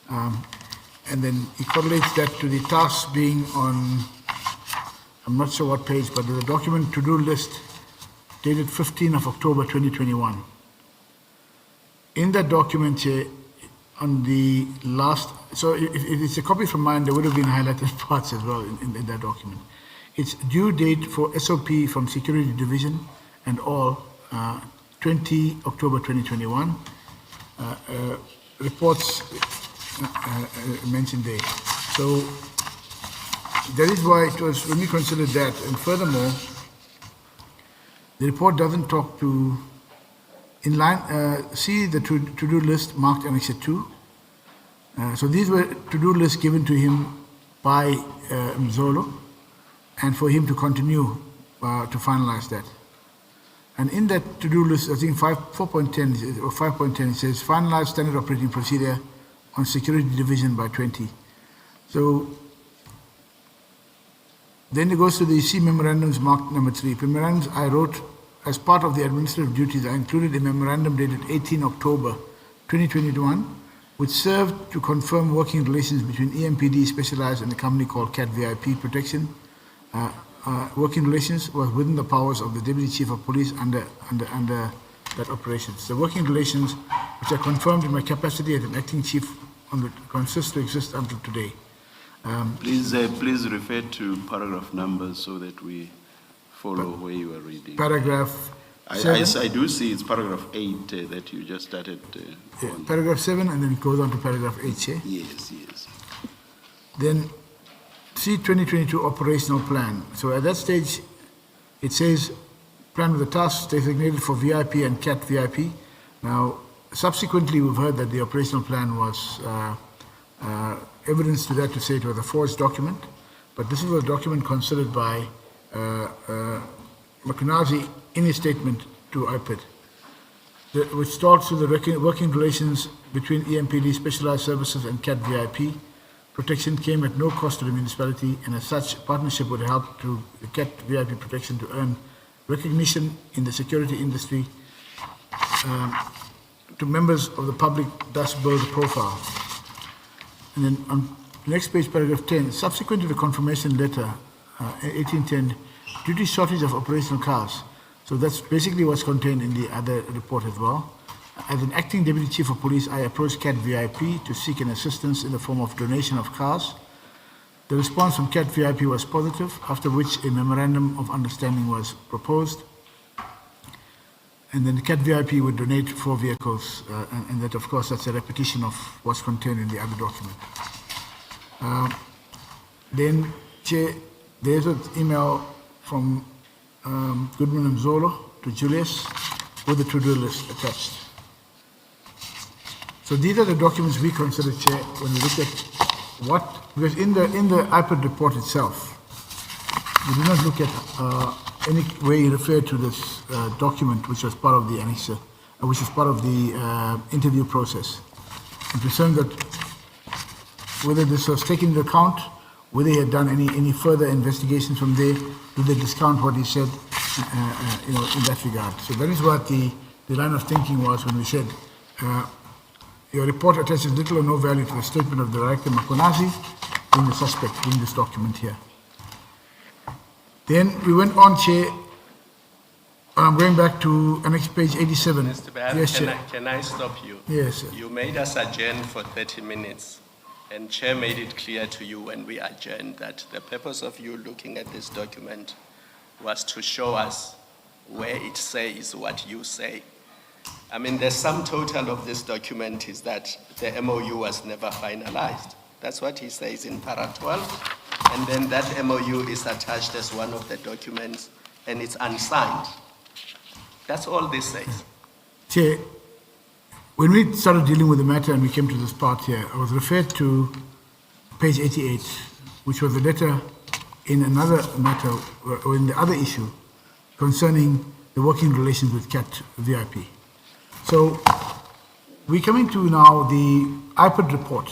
and then he correlates that to the tasks being on, I'm not sure what page, but there's a document to-do list dated 15 of October 2021. In that document here, on the last, so if it's a copy from mine, there would have been highlighted parts as well in that document. It's due date for SOP from Security Division and all, 20 October 2021. Reports mentioned there. So that is why it was, when we considered that, and furthermore, the report doesn't talk to, in line, see the to-do list marked Annex 2. So these were to-do lists given to him by Mzolo, and for him to continue to finalize that. And in that to-do list, I think 4.10 or 5.10, it says finalize standard operating procedure on Security Division by 20. So then it goes to the C memorandums marked number 3. Memorandums I wrote as part of the administrative duties. I included a memorandum dated 18 October 2021, which served to confirm working relations between EMPD Specialized and a company called CAT VIP Protection. Working relations was within the powers of the Deputy Chief of Police under that operations. The working relations, which are confirmed in my capacity as an acting chief, consist to exist until today. Please refer to paragraph numbers so that we follow where you are reading. Paragraph 7. I do see it's paragraph 8 that you just started. Paragraph 7, and then it goes on to paragraph 8. Yeah? Yes, yes. Then C 2022 operational plan. So at that stage, it says plan with the tasks designated for VIP and CAT VIP. Now, subsequently, we've heard that the operational plan was evidence to that to say it was a forged document, but this is a document considered by Mkhwanazi in his statement to IPID, which talks to the working relations between EMPD Specialized Services and CAT VIP. Protection came at no cost to the municipality, and as such, partnership would help to the CAT VIP Protection to earn recognition in the security industry to members of the public, thus build a profile. And then on the next page, paragraph 10, subsequent to the confirmation letter, 1810, due to shortage of operational cars. So that's basically what's contained in the other report as well. As an acting Deputy Chief of Police, I approached CAT VIP to seek an assistance in the form of donation of cars. The response from CAT VIP was positive, after which a memorandum of understanding was proposed. And then the CAT VIP would donate 4 vehicles, and that, of course, that's a repetition of what's contained in the other document. Then, Chair, there's an email from Goodman Mzolo to Julius with the to-do list attached. So these are the documents we consider, Chair, when we look at what, because in the IPID report itself, we do not look at any way you refer to this document, which was part of the annex, which is part of the interview process. I'm concerned that whether this was taken into account, whether he had done any further investigations from there, do they discount what he said, in that regard. So that is what the line of thinking was when we said, your report attaches little or no value to the statement of the Director Mkhwanazi being the suspect in this document here. Then we went on, Chair. I'm going back to annex page 87. Mr. Bahari, Yes, Chair. can I stop you? Yes, sir. You made us adjourn for 30 minutes, and Chair made it clear to you when we adjourned that the purpose of you looking at this document was to show us where it says what you say. I mean, the sum total of this document is that the MOU was never finalized. That's what he says in para 12. And then that MOU is attached as one of the documents and it's unsigned. That's all this says. Chair, when we started dealing with the matter and we came to this part here, I was referred to page 88, which was a letter in another matter, or in the other issue, concerning the working relations with CAT VIP. So we're coming to now the IPOD report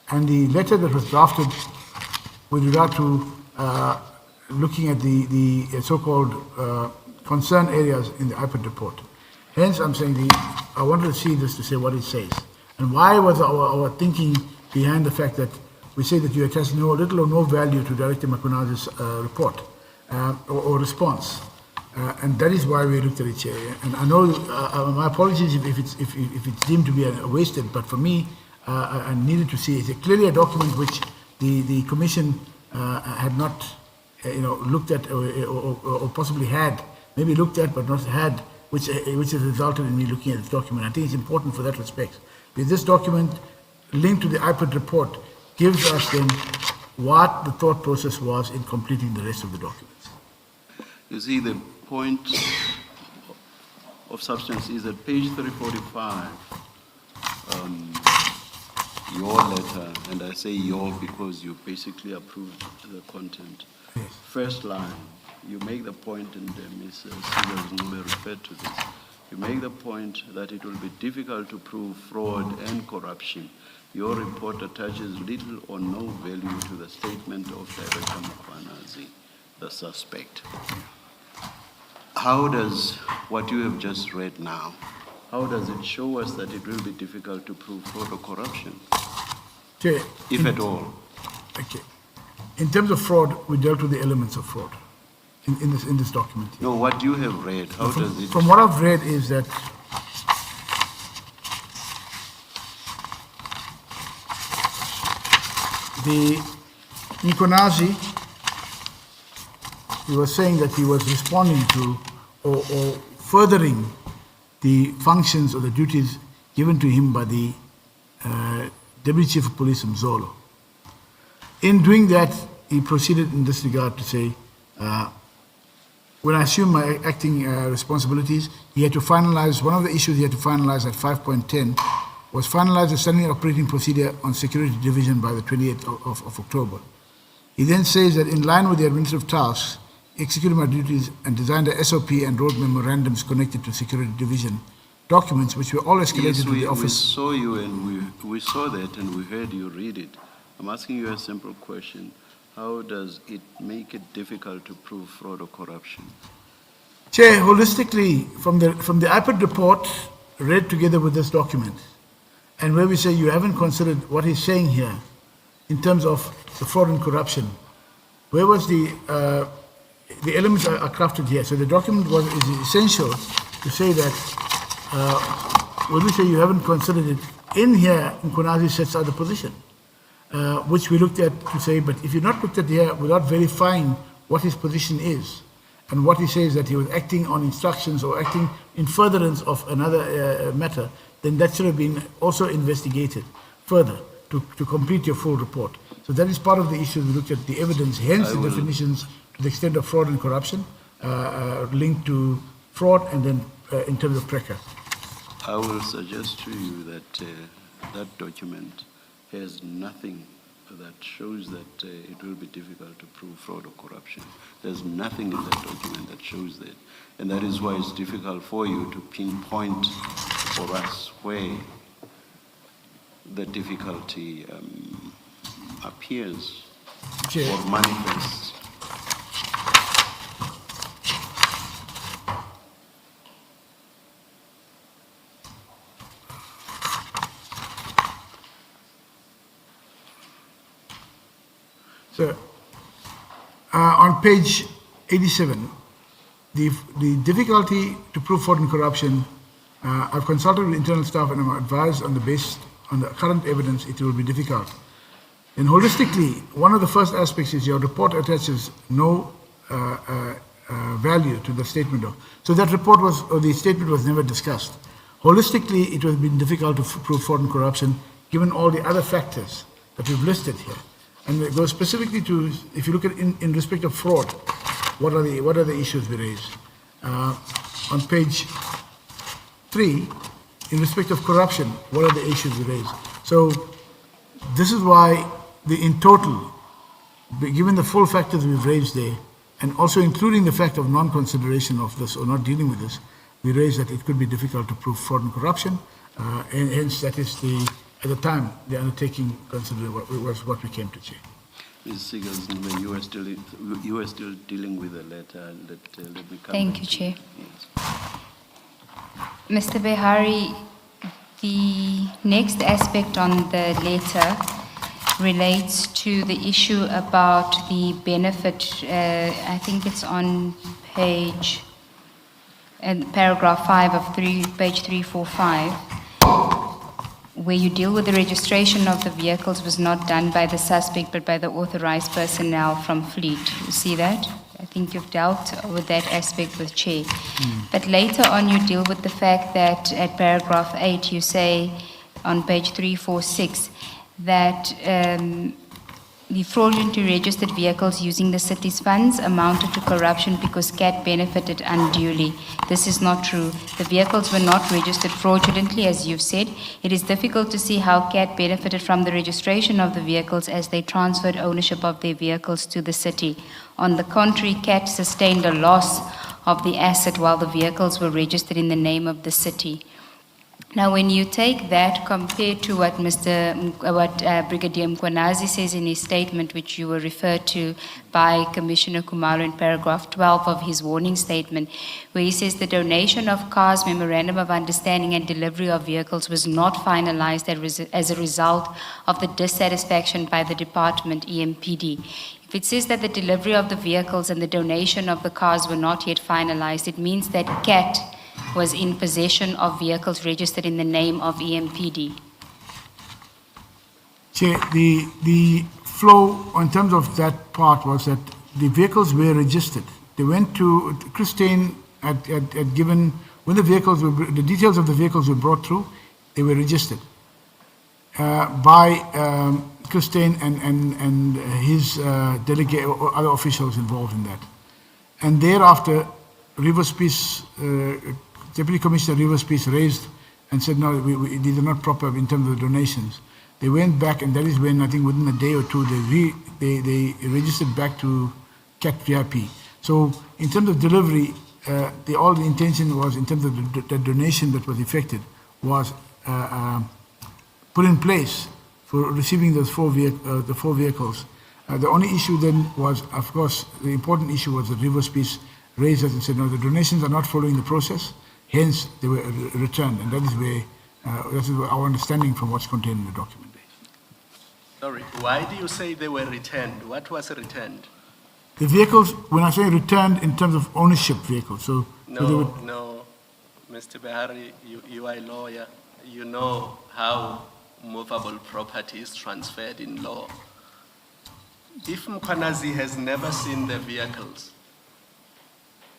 and the letter that was drafted with regard to looking at the so-called concern areas in the IPOD report. Hence, I'm saying I wanted to see this to say what it says. And why was our thinking behind the fact that we say that you attach little or no value to Director Makunazi's report or response. And that is why we looked at it, Chair. And I know, my apologies if it's deemed to be wasted, but for me, I needed to see it. Clearly a document which the Commission had not looked at or possibly had, maybe looked at but not had, which has resulted in me looking at this document. I think it's important for that respect. With this document linked to the IPOD report gives us then what the thought process was in completing the rest of the documents. You see, the point of substance is at page 345, your letter, and I say your because you basically approved the content. Yes. First line, you make the point, and Ms. Sigal referred to this, you make the point that it will be difficult to prove fraud and corruption. Your report attaches little or no value to the statement of Director Mkhwanazi, the suspect. How does what you have just read now, how does it show us that it will be difficult to prove fraud or corruption? Chair, if at all? Okay. In terms of fraud, we dealt with the elements of fraud in this document. No, what you have read, how does it... From what I've read is that the Mkhwanazi, he was saying that he was responding to or furthering the functions or the duties given to him by the Deputy Chief of Police Mzolo. In doing that, he proceeded in this regard to say, when I assumed my acting responsibilities, he had to finalize, one of the issues he had to finalize at 5.10 was finalize the standing operating procedure on security division by the 28th of October. He then says that in line with the administrative tasks, executed my duties and designed a SOP and wrote memorandums connected to security division documents, which were all escalated to the office. We saw you and we saw that and we heard you read it. I'm asking you a simple question. How does it make it difficult to prove fraud or corruption? Chair, holistically, from the IPOD report read together with this document, and where we say you haven't considered what he's saying here in terms of the fraud and corruption, where was the elements are crafted here. So the document is essential to say that when we say you haven't considered it, in here, Mkhwanazi sets out the position, which we looked at to say, but if you're not looked at here without verifying what his position is, and what he says that he was acting on instructions or acting in furtherance of another matter, then that should have been also investigated further to complete your full report. So that is part of the issue. We looked at the evidence, hence the definitions to the extent of fraud and corruption, linked to fraud and then in terms of PRECA. I will suggest to you that that document has nothing that shows that it will be difficult to prove fraud or corruption. There's nothing in that document that shows that. And that is why it's difficult for you to pinpoint for us where the difficulty appears or manifests. So, on page 87, the difficulty to prove fraud and corruption, I've consulted with internal staff and I'm advised on the current evidence it will be difficult. And holistically, one of the first aspects is your report attaches no value to the statement of. So that report was, or the statement was never discussed. Holistically, it has been difficult to prove fraud and corruption given all the other factors that we've listed here. And it goes specifically to, if you look at in respect of fraud, what are the issues we raise? On page 3, in respect of corruption, what are the issues we raise? So this is why in total, given the full factors we've raised there, and also including the fact of non-consideration of this or not dealing with this, we raised that it could be difficult to prove fraud and corruption, and hence that is at the time, the undertaking considered was what we came to change. Ms. Seegers, when you were still dealing with the letter, let me come. Thank you, Chair. Mr. Behari, the next aspect on the letter relates to the issue about the benefit. I think it's on paragraph 5 of page 345, where you deal with the registration of the vehicles was not done by the suspect but by the authorized personnel from Fleet. You see that? I think you've dealt with that aspect with Chair. But later on you deal with the fact that at paragraph 8 you say on page 346 that the fraudulently registered vehicles using the city's funds amounted to corruption because CAT benefited unduly. This is not true. The vehicles were not registered fraudulently, as you've said. It is difficult to see how CAT benefited from the registration of the vehicles as they transferred ownership of their vehicles to the city. On the contrary, CAT sustained a loss of the asset while the vehicles were registered in the name of the city. Now, when you take that compared to what Brigadier Mkwanazi says in his statement, which you were referred to by Commissioner Kumalo in paragraph 12 of his warning statement, where he says the donation of cars, memorandum of understanding and delivery of vehicles was not finalized as a result of the dissatisfaction by the department, EMPD. If it says that the delivery of the vehicles and the donation of the cars were not yet finalized, it means that CAT was in possession of vehicles registered in the name of EMPD. Chair, the flow in terms of that part was that the vehicles were registered. They went to Christine had given, when the details of the vehicles were brought through, they were registered by Christine and his delegate or other officials involved in that. And thereafter, Rivers Peace, Deputy Commissioner Rivers Peace raised and said, no, these are not proper in terms of the donations. They went back, and that is when, I think within a day or two, they registered back to CAT VIP. So in terms of delivery, all the intention was, in terms of the donation that was effected, was put in place for receiving those the four vehicles. The only issue then was, of course, the important issue was that Rivers Peace raised us and said, no, the donations are not following the process, hence they were returned. And that is our understanding from what's contained in the document. Sorry, why do you say they were returned? What was returned? The vehicles, when I say returned in terms of ownership vehicles, so... No, Mr. Behari, you are a lawyer. You know how movable property is transferred in law. If Mkwanazi has never seen the vehicles,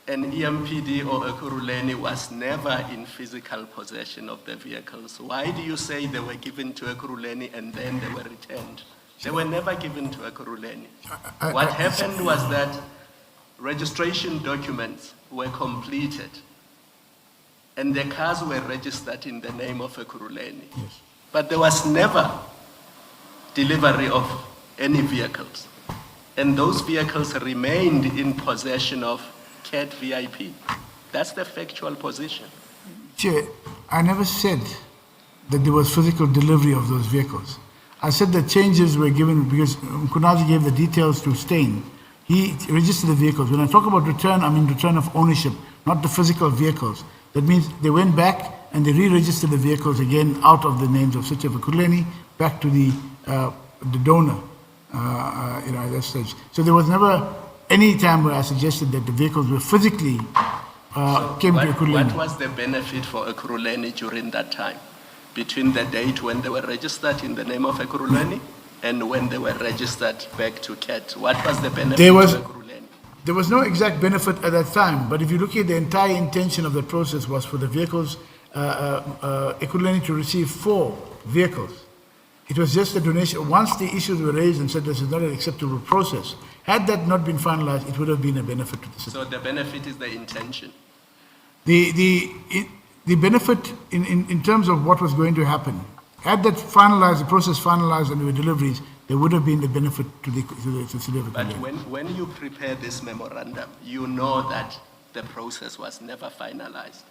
and EMPD or Ekurhuleni was never in physical possession of the vehicles, why do you say they were given to Ekurhuleni and then they were returned? They were never given to Ekurhuleni. What happened was that registration documents were completed and the cars were registered in the name of Ekurhuleni. Yes. But there was never delivery of any vehicles. And those vehicles remained in possession of CAT VIP. That's the factual position. Chair, I never said that there was physical delivery of those vehicles. I said that changes were given because Mkwanazi gave the details to Stein. He registered the vehicles. When I talk about return, I mean return of ownership, not the physical vehicles. That means they went back and they re-registered the vehicles again out of the names of such as Ekurhuleni back to the donor, at that stage. So there was never any time where I suggested that the vehicles were physically came to Ekurhuleni. What was the benefit for Ekurhuleni during that time? Between the date when they were registered in the name of Ekurhuleni and when they were registered back to CAT? What was the benefit to Ekurhuleni? there was no exact benefit at that time, but if you look at the entire intention of the process was for the vehicles, Ekurhuleni to receive 4 vehicles. It was just a donation. Once the issues were raised and said this is not an acceptable process, had that not been finalized, it would have been a benefit to the city. So the benefit is the intention. The benefit in terms of what was going to happen, had that finalized, the process finalized and there were deliveries, there would have been the benefit to the city of But Ekurhuleni. when you prepare this memorandum, you know that the process was never finalized.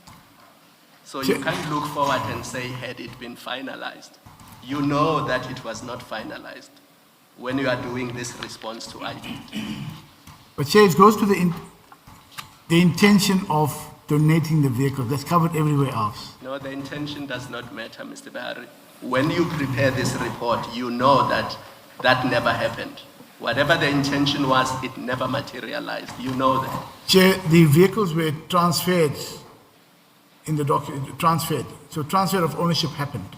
So you can't look forward and say, had it been finalized. You know that it was not finalized when you are doing this response to IPD. But Chair, it goes to the intention of donating the vehicle. That's covered everywhere else. No, the intention does not matter, Mr. Bahari. When you prepare this report, you know that that never happened. Whatever the intention was, it never materialized. You know that. Chair, the vehicles were transferred in the document, transferred. So transfer of ownership happened.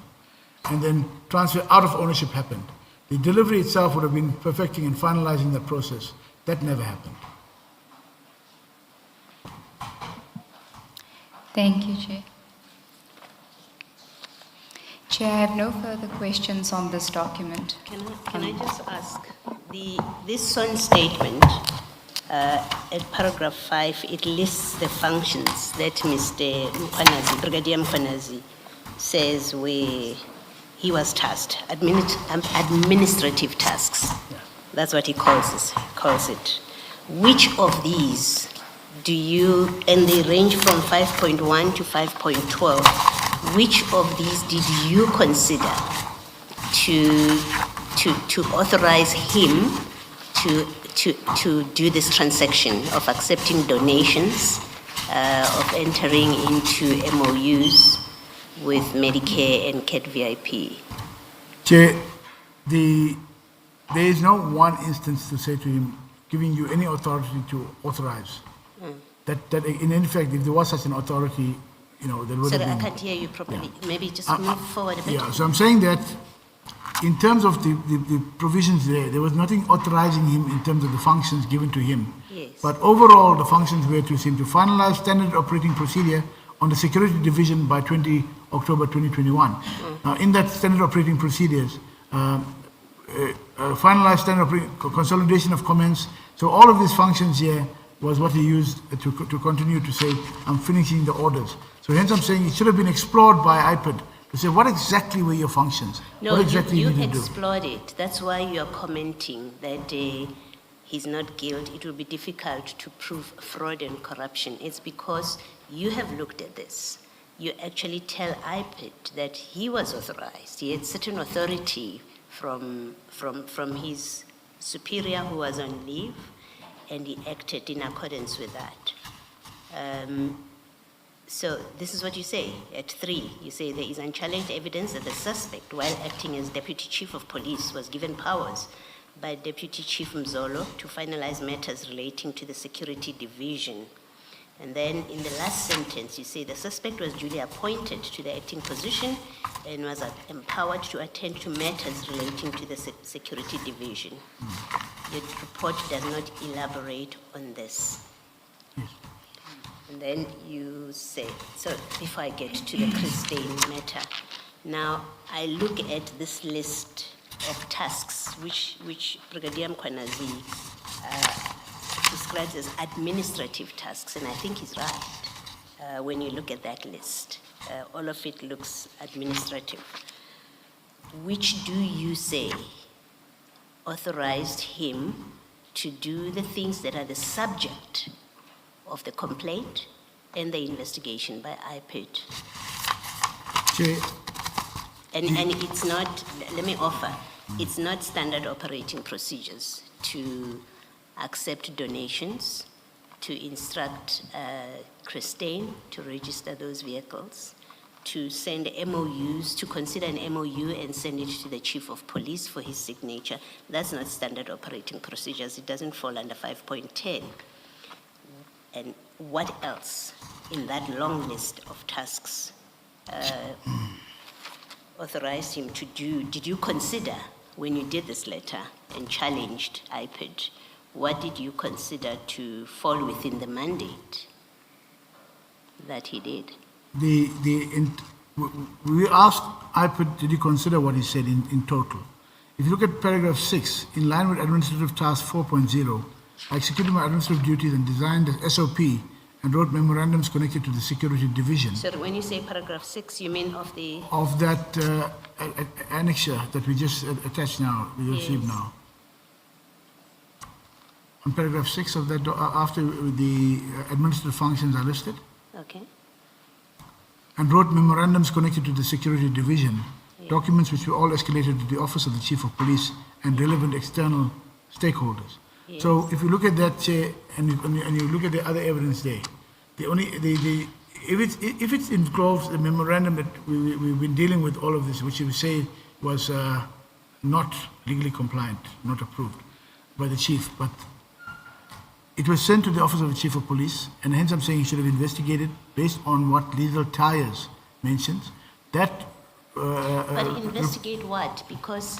And then transfer out of ownership happened. The delivery itself would have been perfecting and finalizing the process. That never happened. Thank you, Chair. Chair, I have no further questions on this document. Can I just ask, this sworn statement, at paragraph 5, it lists the functions that Mr. Mkhwanazi, Brigadier Mkhwanazi, says where he was tasked, administrative tasks. That's what he calls it. Which of these do you, and they range from 5.1 to 5.12, which of these did you consider to authorize him to do this transaction of accepting donations, of entering into MOUs with Medicare and CAT VIP? Chair, there is no one instance to say to him, giving you any authority to authorize. That in fact, if there was such an authority, there would have been. Sorry, I can't hear you properly. Maybe just move forward a bit. Yeah, so I'm saying that in terms of the provisions there was nothing authorizing him in terms of the functions given to him. Yes. But overall, the functions were to him to finalize standard operating procedure on the security division by 20 October 2021. Now, in that standard operating procedures, finalized standard consolidation of comments. So all of these functions here was what he used to continue to say, I'm finishing the orders. So hence I'm saying it should have been explored by IPID to say what exactly were your functions? No, what exactly you did you do? explored it. That's why you are commenting that he's not guilty. It will be difficult to prove fraud and corruption. It's because you have looked at this. You actually tell IPID that he was authorized. He had certain authority from his superior who was on leave, and he acted in accordance with that. So this is what you say at 3. You say there is unchallenged evidence that the suspect, while acting as Deputy Chief of Police, was given powers by Deputy Chief Mzolo to finalize matters relating to the security division. And then in the last sentence, you say the suspect was duly appointed to the acting position and was empowered to attend to matters relating to the security division. Your report does not elaborate on this. And then you say, so before I get to the Christine matter, now I look at this list of tasks which Brigadier Mkhwanazi describes as administrative tasks, and I think he's right. When you look at that list, all of it looks administrative. Which do you say authorized him to do the things that are the subject of the complaint and the investigation by IPID? And it's not, let me offer, it's not standard operating procedures to accept donations, to instruct Christine to register those vehicles, to send MOUs, to consider an MOU and send it to the Chief of Police for his signature. That's not standard operating procedures. It doesn't fall under 5.10. And what else in that long list of tasks authorized him to do? Did you consider, when you did this letter and challenged IPID, what did you consider to fall within the mandate that he did? We asked IPID, did he consider what he said in total? If you look at paragraph 6, in line with Administrative Task 4.0, I executed my administrative duties and designed the SOP and wrote memorandums connected to the security division. So when you say paragraph 6, you mean of the... Of that annexure that we just attached now, we received now. On paragraph 6 of that, after the administrative functions are listed. Okay. And wrote memorandums connected to the security division, documents which were all escalated to the Office of the Chief of Police and relevant external stakeholders. Yes. So if you look at that, and you look at the other evidence there, if it involves the memorandum that we've been dealing with all of this, which you say was not legally compliant, not approved by the chief, but it was sent to the Office of the Chief of Police, and hence I'm saying you should have investigated based on what Lethal Tires mentions. That. But investigate what? Because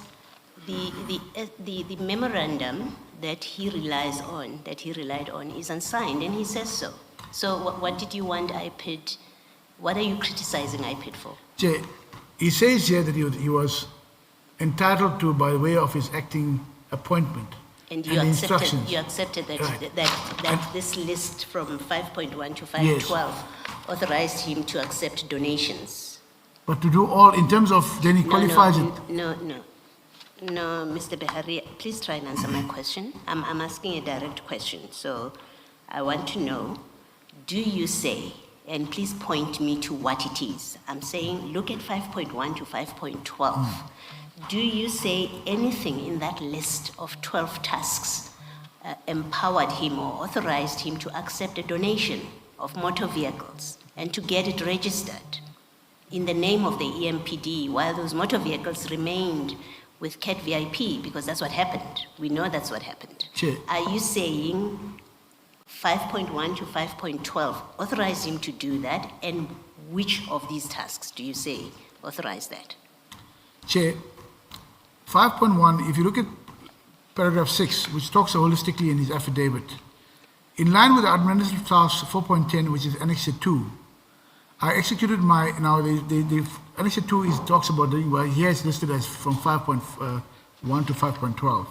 the memorandum that he relied on, is unsigned, and he says so. So what did you want IPID? What are you criticizing IPID for? He says here that he was entitled to by way of his acting appointment. And you accepted that, right. that this list from 5.1 to 5.12 authorized him to accept donations. But to do all, in terms of, then he qualifies it. No, Mr. Behari, please try and answer my question. I'm asking a direct question, so I want to know, do you say, and please point me to what it is. I'm saying look at 5.1 to 5.12. Do you say anything in that list of 12 tasks empowered him or authorized him to accept a donation of motor vehicles and to get it registered in the name of the EMPD while those motor vehicles remained with CAT VIP, because that's what happened. We know that's what happened. Sure. Are you saying 5.1 to 5.12 authorized him to do that, and which of these tasks do you say authorized that? Chair, 5.1, if you look at paragraph 6, which talks holistically in his affidavit, in line with the Administrative Task 4.10, which is Annexure 2, I executed my, now the Annexure 2 talks about, well, here it's listed as from 5.1 to 5.12.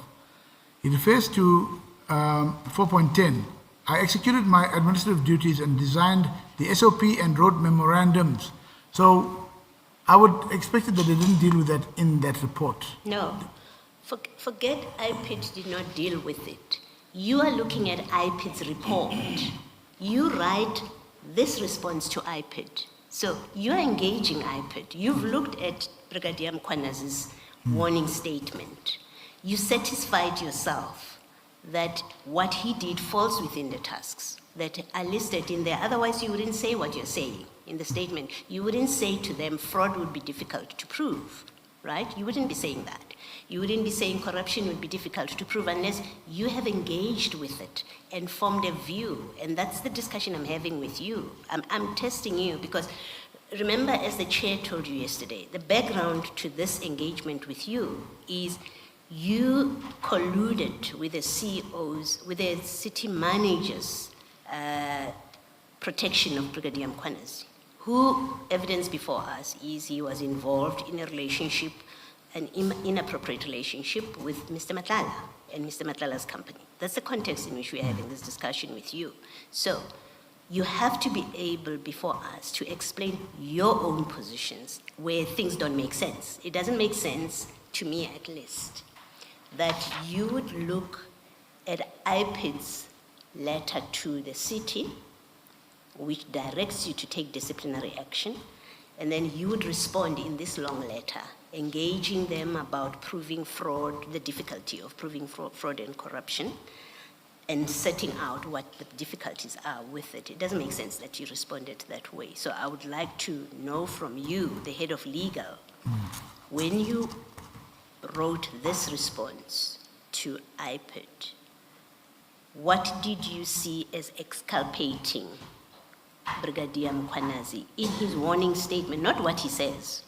It refers to 4.10. I executed my administrative duties and designed the SOP and wrote memorandums. So I would expect that they didn't deal with that in that report. No. Forget IPID did not deal with it. You are looking at IPID's report. You write this response to IPID. So you're engaging IPID. You've looked at Brigadier Mkwanazi's warning statement. You satisfied yourself that what he did falls within the tasks that are listed in there. Otherwise, you wouldn't say what you're saying in the statement. You wouldn't say to them, fraud would be difficult to prove, right? You wouldn't be saying that. You wouldn't be saying corruption would be difficult to prove unless you have engaged with it and formed a view. And that's the discussion I'm having with you. I'm testing you because remember, as the chair told you yesterday, the background to this engagement with you is you colluded with the CEOs, with the city managers' protection of Brigadier Mkwanazi, who evidence before us is he was involved in a relationship, an inappropriate relationship with Mr. Madlanga and Mr. Madlanga's company. That's the context in which we are having this discussion with you. So you have to be able before us to explain your own positions where things don't make sense. It doesn't make sense, to me at least, that you would look at IPID's letter to the city, which directs you to take disciplinary action, and then you would respond in this long letter, engaging them about proving fraud, the difficulty of proving fraud and corruption, and setting out what the difficulties are with it. It doesn't make sense that you responded that way. So I would like to know from you, the head of legal, when you wrote this response to IPID, what did you see as exculpating Brigadier Mkwanazi in his warning statement, not what he says?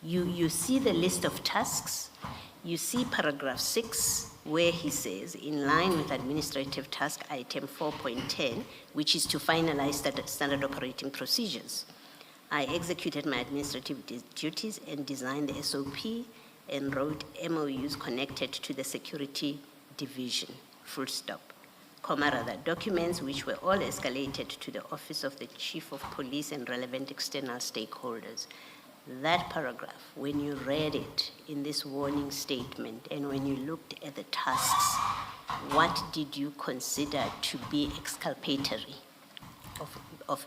You see the list of tasks, you see paragraph 6, where he says, in line with administrative task item 4.10, which is to finalize standard operating procedures, I executed my administrative duties and designed the SOP and wrote MOUs connected to the security division, full stop. Rather, documents which were all escalated to the Office of the Chief of Police and relevant external stakeholders. That paragraph, when you read it in this warning statement and when you looked at the tasks, what did you consider to be exculpatory of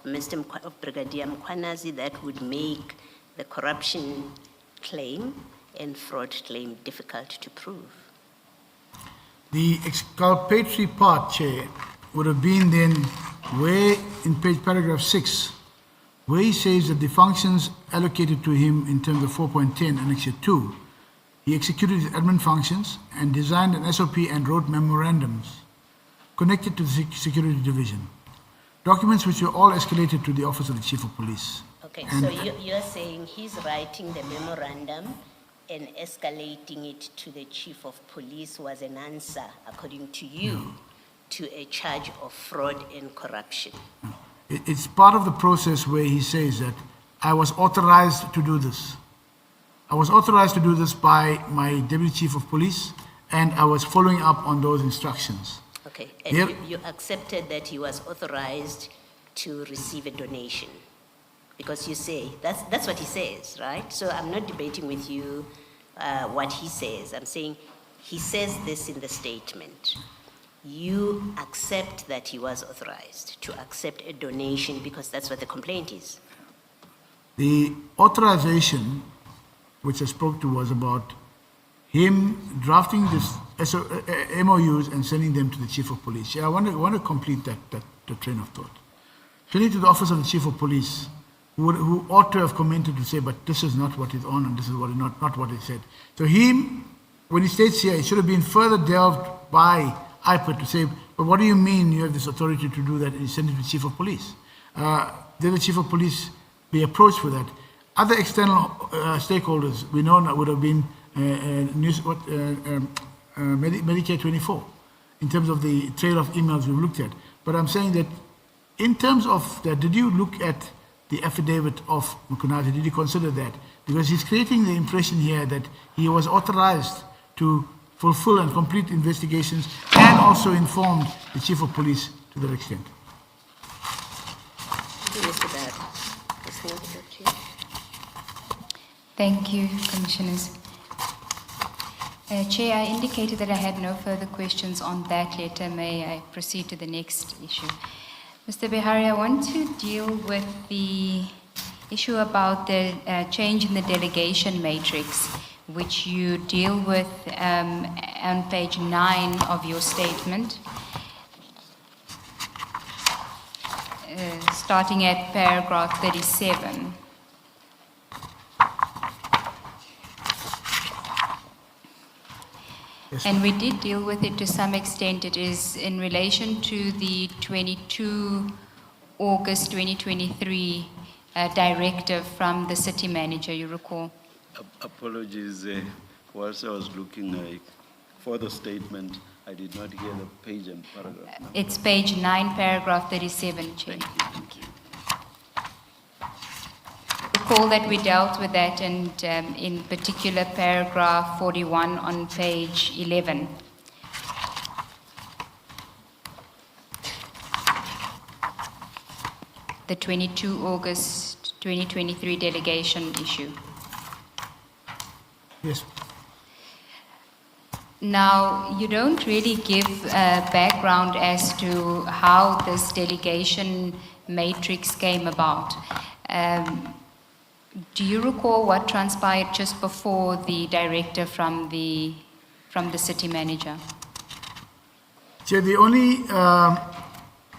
Brigadier Mkhwanazi that would make the corruption claim and fraud claim difficult to prove? The exculpatory part, Chair, would have been then where in paragraph 6, where he says that the functions allocated to him in terms of 4.10 Annexure 2, he executed his admin functions and designed an SOP and wrote memorandums connected to the security division. Documents which were all escalated to the Office of the Chief of Police. Okay, so you're saying he's writing the memorandum and escalating it to the Chief of Police was an answer, according to you, to a charge of fraud and corruption. It's part of the process where he says that I was authorized to do this. I was authorized to do this by my Deputy Chief of Police, and I was following up on those instructions. Okay, and you accepted that he was authorized to receive a donation? Because you say, that's what he says, right? So I'm not debating with you what he says. I'm saying he says this in the statement. You accept that he was authorized to accept a donation because that's what the complaint is. The authorization, which I spoke to, was about him drafting this MOUs and sending them to the Chief of Police. Yeah, I want to complete the train of thought. Sending to the Office of the Chief of Police, who ought to have commented to say, but this is not what is on and this is what is not what is said. So him, when he states here, it should have been further delved by IPA to say, but what do you mean you have this authority to do that and you send it to the Chief of Police? Then the Chief of Police be approached for that. Other external stakeholders, we know that would have been Medicare 24, in terms of the trail of emails we've looked at. But I'm saying that in terms of that, did you look at the affidavit of Mkhwanazi? Did you consider that? Because he's creating the impression here that he was authorized to fulfill and complete investigations and also informed the Chief of Police to that extent. Thank you, Commissioners. Chair, I indicated that I had no further questions on that letter. May I proceed to the next issue? Mr. Bihari, I want to deal with the issue about the change in the delegation matrix, which you deal with on page 9 of your statement, starting at paragraph 37. Yes, and we did deal with it to some extent. It is in relation to the 22 August 2023 directive from the city manager, you recall? Apologies, whilst I was looking for the statement, I did not hear the page and paragraph. It's page 9, paragraph 37, Chair. Thank you. Recall that we dealt with that, and in particular paragraph 41 on page 11. The 22 August 2023 delegation issue. Yes. Now, you don't really give background as to how this delegation matrix came about. Do you recall what transpired just before the directive from the city manager? Chair, the only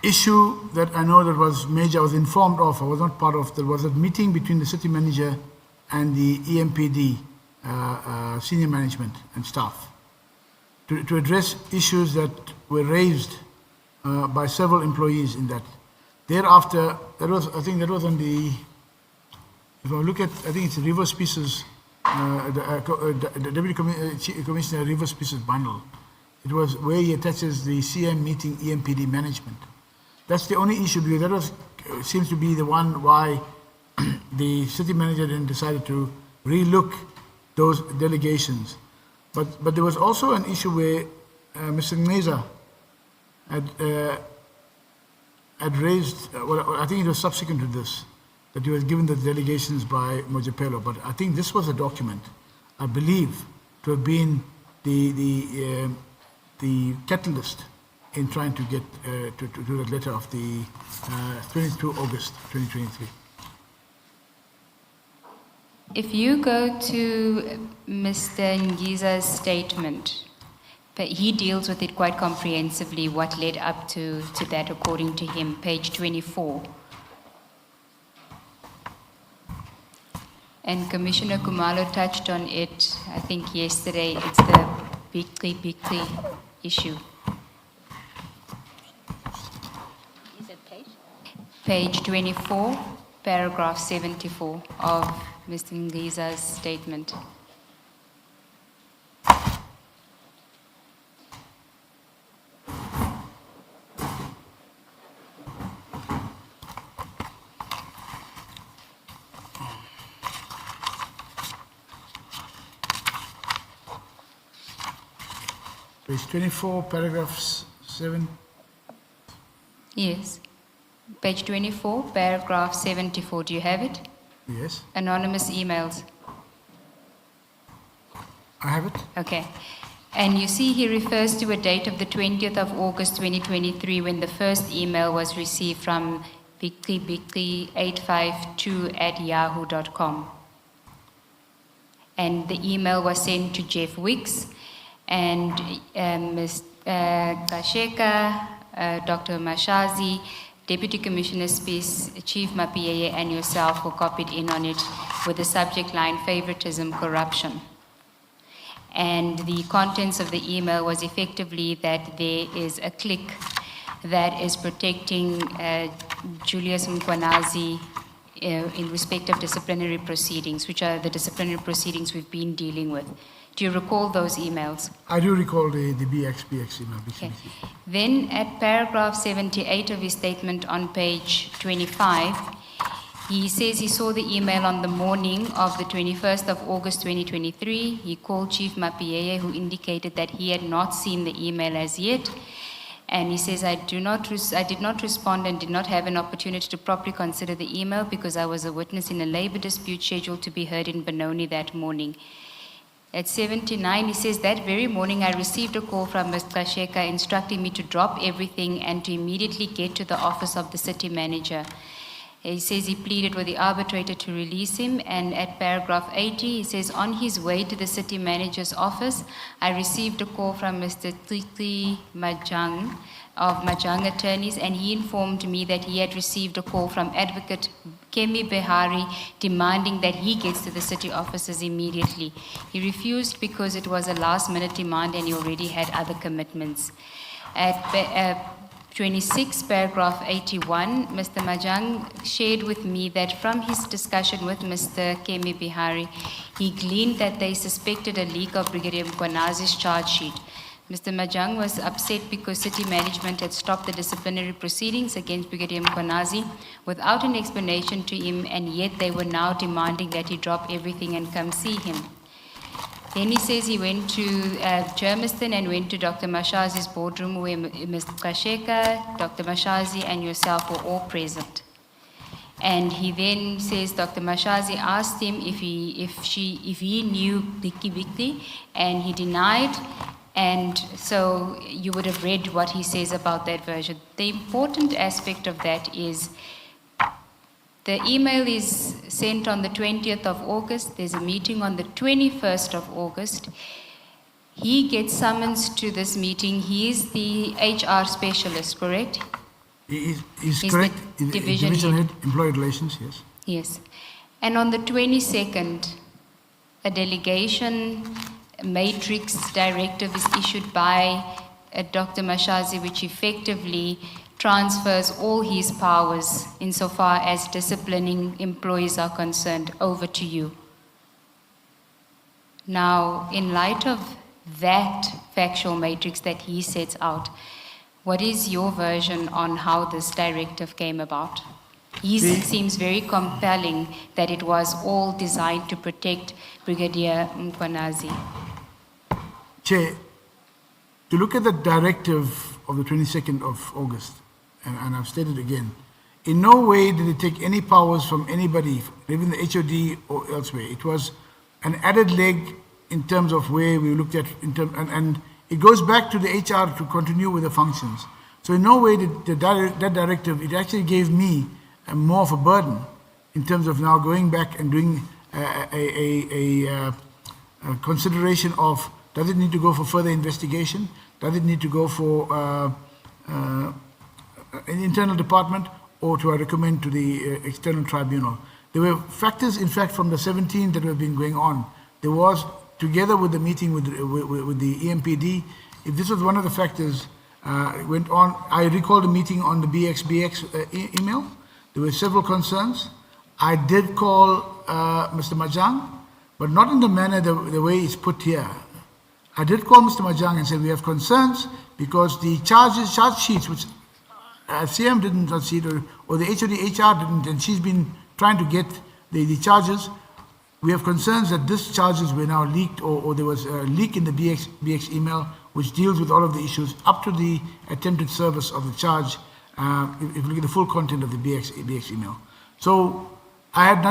issue that I know that was major, I was informed of, I was not part of, there was a meeting between the city manager and the EMPD senior management and staff to address issues that were raised by several employees in that. Thereafter, I think that was on the, if I look at, I think it's River Species, the Deputy Commissioner River Species bundle. It was where he attaches the CM meeting EMPD management. That's the only issue, because that was, seems to be the one why the city manager then decided to relook those delegations. But there was also an issue where Mr. Ngeza had raised, well, I think it was subsequent to this, that he was given the delegations by Mojapelo. But I think this was a document, I believe, to have been the catalyst in trying to get to the letter of the 22 August 2023. If you go to Mr. Ngiza's statement, but he deals with it quite comprehensively, what led up to that according to him, page 24. And Commissioner Kumalo touched on it, I think yesterday. It's the Bikli issue. Is it page? Page 24, paragraph 74 of Mr. Ngiza's statement. Page 24, paragraph 7. Yes. Page 24, paragraph 74. Do you have it? Yes. Anonymous emails. I have it. Okay. And you see he refers to a date of the 20th of August 2023 when the first email was received from bikli852@yahoo.com. And the email was sent to Jeff Wicks and Ms. Kasheka, Dr. Mashazi, Deputy Commissioner Space, Chief Mapieye, and yourself were copied in on it with the subject line favoritism, corruption. And the contents of the email was effectively that there is a clique that is protecting Julius Mkwanazi in respect of disciplinary proceedings, which are the disciplinary proceedings we've been dealing with. Do you recall those emails? I do recall the BXPX email. Okay. Then at paragraph 78 of his statement on page 25, he says he saw the email on the morning of the 21st of August 2023. He called Chief Mapieye, who indicated that he had not seen the email as yet. And he says, I did not respond and did not have an opportunity to properly consider the email because I was a witness in a labor dispute scheduled to be heard in Benoni that morning. At 79, he says, that very morning I received a call from Ms. Kasheka instructing me to drop everything and to immediately get to the office of the city manager. He says he pleaded with the arbitrator to release him, and at paragraph 80, he says, on his way to the city manager's office, I received a call from Mr. Titi Majang of Majang Attorneys, and he informed me that he had received a call from Advocate Kemi Behari demanding that he gets to the city offices immediately. He refused because it was a last-minute demand and he already had other commitments. At 26, paragraph 81, Mr. Majang shared with me that from his discussion with Mr. Kemi Behari, he gleaned that they suspected a leak of Brigadier Mkwanazi's charge sheet. Mr. Majang was upset because city management had stopped the disciplinary proceedings against Brigadier Mkwanazi without an explanation to him, and yet they were now demanding that he drop everything and come see him. Then he says he went to Germiston and went to Dr. Mashazi's boardroom where Ms. Kasheka, Dr. Mashazi, and yourself were all present. And he then says Dr. Mashazi asked him if he knew Bikli, and he denied. And so you would have read what he says about that version. The important aspect of that is the email is sent on the 20th of August. There's a meeting on the 21st of August. He gets summons to this meeting. He is the HR specialist, correct? He's correct. Division head, employee relations, yes. Yes. And on the 22nd, a delegation matrix directive is issued by Dr. Mashazi, which effectively transfers all his powers insofar as disciplining employees are concerned over to you. Now, in light of that factual matrix that he sets out. What is your version on how this directive came about? It seems very compelling that it was all designed to protect Brigadier Mkwanazi. Chair, to look at the directive of the 22nd of August, and I've stated again, in no way did it take any powers from anybody, even the HOD or elsewhere. It was an added leg in terms of where we looked at, and it goes back to the HR to continue with the functions. So in no way did that directive, it actually gave me more of a burden in terms of now going back and doing a consideration of, does it need to go for further investigation? Does it need to go for an internal department, or to recommend to the external tribunal? There were factors, in fact, from the 17th that have been going on. There was, together with the meeting with the EMPD, if this was one of the factors went on, I recall the meeting on the BXBX email. There were several concerns. I did call Mr. Majang, but not in the manner, the way it's put here. I did call Mr. Majang and said we have concerns because the charge sheets, which CM didn't see it, or the HOD HR didn't, and she's been trying to get the charges. We have concerns that these charges were now leaked, or there was a leak in the BX email, which deals with all of the issues up to the attempted service of the charge, if you look at the full content of the BX email. So I had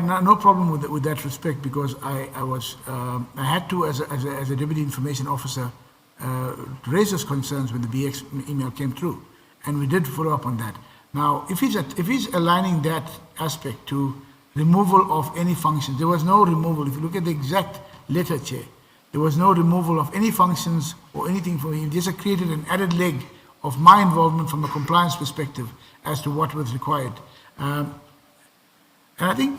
no problem with that respect, because I had to, as a deputy information officer, raise those concerns when the BX email came through, and we did follow up on that. Now, if he's aligning that aspect to removal of any functions, there was no removal. If you look at the exact letter, Chair, there was no removal of any functions or anything for him. Just created an added leg of my involvement from a compliance perspective as to what was required. And I think,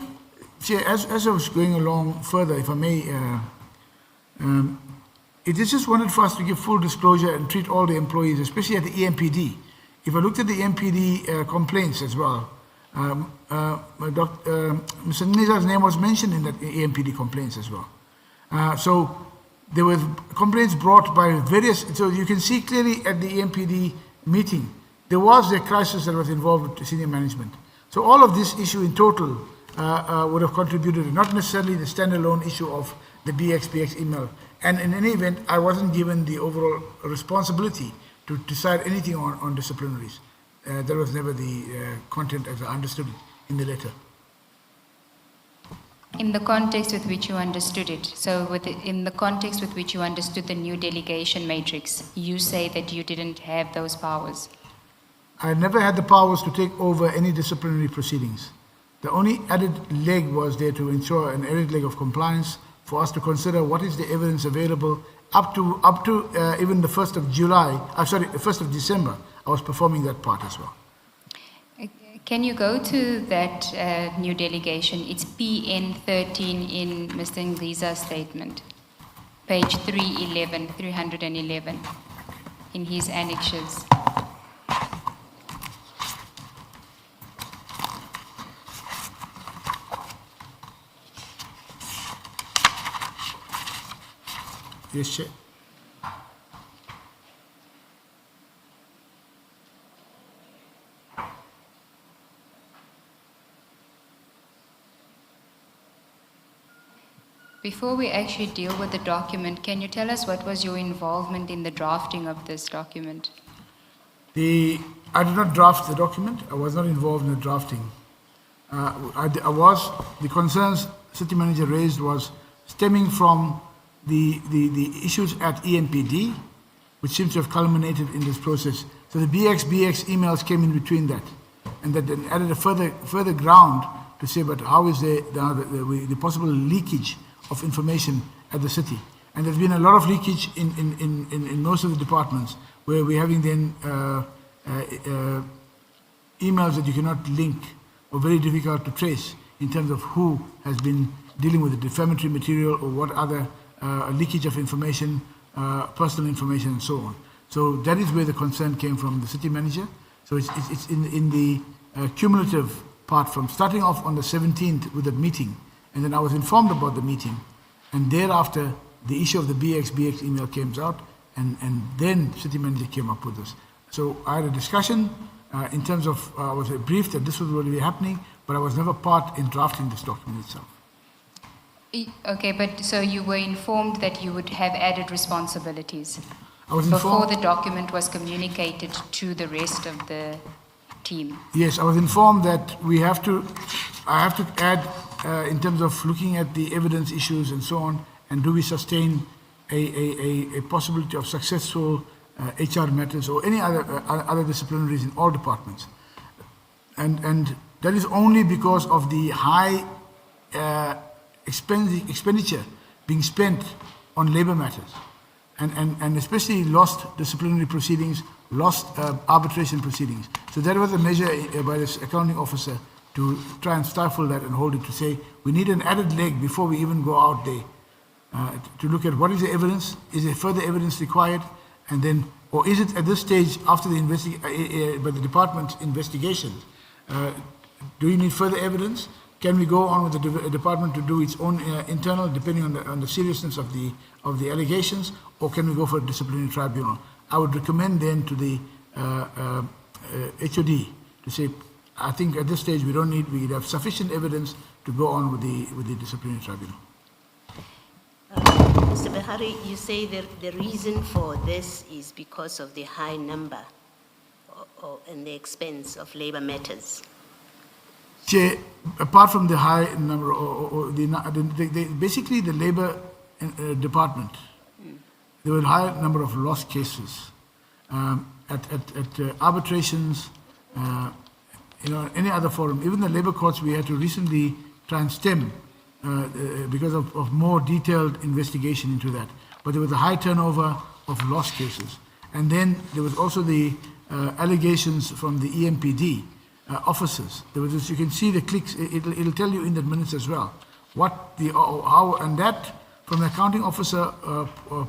Chair, as I was going along further, if I may, it is just wanted for us to give full disclosure and treat all the employees, especially at the EMPD. If I looked at the EMPD complaints as well, Mr. Niza's name was mentioned in that EMPD complaints as well. So there were complaints brought by various, so you can see clearly at the EMPD meeting, there was a crisis that was involved with senior management. So all of this issue in total would have contributed, not necessarily the standalone issue of the BXBX email. And in any event, I wasn't given the overall responsibility to decide anything on disciplinaries. That was never the content as I understood it in the letter. In the context with which you understood it, so in the context with which you understood the new delegation matrix, you say that you didn't have those powers. I never had the powers to take over any disciplinary proceedings. The only added leg was there to ensure an added leg of compliance for us to consider what is the evidence available up to even the 1st of July, sorry, the 1st of December. I was performing that part as well. Can you go to that new delegation? It's PN 13 in Mr. Ngriza's statement, page 311, in his annexes. Yes, Chair. Before we actually deal with the document, can you tell us what was your involvement in the drafting of this document? I did not draft the document. I was not involved in the drafting. The concerns city manager raised was stemming from the issues at EMPD, which seems to have culminated in this process. So the BX emails came in between that, and that then added a further ground to say, but how is the possible leakage of information at the city? And there's been a lot of leakage in most of the departments, where we're having then emails that you cannot link or very difficult to trace in terms of who has been dealing with the defamatory material or what other leakage of information, personal information, and so on. So that is where the concern came from the city manager. So it's in the cumulative part, from starting off on the 17th with the meeting, and then I was informed about the meeting, and thereafter the issue of the BX email came out, and then city manager came up with this. So I had a discussion in terms of, I was briefed that this was what would be happening, but I was never part in drafting this document itself. Okay, but so you were informed that you would have added responsibilities I was before informed, the document was communicated to the rest of the team. yes, I was informed that I have to add in terms of looking at the evidence issues and so on, and do we sustain a possibility of successful HR matters or any other disciplinaries in all departments. And that is only because of the high expenditure being spent on labor matters, and especially lost disciplinary proceedings, lost arbitration proceedings. So that was a measure by this accounting officer to try and stifle that and hold it, to say we need an added leg before we even go out there to look at what is the evidence, is there further evidence required, and then, or is it at this stage after the by the department's investigation, do you need further evidence? Can we go on with the department to do its own internal, depending on the seriousness of the allegations, or can we go for a disciplinary tribunal? I would recommend then to the HOD to say, I think at this stage we have sufficient evidence to go on with the disciplinary tribunal. Mr. Behari, you say that the reason for this is because of the high number and the expense of labor matters. Chair, apart from the high number, basically the labor department, there were a high number of lost cases at arbitrations, any other forum. Even the labor courts, we had to recently try and stem because of more detailed investigation into that. But there was a high turnover of lost cases. And then there was also the allegations from the EMPD officers. There was this, you can see the clicks, it'll tell you in the minutes as well. And that from the accounting officer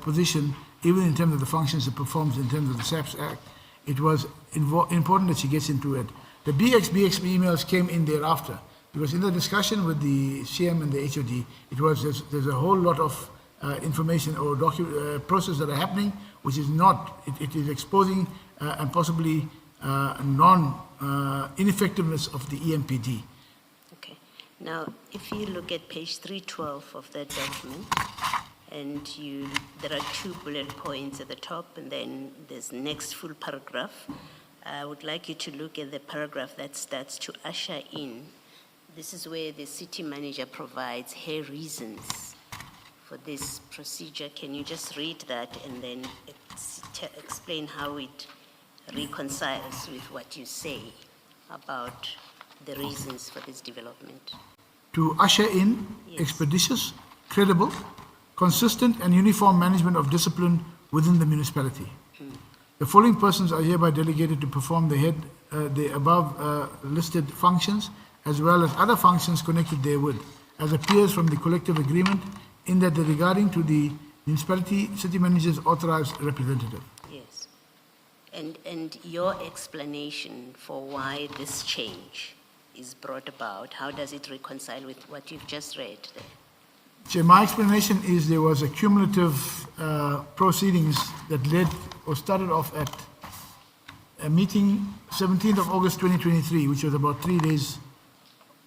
position, even in terms of the functions it performs in terms of the SAPS Act, it was important that she gets into it. The BX emails came in thereafter, because in the discussion with the CM and the HOD, there's a whole lot of information or processes that are happening, which is not, it is exposing and possibly ineffectiveness of the EMPD. Okay. Now, if you look at page 312 of that document, and there are 2 bullet points at the top, and then there's next full paragraph. I would like you to look at the paragraph that starts to usher in. This is where the city manager provides her reasons for this procedure. Can you just read that and then explain how it reconciles with what you say about the reasons for this development? To usher in expeditious, credible, consistent and uniform management of discipline within the municipality. The following persons are hereby delegated to perform the above listed functions, as well as other functions connected therewith, as appears from the collective agreement, in that regarding to the municipality city manager's authorized representative. Yes. And your explanation for why this change is brought about, how does it reconcile with what you've just read there? So my explanation is there was a cumulative proceedings that led or started off at a meeting 17th of August 2023, which was about 3 days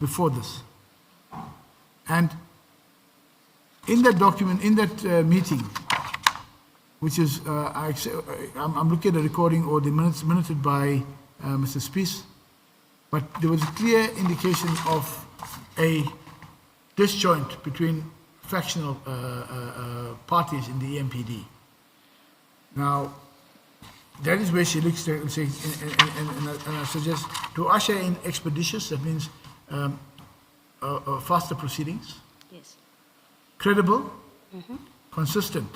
before this. And in that document, in that meeting, which is, I'm looking at the recording or the minutes minuted by Mr. Spies, but there was a clear indication of a disjoint between factional parties in the EMPD. Now, that is where she looks and says, and I suggest to usher in expeditious, that means faster proceedings. Yes. Credible, consistent.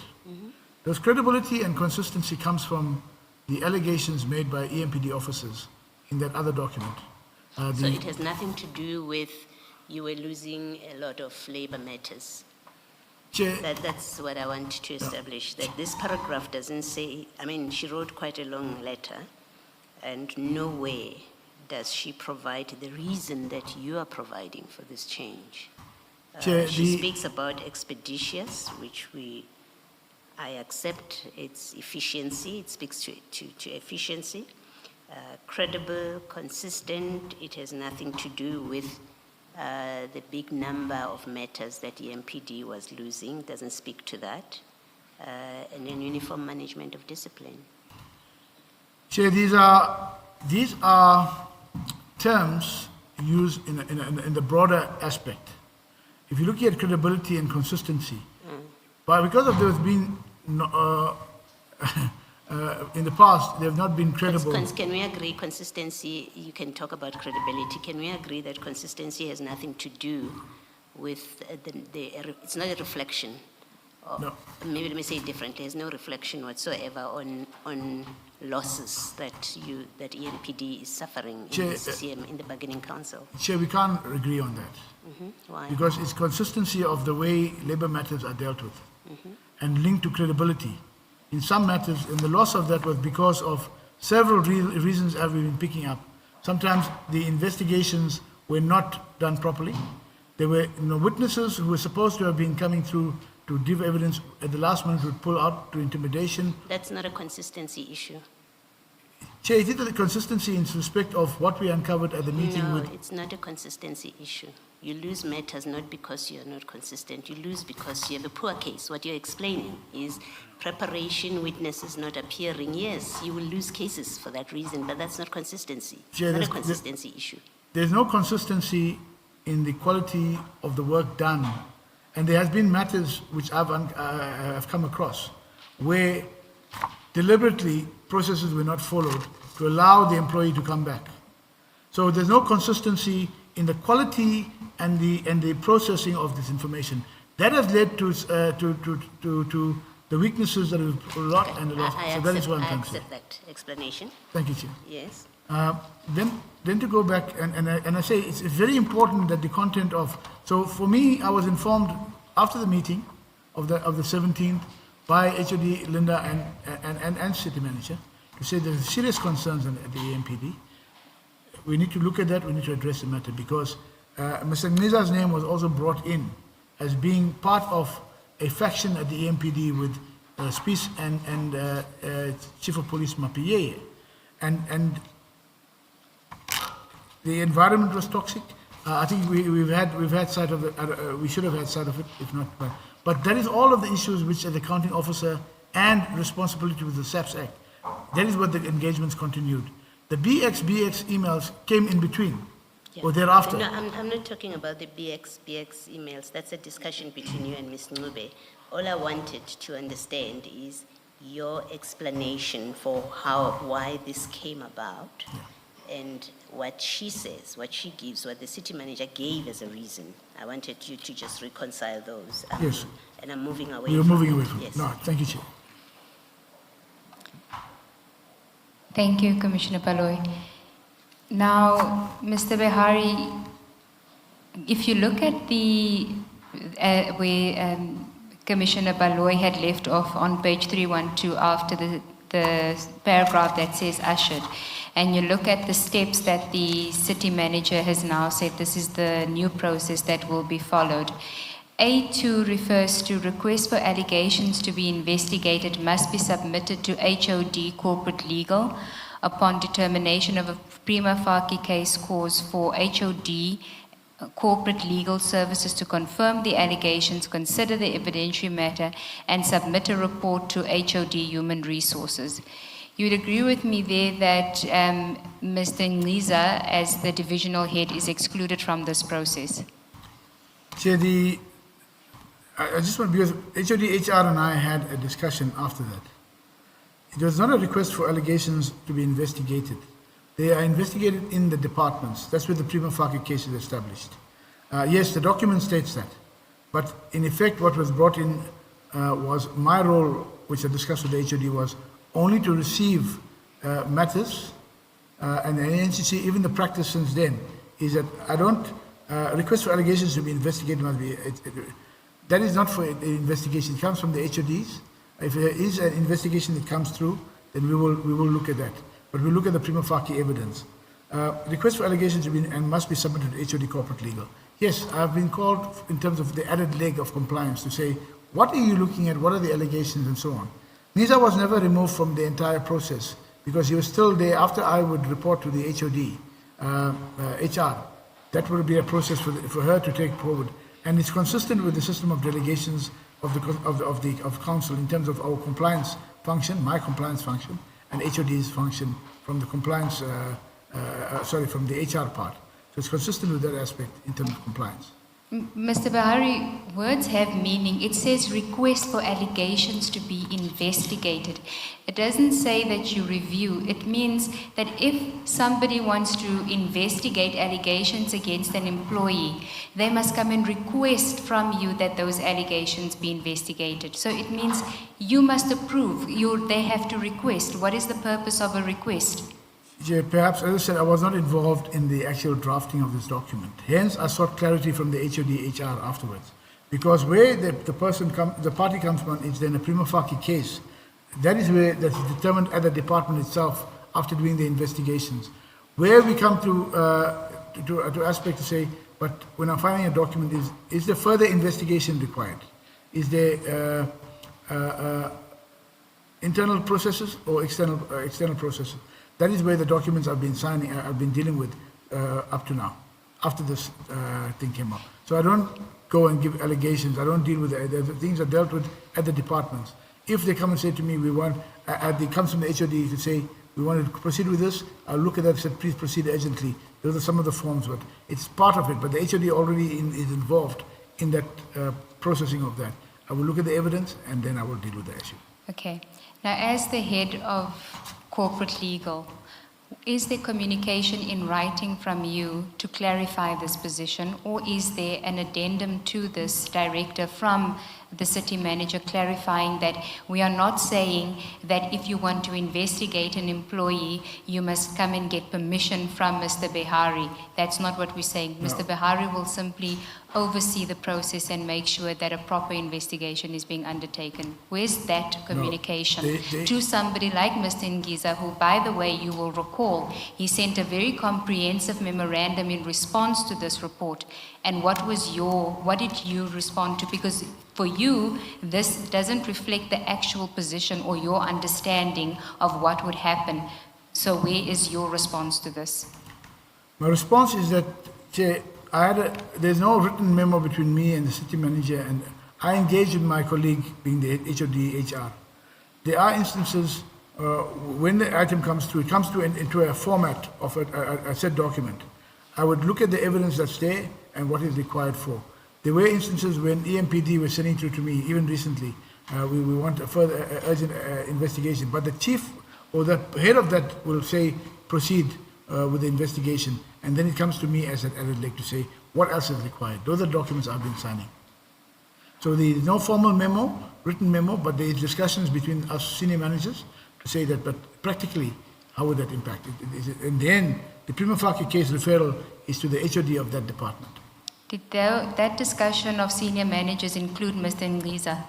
Those credibility and consistency comes from the allegations made by EMPD officers in that other document. So it has nothing to do with you were losing a lot of labor matters. That's what I want to establish, that this paragraph doesn't say, I mean, she wrote quite a long letter, and nowhere does she provide the reason that you are providing for this change. She speaks about expeditious, which we I accept its efficiency. It speaks to efficiency. Credible, consistent. It has nothing to do with the big number of matters that EMPD was losing. Doesn't speak to that. And then uniform management of discipline. Chair, these are terms used in the broader aspect. If you look at credibility and consistency, but because of there has been in the past, they have not been credible. Can we agree consistency, you can talk about credibility, can we agree that consistency has nothing to do with it's not a reflection? No. Maybe let me say it differently, there's no reflection whatsoever on losses that EMPD is suffering in Chair, the CCM, in the bargaining council. Chair, we can't agree on that. Why? Because it's consistency of the way labor matters are dealt with and linked to credibility. In some matters, and the loss of that was because of several reasons I've been picking up. Sometimes the investigations were not done properly. There were witnesses who were supposed to have been coming through to give evidence at the last minute would pull out to intimidation. That's not a consistency issue. Chair, is it the consistency in respect of what we uncovered at the meeting No, with... it's not a consistency issue. You lose matters not because you're not consistent. You lose because you have a poor case. What you're explaining is preparation, witnesses not appearing. Yes, you will lose cases for that reason, but that's not consistency. Chair, it's not a consistency issue. There's no consistency in the quality of the work done. And there has been matters which I've come across where deliberately processes were not followed to allow the employee to come back. So there's no consistency in the quality and the processing of this information. That has led to the weaknesses that is a lot and a lot. So that is what I'm trying to say. I accept that explanation. Thank you, Chair. Yes. Then to go back, and I say it's very important that the content of, so for me, I was informed after the meeting of the 17th by HOD Linda and City Manager to say there's serious concerns at the EMPD. We need to look at that, we need to address the matter because Mr. Ngniza's name was also brought in as being part of a faction at the EMPD with Spies and Chief of Police Mapiyeye. And the environment was toxic. I think we've had sight of it. We should have had sight of it, if not. But that is all of the issues which, as accounting officer and responsibility with the SAPS Act, that is what the engagements continued. The BX emails came in between, or thereafter. No, I'm not talking about the BX emails. That's a discussion between you and Ms. Ncube. All I wanted to understand is your explanation for why this came about. Yeah. And what she says, what she gives, what the city manager gave as a reason. I wanted you to just reconcile those. Yes. And I'm moving away You're moving away from it. Yes. No, thank you, Chair. Thank you, Commissioner Baloy. Now, Mr. Behari, if you look at the where Commissioner Baloy had left off on page 312 after the paragraph that says ushered, and you look at the steps that the city manager has now said this is the new process that will be followed. A2 refers to requests for allegations to be investigated must be submitted to HOD corporate legal upon determination of a prima facie case cause for HOD corporate legal services to confirm the allegations, consider the evidentiary matter, and submit a report to HOD Human Resources. You'd agree with me there that Mr. Ngniza, as the divisional head, is excluded from this process? Chair, I just want to, because HOD HR and I had a discussion after that. It was not a request for allegations to be investigated. They are investigated in the departments. That's where the prima facie case is established. Yes, the document states that. But in effect, what was brought in was my role, which I discussed with the HOD, was only to receive matters. And the NCC, even the practice since then, is that I don't, request for allegations to be investigated must be, that is not for the investigation. It comes from the HODs. If there is an investigation that comes through, then we will look at that. But we look at the prima facie evidence. Request for allegations to be and must be submitted to HOD corporate legal. Yes, I've been called in terms of the added leg of compliance to say what are you looking at, what are the allegations and so on. Nisa was never removed from the entire process because he was still there after I would report to the HOD, HR. That would be a process for her to take forward. And it's consistent with the system of delegations of council in terms of our compliance function, my compliance function, and HOD's function from the compliance, from the HR part. So it's consistent with that aspect in terms of compliance. Mr. Bahari, words have meaning. It says request for allegations to be investigated. It doesn't say that you review. It means that if somebody wants to investigate allegations against an employee, they must come and request from you that those allegations be investigated. So it means you must approve. They have to request. What is the purpose of a request? Yeah, perhaps, as I said, I was not involved in the actual drafting of this document. Hence, I sought clarity from the HOD HR afterwards. Because where the party comes from is then a prima facie case. That is where that is determined at the department itself after doing the investigations. Where we come to aspect to say, but when I'm finding a document, is there further investigation required? Is there internal processes or external processes? That is where the documents I've been dealing with up to now, after this thing came up. So I don't go and give allegations. I don't deal with the things are dealt with at the departments. If they come and say to me, it comes from the HOD to say, we want to proceed with this, I'll look at that and say, please proceed urgently. Those are some of the forms, but it's part of it. But the HOD already is involved in that processing of that. I will look at the evidence and then I will deal with the issue. Okay. Now, as the head of corporate legal, is there communication in writing from you to clarify this position, or is there an addendum to this directive from the city manager clarifying that we are not saying that if you want to investigate an employee, you must come and get permission from Mr. Behari? That's not what we're saying. No. Mr. Behari will simply oversee the process and make sure that a proper investigation is being undertaken. Where's that communication to somebody like Mr. Ngiza, who, by the way, you will recall, he sent a very comprehensive memorandum in response to this report. And what did you respond to? Because for you, this doesn't reflect the actual position or your understanding of what would happen. So where is your response to this? My response is that there's no written memo between me and the city manager, and I engaged with my colleague, being the HOD HR. There are instances when the item comes through, it comes through into a format of a set document. I would look at the evidence that's there and what is required for. There were instances when EMPD was sending through to me, even recently, we want a further urgent investigation. But the chief or the head of that will say, proceed with the investigation. And then it comes to me as an added leg to say, what else is required? Those are documents I've been signing. So there is no formal memo, written memo, but there is discussions between us senior managers to say that, but practically, how would that impact it? And then the prima facie case referral is to the HOD of that department. Did that discussion of senior managers include Mr. Ngiza?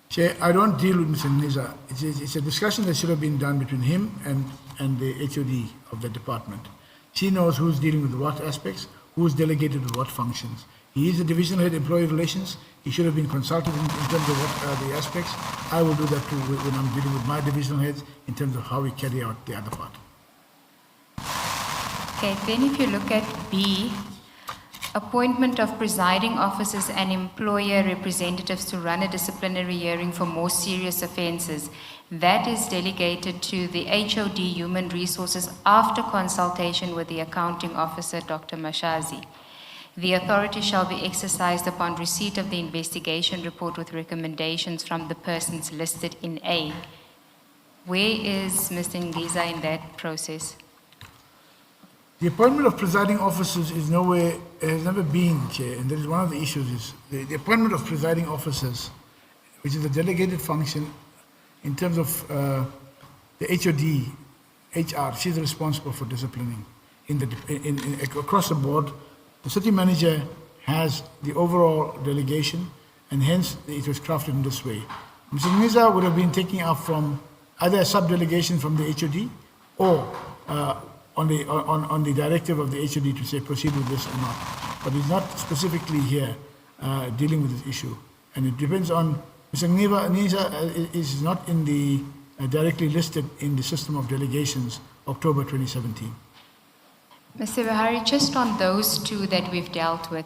Chair, I don't deal with Mr. Ngiza. It's a discussion that should have been done between him and the HOD of the department. She knows who's dealing with what aspects, who's delegated with what functions. He is a divisional head, employee relations. He should have been consulted in terms of what are the aspects. I will do that too when I'm dealing with my divisional heads in terms of how we carry out the other part. Okay, then if you look at B, appointment of presiding officers and employer representatives to run a disciplinary hearing for more serious offences. That is delegated to the HOD Human Resources after consultation with the accounting officer, Dr. Mashazi. The authority shall be exercised upon receipt of the investigation report with recommendations from the persons listed in A. Where is Mr. Ngiza in that process? The appointment of presiding officers is nowhere, has never been, Chair, and that is one of the issues, is the appointment of presiding officers, which is a delegated function in terms of the HOD, HR, she's responsible for disciplining across the board. The city manager has the overall delegation, and hence it was crafted in this way. Mr. Ngiza would have been taking up from either a sub-delegation from the HOD or on the directive of the HOD to say proceed with this or not. But he's not specifically here dealing with this issue. And it depends on, Mr. Nisa is not in the, directly listed in the system of delegations, October 2017. Mr. Bahari, just on those two that we've dealt with,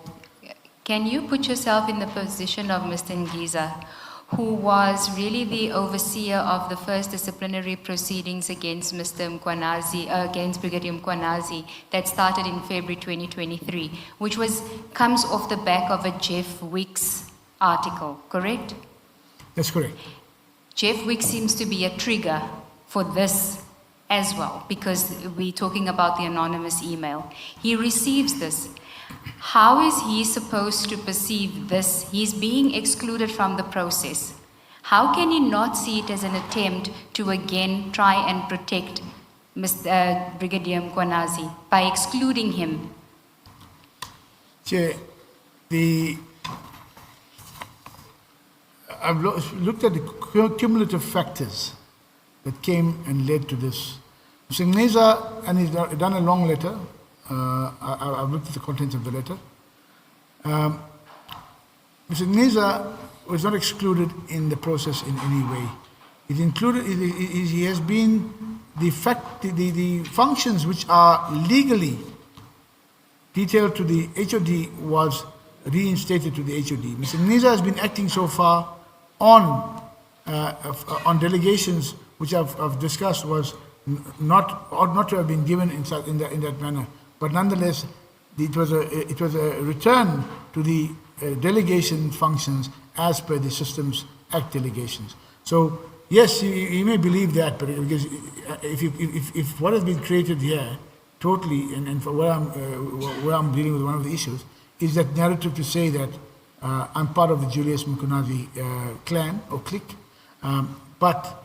can you put yourself in the position of Mr. Ngiza, who was really the overseer of the first disciplinary proceedings against Mr. Mkwanazi, against Brigadier Mkwanazi, that started in February 2023, which comes off the back of a Jeff Wicks article, correct? That's correct. Jeff Wicks seems to be a trigger for this as well, because we're talking about the anonymous email. He receives this. How is he supposed to perceive this? He's being excluded from the process. How can he not see it as an attempt to again try and protect Mr. Brigadier Mkwanazi by excluding him? Chair, I've looked at the cumulative factors that came and led to this. Mr. Neza, and he's done a long letter. I've looked at the contents of the letter. Mr. Neza was not excluded in the process in any way. He's included. He has been the functions which are legally detailed to the HOD was reinstated to the HOD. Mr. Neza has been acting so far on delegations which I've discussed was ought not to have been given in that manner. But nonetheless, it was a return to the delegation functions as per the Systems Act delegations. So yes, you may believe that, but because if what has been created here totally, and for where I'm dealing with one of the issues, is that narrative to say that I'm part of the Julius Mkwanazi clan or clique, but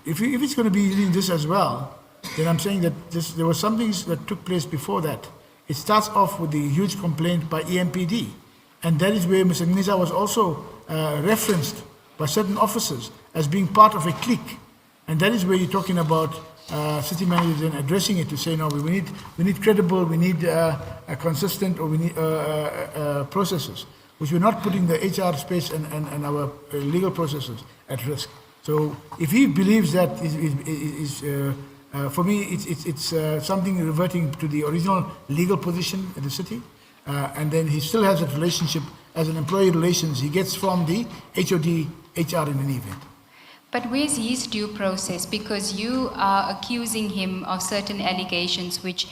if it's going to be using this as well, then I'm saying that there were some things that took place before that. It starts off with the huge complaint by EMPD, and that is where Mr. Ngiza was also referenced by certain officers as being part of a clique, and that is where you're talking about city managers and addressing it to say, no, we need credible, we need consistent, or we need processes, which we're not putting the HR space and our legal processes at risk. So if he believes that for me, it's something reverting to the original legal position in the city, and then he still has a relationship as an employee relations he gets from the HOD HR in any event. But where's his due process? Because you are accusing him of certain allegations which,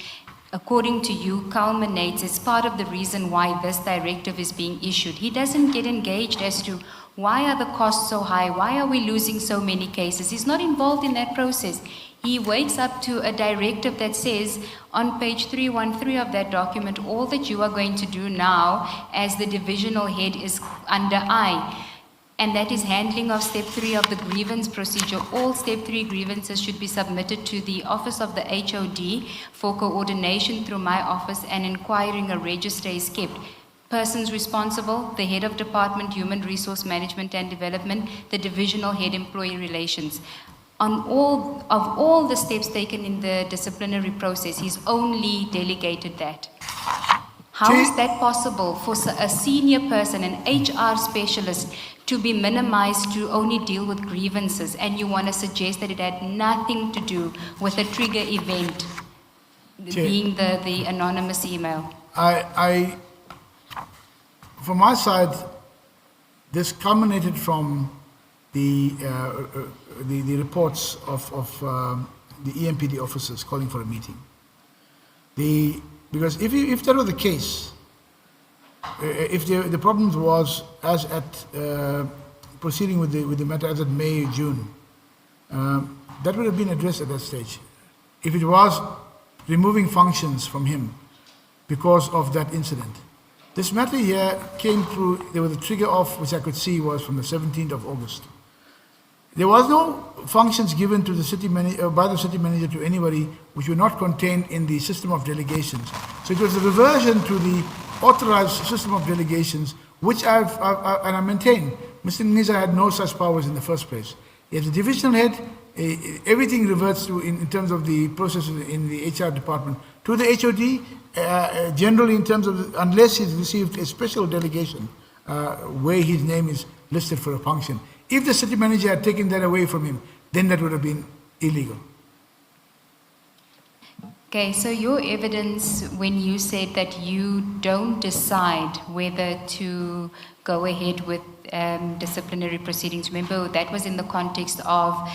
according to you, culminates as part of the reason why this directive is being issued. He doesn't get engaged as to why are the costs so high? Why are we losing so many cases? He's not involved in that process. He wakes up to a directive that says on page 313 of that document, all that you are going to do now as the divisional head is under I. And that is handling of step 3 of the grievance procedure. All step 3 grievances should be submitted to the office of the HOD for coordination through my office, and inquiring a register is kept. Persons responsible, the head of department, human resource management and development, the divisional head, employee relations. On all the steps taken in the disciplinary process, he's only delegated that. How is that possible for a senior person, an HR specialist, to be minimized to only deal with grievances, and you want to suggest that it had nothing to do with a trigger event, being the anonymous email? From my side, this culminated from the reports of the EMPD officers calling for a meeting. Because if that was the case, if the problem was as at proceeding with the matter as at May, June, that would have been addressed at that stage. If it was removing functions from him because of that incident. This matter here came through, there was a trigger off, which I could see was from the 17th of August. There was no functions given to the city manager, by the city manager to anybody which were not contained in the system of delegations. So it was a reversion to the authorized system of delegations, which I maintain, Mr. Ngiza had no such powers in the first place. He has a divisional head, everything reverts to, in terms of the processes in the HR department, to the HOD, generally in terms of, unless he's received a special delegation where his name is listed for a function. If the city manager had taken that away from him, then that would have been illegal. Okay, so your evidence when you said that you don't decide whether to go ahead with disciplinary proceedings, remember that was in the context of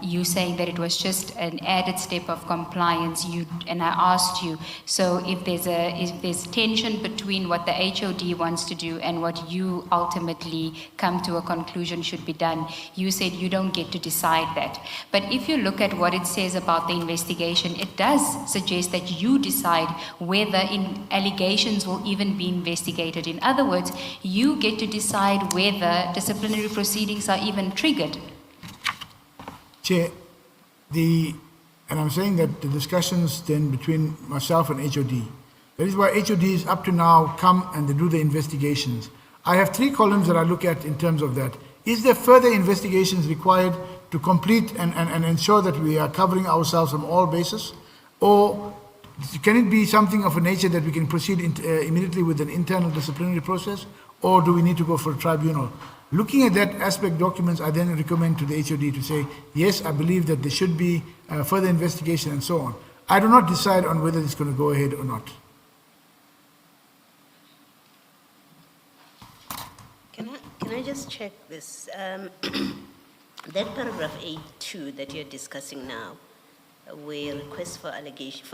you saying that it was just an added step of compliance. And I asked you, so if there's tension between what the HOD wants to do and what you ultimately come to a conclusion should be done, you said you don't get to decide that. But if you look at what it says about the investigation, it does suggest that you decide whether allegations will even be investigated. In other words, you get to decide whether disciplinary proceedings are even triggered. Chair, and I'm saying that the discussions then between myself and HOD, that is why HODs up to now come and they do the investigations. I have 3 columns that I look at in terms of that. Is there further investigations required to complete and ensure that we are covering ourselves from all bases? Or can it be something of a nature that we can proceed immediately with an internal disciplinary process? Or do we need to go for a tribunal? Looking at that aspect documents, I then recommend to the HOD to say, yes, I believe that there should be further investigation and so on. I do not decide on whether it's going to go ahead or not. Can I just check this? That paragraph 8.2 that you're discussing now, where requests for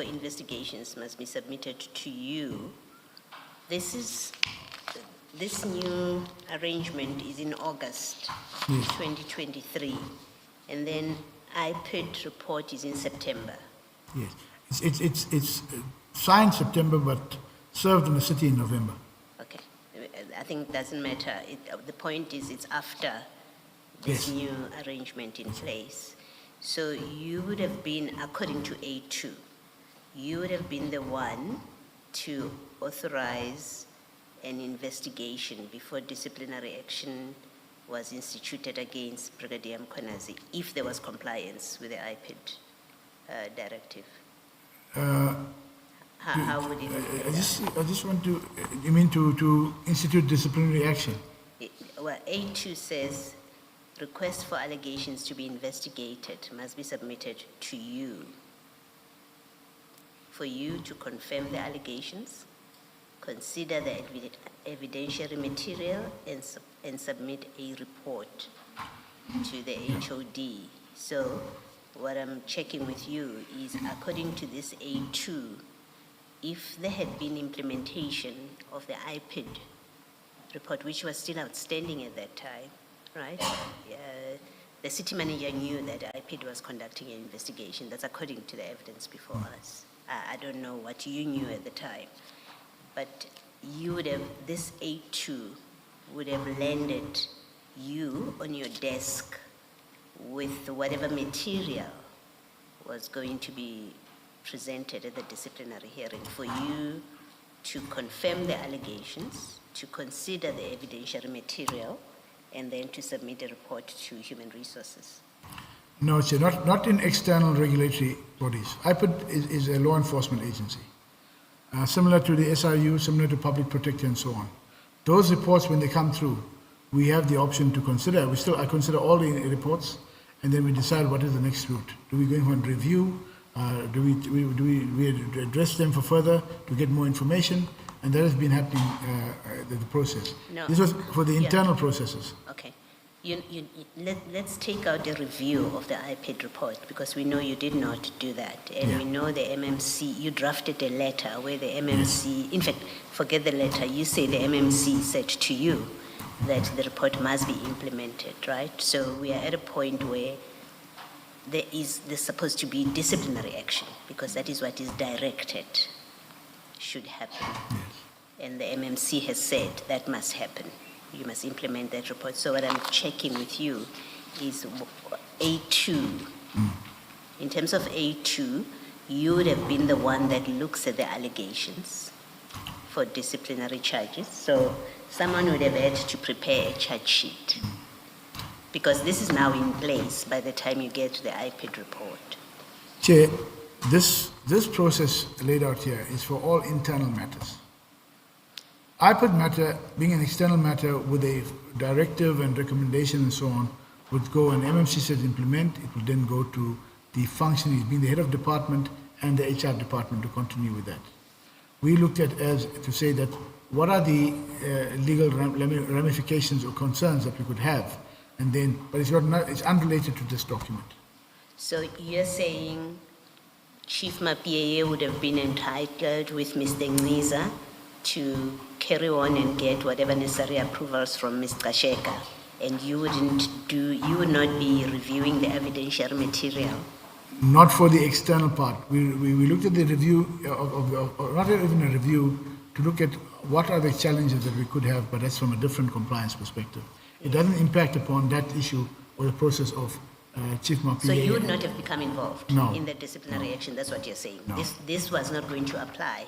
investigations must be submitted to you, this new arrangement is in August 2023, and then IPID report is in September. Yes, it's signed September, but served in the city in November. Okay, I think it doesn't matter. The point is it's after this new arrangement in place. So you would have been, according to A2, you would have been the one to authorize an investigation before disciplinary action was instituted against Brigadier Mkhwanazi, if there was compliance with the IPID directive. How would it be? I just want to, you mean to institute disciplinary action? Well, A2 says requests for allegations to be investigated must be submitted to you. For you to confirm the allegations, consider the evidentiary material and submit a report to the HOD. So what I'm checking with you is, according to this A2, if there had been implementation of the IPID report, which was still outstanding at that time, right? The city manager knew that IPID was conducting an investigation. That's according to the evidence before us. I don't know what you knew at the time, but you would have, this A2 would have landed you on your desk with whatever material was going to be presented at the disciplinary hearing for you to confirm the allegations, to consider the evidentiary material, and then to submit a report to Human Resources. No, sir, not in external regulatory bodies. IPID is a law enforcement agency, similar to the SRU, similar to Public Protector, and so on. Those reports, when they come through, we have the option to consider. I consider all the reports, and then we decide what is the next route. Do we go in for a review? Do we address them for further to get more information? And that has been happening, the process. No. This was for the internal processes. Okay. Let's take out a review of the IPID report, because we know you did not do that. And we know the MMC, you drafted a letter where the MMC, in fact, forget the letter, you say the MMC said to you that the report must be implemented, right? So we are at a point where there's supposed to be disciplinary action, because that is what is directed should happen. And the MMC has said that must happen. You must implement that report. So what I'm checking with you is A2. In terms of A2, you would have been the one that looks at the allegations for disciplinary charges. So someone would have had to prepare a charge sheet, because this is now in place by the time you get to the IPID report. Chair, this process laid out here is for all internal matters. IPOD matter, being an external matter with a directive and recommendation and so on, would go and MMC says implement, it would then go to the functionaries, being the head of department and the HR department to continue with that. We looked at as to say that what are the legal ramifications or concerns that we could have, and then, but it's unrelated to this document. So you're saying Chief Mapie would have been entitled with Mr. Ngwiza to carry on and get whatever necessary approvals from Mr. Sheka, and you would not be reviewing the evidentiary material? Not for the external part. We looked at the review or not even a review, to look at what are the challenges that we could have, but that's from a different compliance perspective. It doesn't impact upon that issue or the process of Chief Mapie. So you would not have become involved No. in the disciplinary action, that's what you're saying? No. This was not going to apply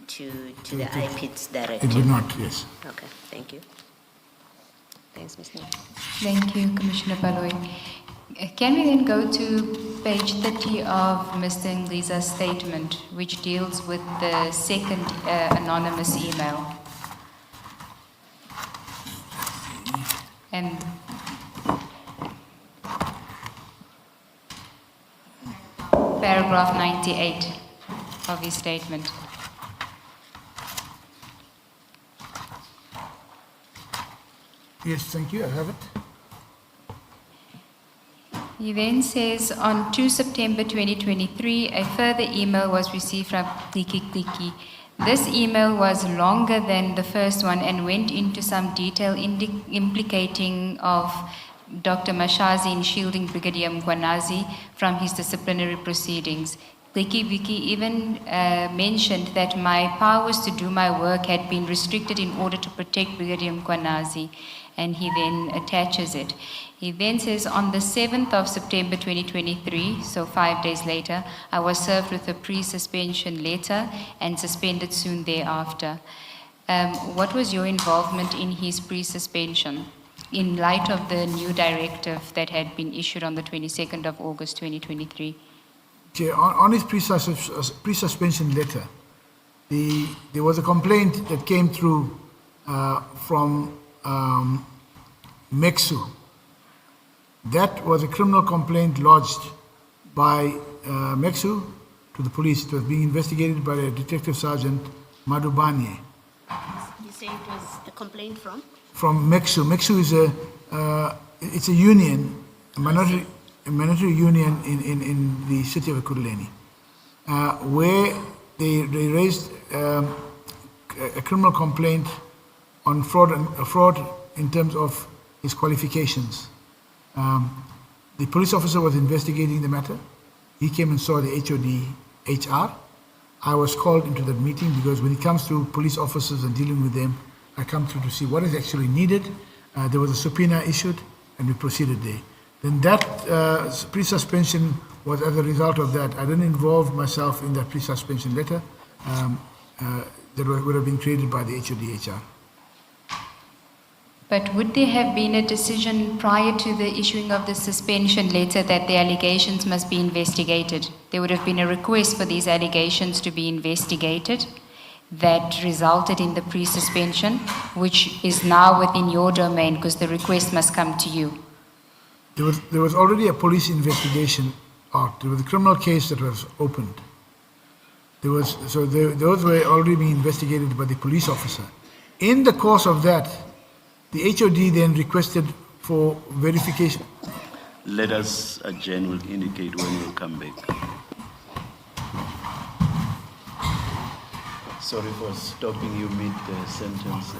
to the IPID's directive? It would not, yes. Okay, thank you. Thanks, Ms. Nel. Thank you, Commissioner Baloy. Can we then go to page 30 of Mr. Ngwiza's statement, which deals with the second anonymous email? And paragraph 98 of his statement. Yes, thank you, I have it. He then says, on 2 September 2023, a further email was received from Kliki. This email was longer than the first one and went into some detail implicating of Dr. Mashazi in shielding Brigadier Mkwanazi from his disciplinary proceedings. Kliki even mentioned that my powers to do my work had been restricted in order to protect Brigadier Mkwanazi, and he then attaches it. He then says, on the 7th of September 2023, so 5 days later, I was served with a pre-suspension letter and suspended soon thereafter. What was your involvement in his pre-suspension in light of the new directive that had been issued on the 22nd of August 2023? Okay, on his pre-suspension letter, there was a complaint that came through from Mexu. That was a criminal complaint lodged by Mexu to the police. It was being investigated by the Detective Sergeant Madubanye. You say it was a complaint from? From Mexu. Mexu is it's a union, a monetary union in the city of Ekurhuleni, where they raised a criminal complaint on fraud in terms of his qualifications. The police officer was investigating the matter. He came and saw the HOD HR. I was called into that meeting because when it comes to police officers and dealing with them, I come through to see what is actually needed. There was a subpoena issued and we proceeded there. Then that pre-suspension was as a result of that. I didn't involve myself in that pre-suspension letter that would have been created by the HOD HR. But would there have been a decision prior to the issuing of the suspension letter that the allegations must be investigated? There would have been a request for these allegations to be investigated that resulted in the pre-suspension, which is now within your domain because the request must come to you. There was already a police investigation out. There was a criminal case that was opened. Those were already being investigated by the police officer. In the course of that, the HOD then requested for verification. Let us adjourn, will indicate when we'll come back. Sorry for stopping you mid-sentence.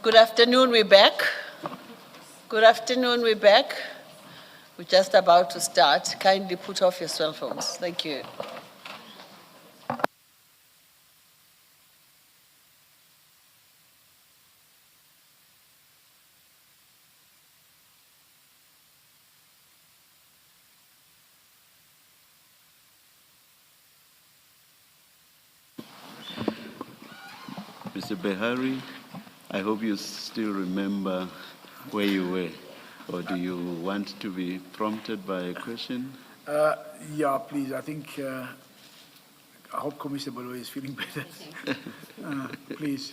Good afternoon, we're back. Good afternoon, we're back. We're just about to start. Kindly put off your cell phones. Thank you. Mr. Behari, I hope you still remember where you were, or do you want to be prompted by a question? Yeah, please. I think, I hope Commissioner Baloy is feeling better. Please.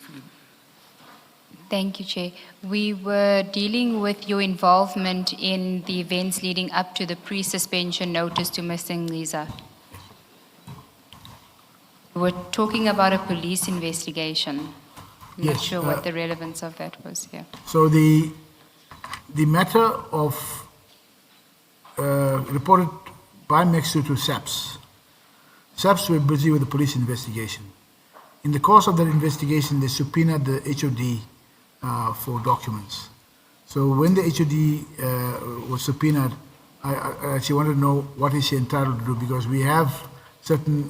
Thank you, Chair. We were dealing with your involvement in the events leading up to the pre-suspension notice to Ms. Ngiza. We're talking about a police investigation. I'm not Yes, sure what the relevance of that was here. So the matter of reported by Mexu to SAPS. SAPS were busy with the police investigation. In the course of that investigation, they subpoenaed the HOD for documents. So when the HOD was subpoenaed, I actually wanted to know what is she entitled to do, because we have certain,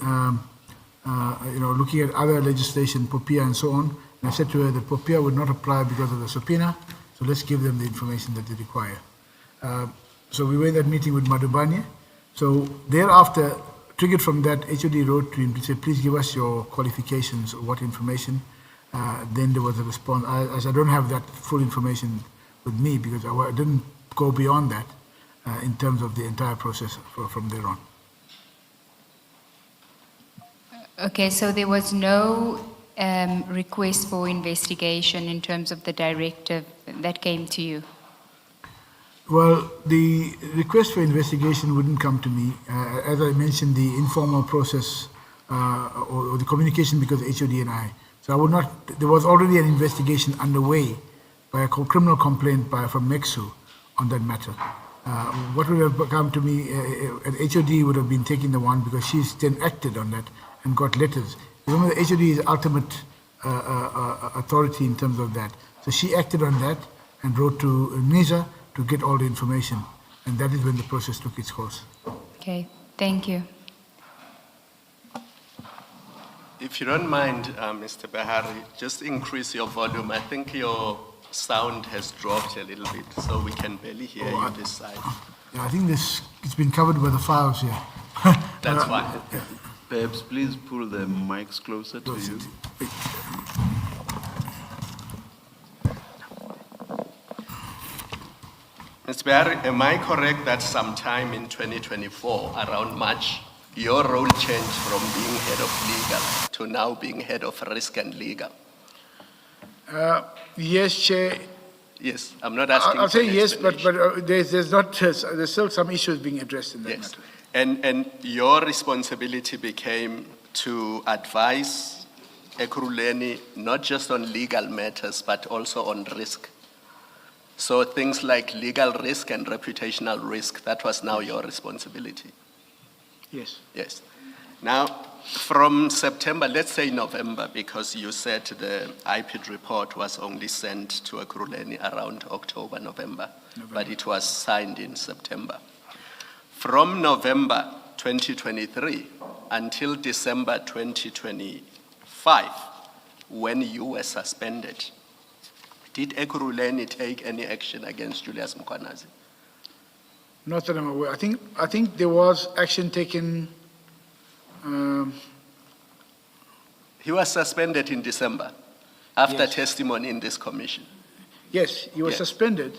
looking at other legislation, POPIA and so on. And I said to her that POPIA would not apply because of the subpoena, so let's give them the information that they require. So we were in that meeting with Madhubanya. So thereafter, triggered from that, HOD wrote to him to say, please give us your qualifications or what information. Then there was a response. As I don't have that full information with me, because I didn't go beyond that in terms of the entire process from there on. Okay, so there was no request for investigation in terms of the directive that came to you? Well, the request for investigation wouldn't come to me. As I mentioned, the informal process or the communication because of HOD and I. So I would not, there was already an investigation underway by a criminal complaint from Mexu on that matter. What would have come to me, HOD would have been taking the one because she's then acted on that and got letters. Remember, the HOD is ultimate authority in terms of that. So she acted on that and wrote to Nisa to get all the information. And that is when the process took its course. Okay, thank you. If you don't mind, Mr. Behari, just increase your volume. I think your sound has dropped a little bit, so we can barely hear you this side. Yeah, I think it's been covered by the files here. That's fine. Perhaps please pull the mics closer to you. Mr. Behari, am I correct that sometime in 2024, around March, your role changed from being head of legal to now being head of risk and legal? Yes, Chair. Yes, I'm not asking. I'll say yes, but there's still some issues being addressed in that matter. And your responsibility became to advise Ekurhuleni not just on legal matters, but also on risk. So things like legal risk and reputational risk, that was now your responsibility. Yes. Yes. Now, from September, let's say November, because you said the IPID report was only sent to Ekurhuleni around October, November, but it was signed in September. From November 2023 until December 2025, when you were suspended, did Ekurhuleni take any action against Julius Mkhwanazi? Not that I'm aware. I think there was action taken. He was suspended in December after testimony in this commission. Yes, he was suspended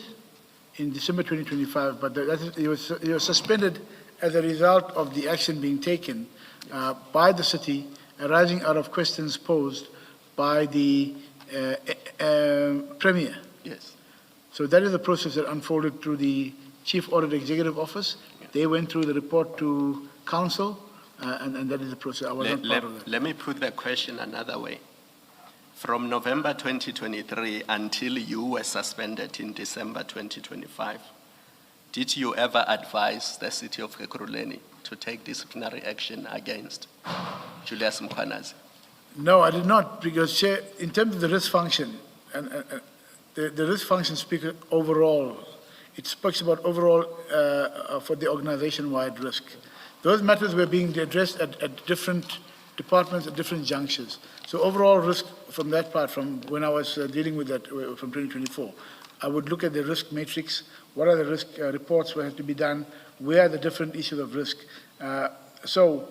in December 2025, but he was suspended as a result of the action being taken by the city arising out of questions posed by the Premier. Yes. So that is the process that unfolded through the Chief Audit Executive Office. They went through the report to Council, and that is the process. I was not part of that. Let me put the question another way. From November 2023 until you were suspended in December 2025, did you ever advise the city of Ekurhuleni to take disciplinary action against Julius Mkhwanazi? No, I did not, because in terms of the risk function, and the risk function speaks overall. It speaks about overall for the organization-wide risk. Those matters were being addressed at different departments at different junctures. So overall risk from that part, from when I was dealing with that from 2024, I would look at the risk matrix. What are the risk reports that have to be done? Where are the different issues of risk? So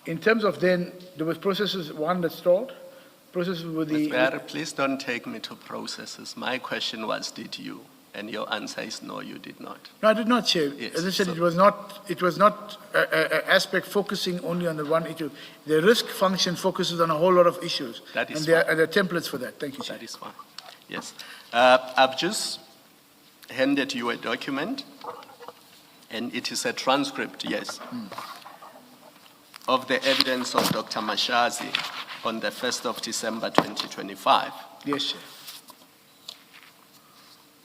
in terms of then, there was processes, one that stalled, processes with the... Mr. Mayor, please don't take me to processes. My question was, did you? And your answer is no, you did not. No, I did not, Chair. Yes, as I said, so- it was not an aspect focusing only on the one issue. The risk function focuses on a whole lot of issues. That is and there are templates for that. Thank you, Chair. That is fine. Yes. I've just handed you a document, and it is a transcript, yes, of the evidence of Dr. Mashazi on the 1st of December 2025. Yes, Chair.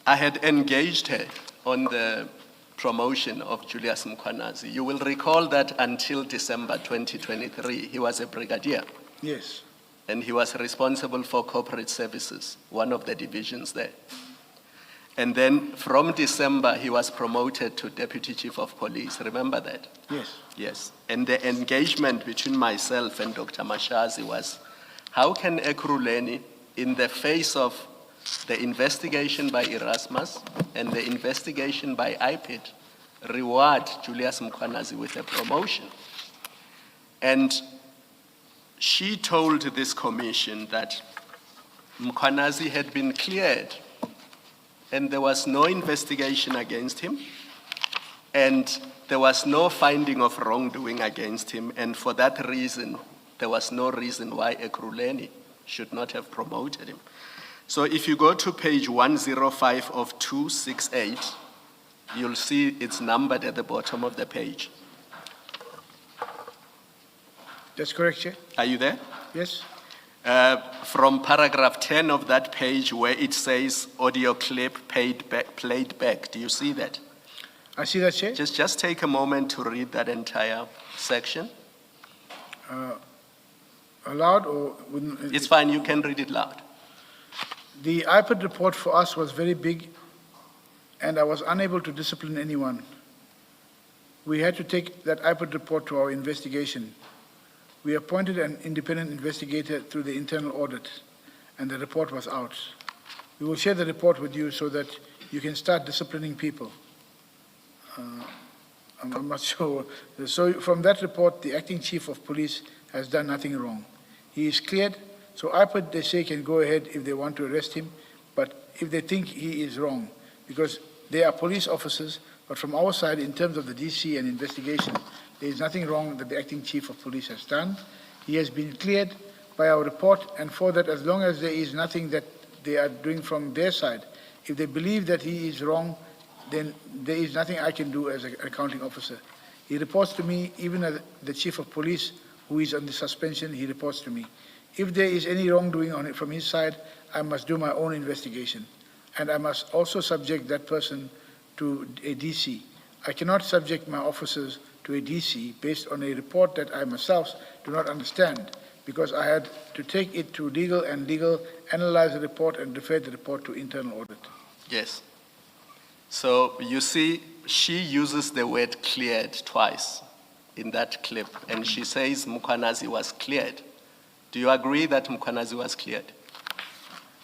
I had engaged her on the promotion of Julius Mkhwanazi. You will recall that until December 2023, he was a brigadier, Yes. and he was responsible for corporate services, one of the divisions there. And then from December, he was promoted to Deputy Chief of Police. Remember that? Yes. Yes. And the engagement between myself and Dr. Mashazi was, how can Ekurhuleni, in the face of the investigation by Erasmus and the investigation by IPID, reward Julius Mkhwanazi with a promotion? And she told this commission that Mkhwanazi had been cleared and there was no investigation against him, and there was no finding of wrongdoing against him, and for that reason, there was no reason why Ekurhuleni should not have promoted him. So if you go to page 105 of 268, you'll see it's numbered at the bottom of the page. That's correct, Chair. Are you there? Yes. From paragraph 10 of that page where it says audio clip played back. Do you see that? I see that, Chair. Just take a moment to read that entire section. Aloud or... wouldn't- It's fine, you can read it loud. The IPID report for us was very big, and I was unable to discipline anyone. We had to take that IPID report to our investigation. We appointed an independent investigator through the internal audit, and the report was out. We will share the report with you so that you can start disciplining people. I'm not sure. So from that report, the acting chief of police has done nothing wrong. He is cleared. So IPID, they say, can go ahead if they want to arrest him, but if they think he is wrong, because they are police officers, but from our side, in terms of the DC and investigation, there is nothing wrong that the acting chief of police has done. He has been cleared by our report, and for that, as long as there is nothing that they are doing from their side, if they believe that he is wrong, then there is nothing I can do as an accounting officer. He reports to me, even as the chief of police, who is on the suspension, he reports to me. If there is any wrongdoing on it from his side, I must do my own investigation. And I must also subject that person to a DC. I cannot subject my officers to a DC based on a report that I myself do not understand, because I had to take it to legal, and legal analyze the report and refer the report to internal audit. Yes. So you see, she uses the word cleared twice in that clip, and she says Mkhwanazi was cleared. Do you agree that Mkhwanazi was cleared?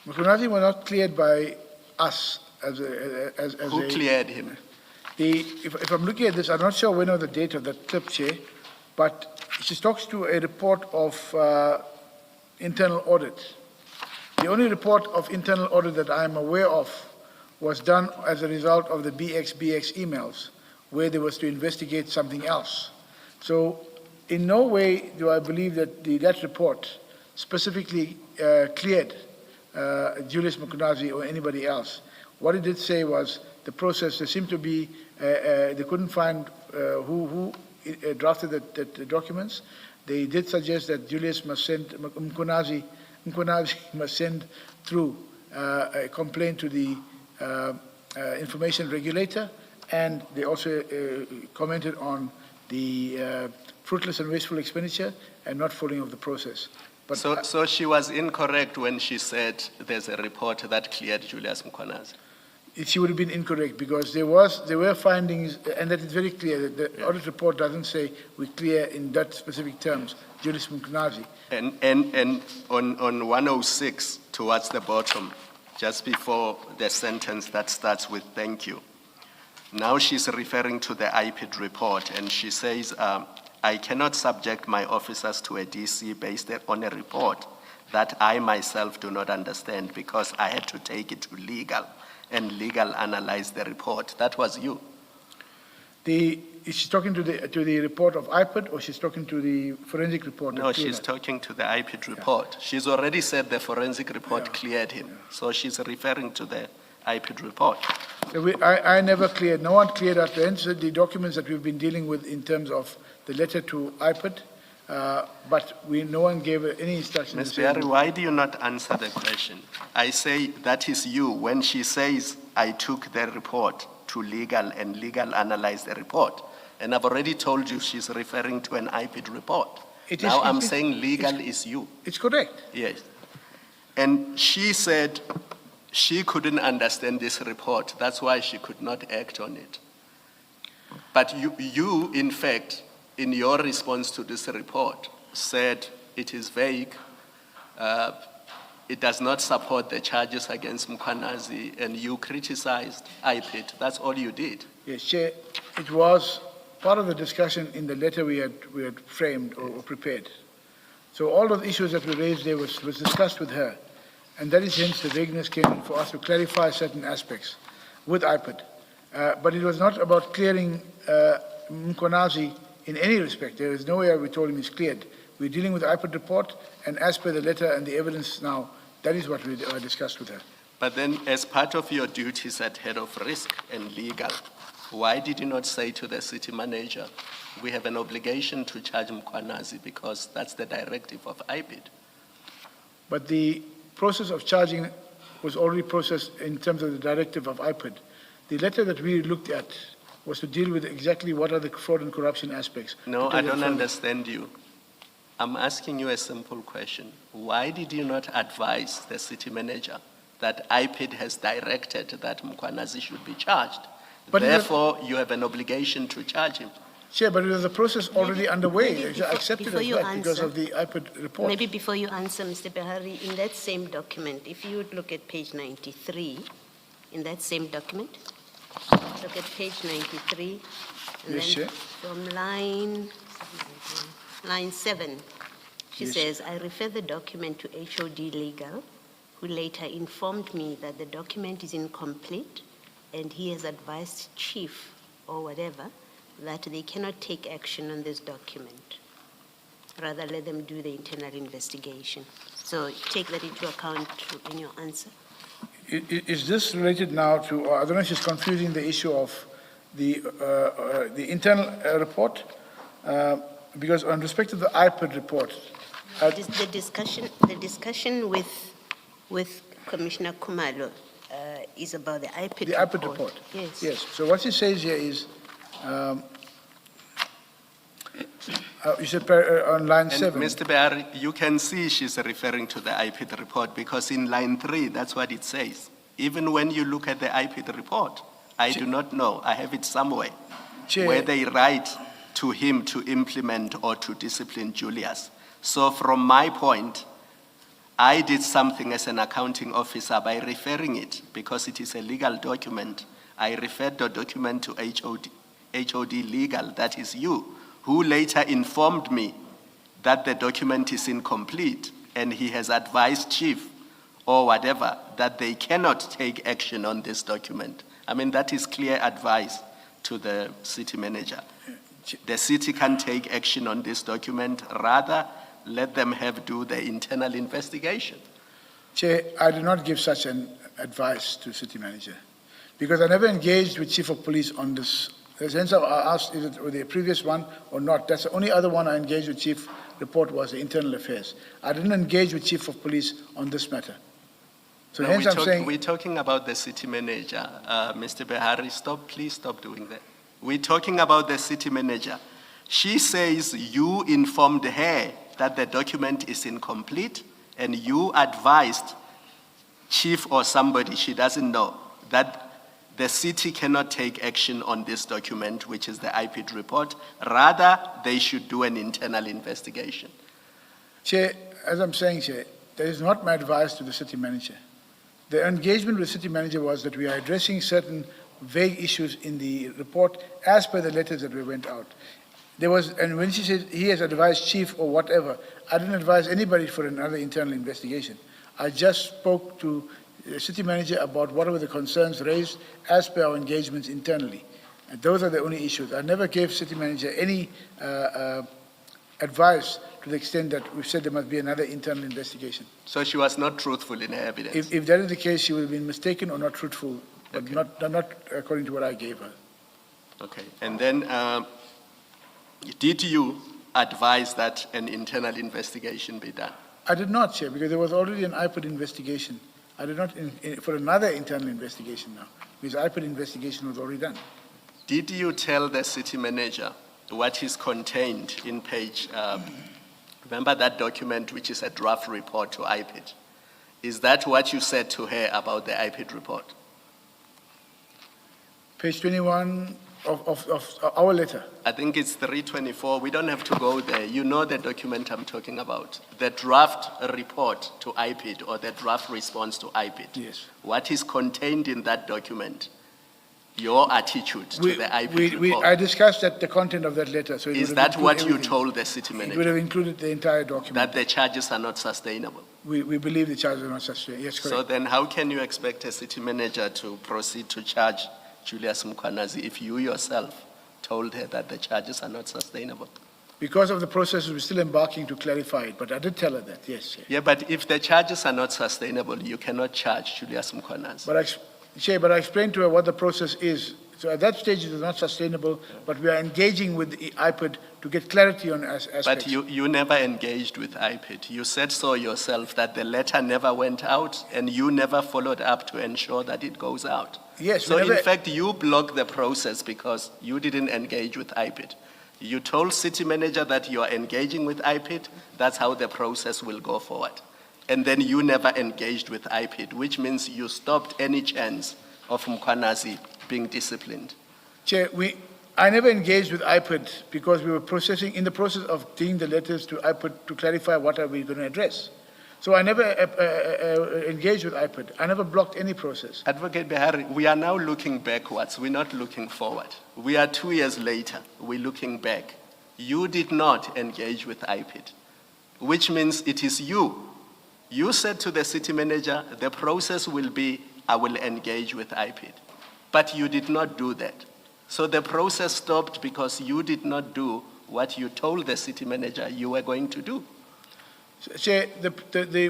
Mkhwanazi was not cleared by us Who cleared him? If I'm looking at this, I'm not sure when of the date of that clip, Chair, but she talks to a report of internal audit. The only report of internal audit that I am aware of was done as a result of the BXBX emails, where they was to investigate something else. So in no way do I believe that that report specifically cleared Julius Mkhwanazi or anybody else. What it did say was the process, there seemed to be, they couldn't find who drafted the documents. They did suggest that Julius must send, Mkhwanazi must send through a complaint to the information regulator, and they also commented on the fruitless and wasteful expenditure and not following of the process. But So she was incorrect when she said there's a report that cleared Julius Mkhwanazi. she would have been incorrect because there were findings, and that is very clear that the audit report doesn't say we clear in that specific terms Julius Mkhwanazi. And on 106, towards the bottom, just before the sentence that starts with thank you, now she's referring to the IPID report, and she says, I cannot subject my officers to a DC based on a report that I myself do not understand because I had to take it to legal, and legal analyze the report. That was you. Is she talking to the report of IPID, or she's talking to the forensic report? No, she's talking to the IPID report. She's already said the forensic report cleared him. So she's referring to the IPID report. I never cleared, no one cleared out the documents that we've been dealing with in terms of the letter to IPID, but no one gave any instructions. Ms. Berry, why do you not answer the question? I say that is you. When she says, I took the report to legal and legal analyzed the report, and I've already told you she's referring to an IPID report. I'm saying legal is you. It's correct. Yes. And she said she couldn't understand this report. That's why she could not act on it. But you in fact, in your response to this report, said it is vague, it does not support the charges against Mkhwanazi, and you criticized IPID. That's all you did. Yes, Chair. It was part of the discussion in the letter we had framed or prepared. So all of the issues that were raised there was discussed with her, and that is hence the vagueness came in for us to clarify certain aspects with IPID. But it was not about clearing Mkhwanazi in any respect. There is no way we told him he's cleared. We're dealing with the IPID report, and as per the letter and the evidence now, that is what we discussed with her. But then, as part of your duties at head of risk and legal, why did you not say to the city manager, we have an obligation to charge Mkhwanazi because that's the directive of IPID? But the process of charging was already processed in terms of the directive of IPID. The letter that we looked at was to deal with exactly what are the fraud and corruption aspects. No, I don't understand you. I'm asking you a simple question. Why did you not advise the city manager that IPID has directed that Mkhwanazi should be charged? But therefore, you have an obligation to charge him. Sure, but there's a process already underway. I accepted as that because of the IPID report. Maybe before you answer, Mr. Behari, in that same document, if you would look at page 93, in that same document, look at page 93, and yes, then sure. from line 7, she says, I refer the document to HOD Legal, who later informed me that the document is incomplete, and he has advised chief or whatever that they cannot take action on this document. Rather, let them do the internal investigation. So take that into account in your answer. Is this related now to, I don't know if she's confusing the issue of the internal report, because on respect to the IPID report. The discussion with Commissioner Kumalo is about the IPID report. The IPID report. Yes. Yes. So what she says here is, you said on line 7. Mr. Behari, you can see she's referring to the IPID report because in line 3, that's what it says. Even when you look at the IPID report, I do not know, I have it somewhere, where they write to him to implement or to discipline Julius. So from my point, I did something as an accounting officer by referring it, because it is a legal document. I referred the document to HOD Legal, that is you, who later informed me that the document is incomplete, and he has advised chief or whatever that they cannot take action on this document. I mean, that is clear advice to the city manager. The city can take action on this document, rather let them do the internal investigation. Chair, I do not give such an advice to city manager because I never engaged with chief of police on this. Hence, I asked is it with the previous one or not. That's the only other one I engaged with chief report was the internal affairs. I didn't engage with chief of police on this matter. So no, hence I'm saying... We're talking about the city manager. Mr. Behari, please stop doing that. We're talking about the city manager. She says you informed her that the document is incomplete, and you advised chief or somebody, she doesn't know, that the city cannot take action on this document, which is the IPID report. Rather, they should do an internal investigation. Chair, as I'm saying, Chair, that is not my advice to the city manager. The engagement with the city manager was that we are addressing certain vague issues in the report as per the letters that we went out. There was, and when she said he has advised chief or whatever, I didn't advise anybody for another internal investigation. I just spoke to the city manager about what were the concerns raised as per our engagements internally. And those are the only issues. I never gave city manager any advice to the extent that we've said there must be another internal investigation. So she was not truthful in her evidence? If that is the case, she would have been mistaken or not truthful, but Okay. not according to what I gave her. Okay, and then did you advise that an internal investigation be done? I did not, Chair, because there was already an IPID investigation. I did not, for another internal investigation now, because IPID investigation was already done. Did you tell the city manager what is contained in page, remember that document which is a draft report to IPID? Is that what you said to her about the IPID report? Page 21 of our letter. I think it's 324. We don't have to go there. You know the document I'm talking about. The draft report to IPID or the draft response to IPID. Yes. What is contained in that document? Your attitude to the IPID report. I discussed the content of that letter. So it Is would have that what included you everything. told the city It would manager? have included the entire document. That the charges are not sustainable? We believe the charges are not sustainable. Yes, correct. So then how can you expect a city manager to proceed to charge Julius Mkhwanazi if you yourself told her that the charges are not sustainable? Because of the process, we're still embarking to clarify it, but I did tell her that, yes. Chair. Yeah, but if the charges are not sustainable, you cannot charge Julius Mkhwanazi. But I explained to her what the process is. So at that stage, it is not sustainable, but we are engaging with the IPID to get clarity on aspects. But you never engaged with IPID. You said so yourself that the letter never went out and you never followed up to ensure that it goes out. Yes, So we never- in fact, you blocked the process because you didn't engage with IPID. You told city manager that you are engaging with IPID, that's how the process will go forward. And then you never engaged with IPID, which means you stopped any chance of Mkhwanazi being disciplined. Chair, I never engaged with IPID because we were in the process of doing the letters to IPID to clarify what are we going to address. So I never engaged with IPID. I never blocked any process. Advocate Behari, we are now looking backwards. We're not looking forward. We are 2 years later. We're looking back. You did not engage with IPID, which means it is you. You said to the city manager, the process will be, I will engage with IPID. But you did not do that. So the process stopped because you did not do what you told the city manager you were going to do. Chair,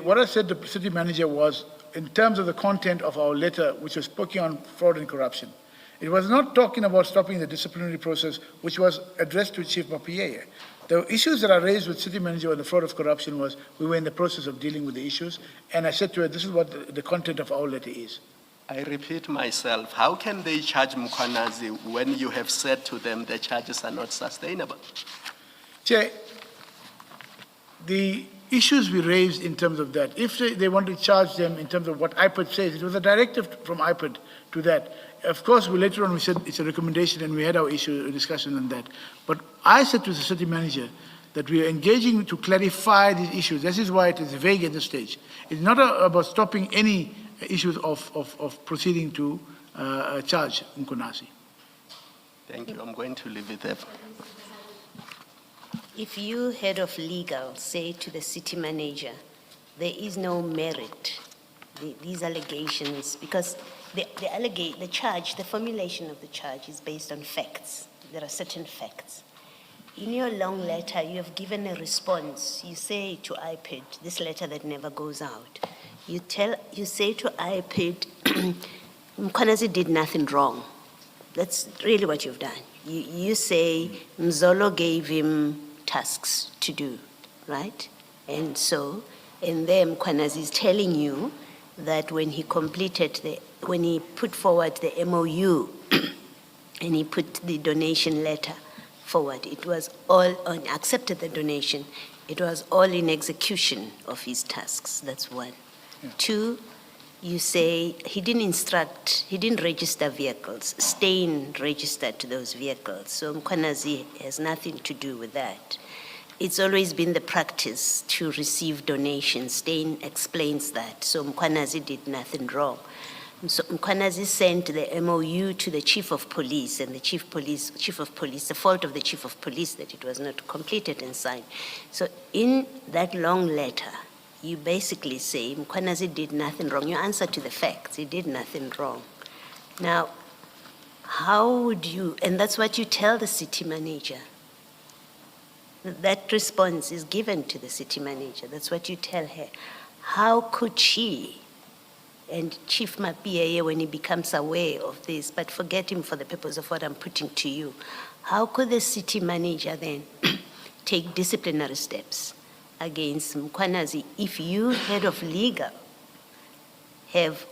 what I said to the city manager was, in terms of the content of our letter, which was speaking on fraud and corruption, it was not talking about stopping the disciplinary process, which was addressed to Chief Mapiyeye. The issues that are raised with city manager on the fraud of corruption was, we were in the process of dealing with the issues, and I said to her, this is what the content of our letter is. I repeat myself, how can they charge Mkhwanazi when you have said to them the charges are not sustainable? Chair, the issues we raised in terms of that, if they want to charge them in terms of what IPID says, it was a directive from IPID to that. Of course, later on we said it's a recommendation and we had our discussion on that. But I said to the city manager that we are engaging to clarify these issues. This is why it is vague at this stage. It's not about stopping any issues of proceeding to charge Mkhwanazi. Thank you. I'm going to leave it there. If you, head of legal, say to the city manager, there is no merit, these allegations, because the charge, the formulation of the charge is based on facts. There are certain facts. In your long letter, you have given a response. You say to IPID, this letter that never goes out, you say to IPID, Mkhwanazi did nothing wrong. That's really what you've done. You say Mzolo gave him tasks to do, right? And then Mkhwanazi is telling you that when he when he put forward the MOU and he put the donation letter forward, it was all accepted the donation. it was all in execution of his tasks. That's one. Yeah. Two, you say he didn't register vehicles. Steyn registered those vehicles. So Mkhwanazi has nothing to do with that. It's always been the practice to receive donations. Steyn explains that. So Mkhwanazi did nothing wrong. So Mkhwanazi sent the MOU to the chief of police, and the chief of police, the fault of the chief of police that it was not completed and signed. So in that long letter, you basically say Mkhwanazi did nothing wrong. You answer to the facts. He did nothing wrong. Now, how would you, and that's what you tell the city manager. That response is given to the city manager. That's what you tell her. How could she, and Chief Mapia, when he becomes aware of this, but forget him for the purpose of what I'm putting to you, how could the city manager then take disciplinary steps against Mkhwanazi if you, head of legal, have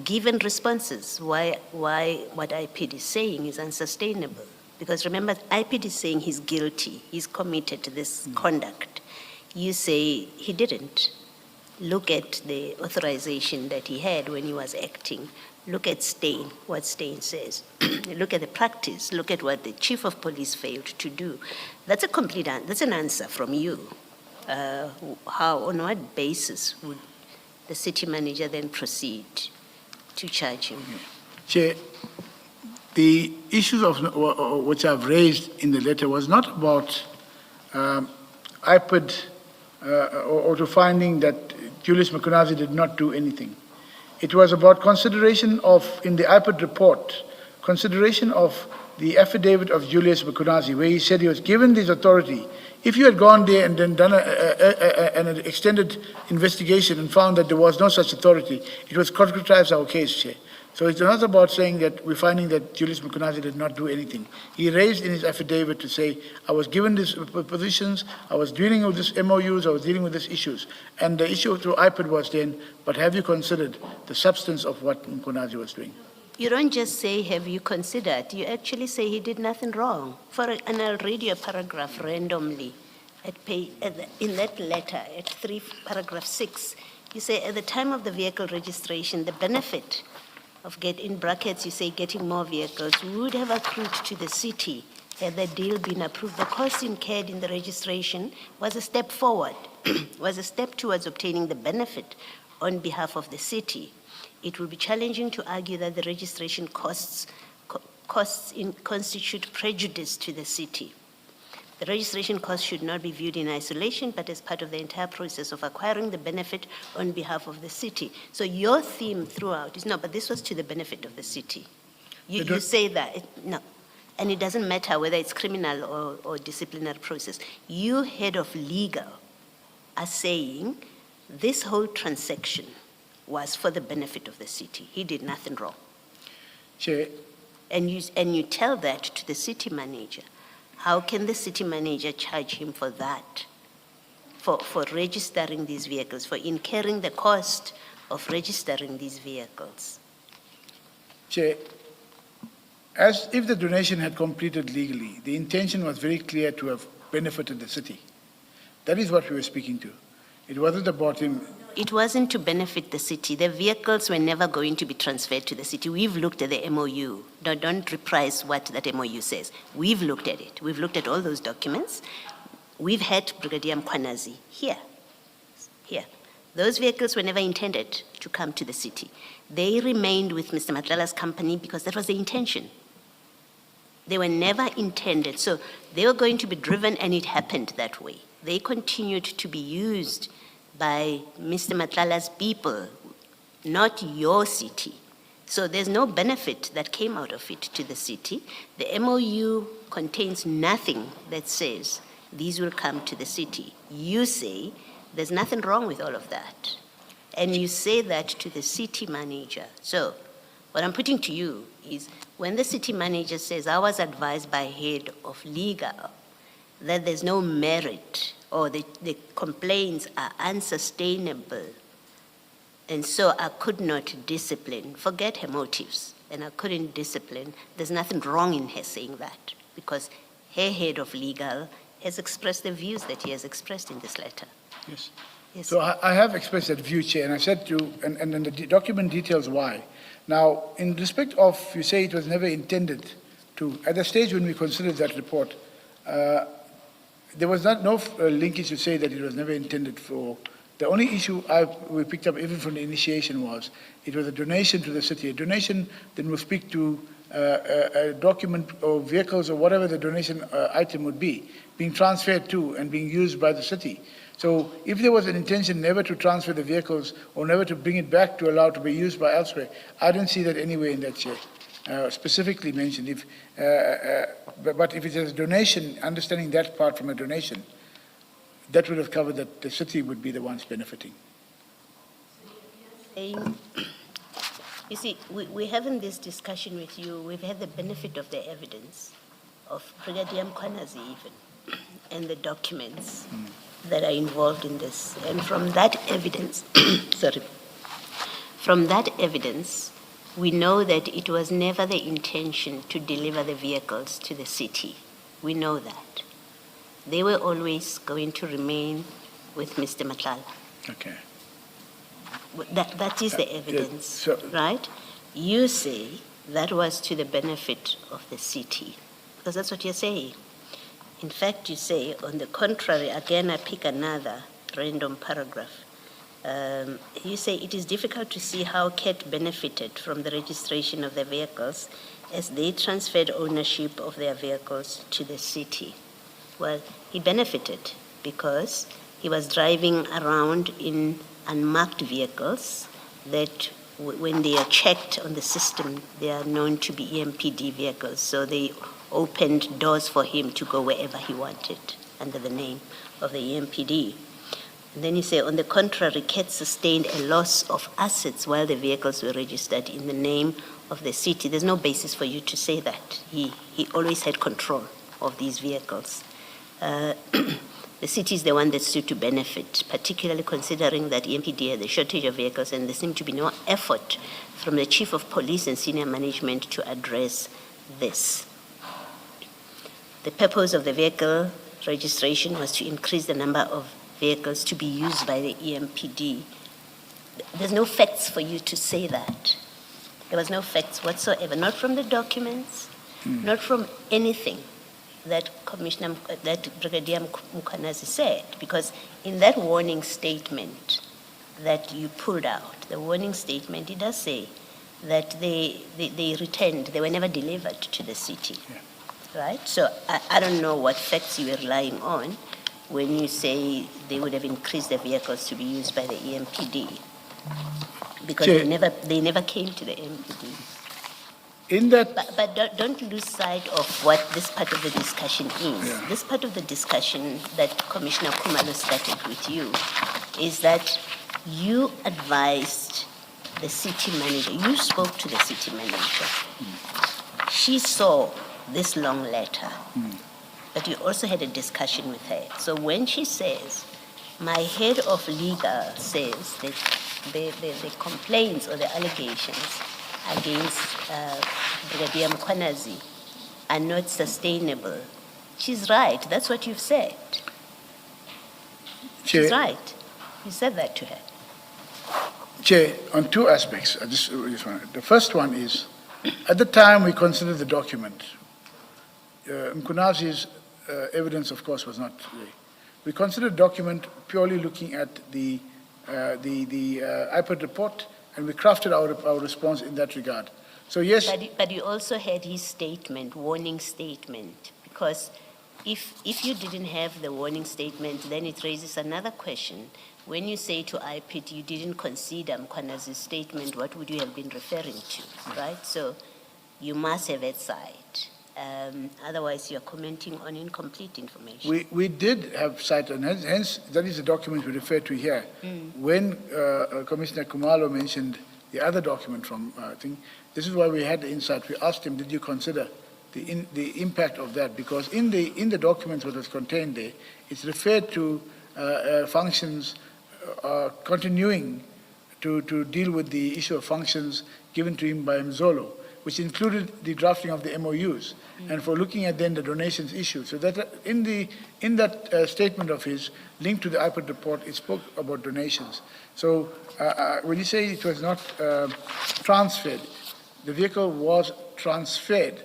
given responses why what IPD is saying is unsustainable? Because remember, IPD is saying he's guilty, he's committed to this conduct. You say he didn't. Look at the authorization that he had when he was acting. Look at Steyn, what Steyn says. Look at the practice. Look at what the chief of police failed to do. That's a complete that's an answer from you. On what basis would the city manager then proceed to charge him? Chair, the issues of which I've raised in the letter was not about IPID or to finding that Julius Mkhwanazi did not do anything. It was about consideration of, in the IPID report, consideration of the affidavit of Julius Mkhwanazi, where he said he was given this authority. If you had gone there and then done an extended investigation and found that there was no such authority, it was concretized our case, Chair. So it's not about saying that we're finding that Julius Mkhwanazi did not do anything. He raised in his affidavit to say, I was given these positions, I was dealing with this MOUs, I was dealing with these issues. And the issue to IPID was then, but have you considered the substance of what Mkhwanazi was doing? You don't just say, have you considered? You actually say he did nothing wrong. And I'll read you a paragraph randomly. In that letter, at paragraph 6, you say, at the time of the vehicle registration, the benefit of in brackets, you say getting more vehicles, would have accrued to the city had the deal been approved. The cost incurred in the registration was a step forward, was a step towards obtaining the benefit on behalf of the city. It would be challenging to argue that the registration costs constitute prejudice to the city. The registration costs should not be viewed in isolation, but as part of the entire process of acquiring the benefit on behalf of the city. So your theme throughout is no, but this was to the benefit of the city. You say that, no. And it doesn't matter whether it's criminal or disciplinary process. You, head of legal, are saying this whole transaction was for the benefit of the city. He did nothing wrong. Chair. And you tell that to the city manager. How can the city manager charge him for that? For registering these vehicles, for incurring the cost of registering these vehicles? Chair, as if the donation had completed legally, the intention was very clear to have benefited the city. That is what we were speaking to. It wasn't about him. It wasn't to benefit the city. The vehicles were never going to be transferred to the city. We've looked at the MOU. Don't reprise what that MOU says. We've looked at it. We've looked at all those documents. We've had Brigadier Mkhwanazi here. Those vehicles were never intended to come to the city. They remained with Mr. Matlala's company because that was the intention. They were never intended. So they were going to be driven, and it happened that way. They continued to be used by Mr. Matlala's people, not your city. So there's no benefit that came out of it to the city. The MOU contains nothing that says these will come to the city. You say there's nothing wrong with all of that. And you say that to the city manager. So what I'm putting to you is when the city manager says, I was advised by head of legal that there's no merit or the complaints are unsustainable, and so I could not discipline. Forget her motives, and I couldn't discipline. There's nothing wrong in her saying that, because her head of legal has expressed the views that he has expressed in this letter. Yes. Yes. So I have expressed that view, Chair, and I said to, and then the document details why. Now, in respect of, you say it was never intended to, at the stage when we considered that report, there was no linkage to say that it was never intended for. The only issue we picked up even from the initiation was it was a donation to the city. A donation then will speak to a document or vehicles or whatever the donation item would be, being transferred to and being used by the city. So if there was an intention never to transfer the vehicles or never to bring it back to allow to be used by elsewhere, I didn't see that anywhere in that Chair. Specifically mentioned. But if it is a donation, understanding that part from a donation, that would have covered that the city would be the ones benefiting. You see, we're having this discussion with you. We've had the benefit of the evidence of Brigadier Mkhwanazi even, and the documents that are involved in this. And from that evidence, from that evidence, we know that it was never the intention to deliver the vehicles to the city. We know that. They were always going to remain with Mr. Matlala. Okay. That is the evidence, yes. right? You say that was to the benefit of the city, because that's what you're saying. In fact, you say, on the contrary, again, I pick another random paragraph. You say it is difficult to see how KET benefited from the registration of the vehicles as they transferred ownership of their vehicles to the city. Well, he benefited because he was driving around in unmarked vehicles that when they are checked on the system, they are known to be EMPD vehicles. So they opened doors for him to go wherever he wanted under the name of the EMPD. And then you say, on the contrary, KET sustained a loss of assets while the vehicles were registered in the name of the city. There's no basis for you to say that. He always had control of these vehicles. The city is the one that stood to benefit, particularly considering that EMPD had a shortage of vehicles and there seemed to be no effort from the chief of police and senior management to address this. The purpose of the vehicle registration was to increase the number of vehicles to be used by the EMPD. There's no facts for you to say that. There was no facts whatsoever, not from the documents, not from anything that Brigadier Mkhwanazi said, because in that warning statement that you pulled out, the warning statement, it does say that they returned, they were never delivered to the city, right? So I don't know what facts you were relying on when you say they would have increased the vehicles to be used by the EMPD, because they never came to the EMPD. In that, but don't lose sight of what this part of the discussion is. Yeah. This part of the discussion that Commissioner Khumalo started with you is that you advised the city manager, you spoke to the city manager. She saw this long letter, but you also had a discussion with her. So when she says, my head of legal says that the complaints or the allegations against Brigadier Mkhwanazi are not sustainable, she's right. That's what you've said. She's right. You said that to her. Chair, on two aspects. The first one is, at the time we considered the document, Mkhwanazi's evidence, of course, was not. We considered the document purely looking at the IPOD report, and we crafted our response in that regard. So yes. But you also had his statement, warning statement, because if you didn't have the warning statement, then it raises another question. When you say to IPID you didn't consider Mkhwanazi's statement, what would you have been referring to, right? So you must have had sight. Otherwise, you're commenting on incomplete information. We did have sight, and hence that is the document we refer to here. When Commissioner Khumalo mentioned the other document from, I think, this is why we had the insight. We asked him, did you consider the impact of that? Because in the document what was contained there, it's referred to functions continuing to deal with the issue of functions given to him by Mzolo. which included the drafting of the MOUs, and for looking at then the donations issue. So that in that statement of his, linked to the IPOD report, it spoke about donations. So when you say it was not transferred, the vehicle was transferred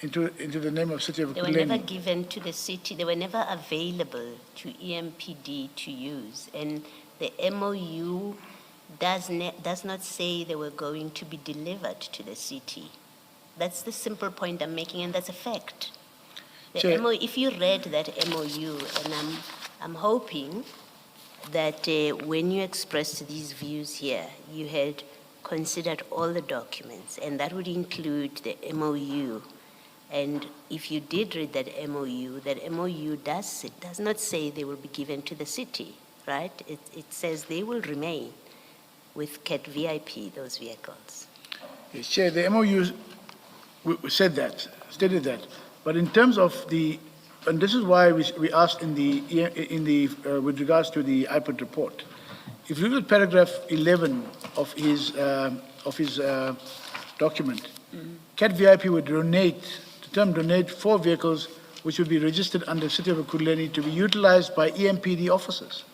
into the name of City of They were Ekurhuleni. never given to the city. They were never available to EMPD to use. And the MOU does not say they were going to be delivered to the city. That's the simple point I'm making, and that's a fact. The Chair. MOU, if you read that MOU, and I'm hoping that when you expressed these views here, you had considered all the documents, and that would include the MOU. And if you did read that MOU does not say they will be given to the city, right? It says they will remain with CAT VIP, those vehicles. Yes, Chair, the MOU said that, stated that. But in terms of and this is why we asked with regards to the IPOD report. If you look at paragraph 11 of his document, CAT VIP would donate 4 vehicles which would be registered under City of Ekurhuleni to be utilized by EMPD officers.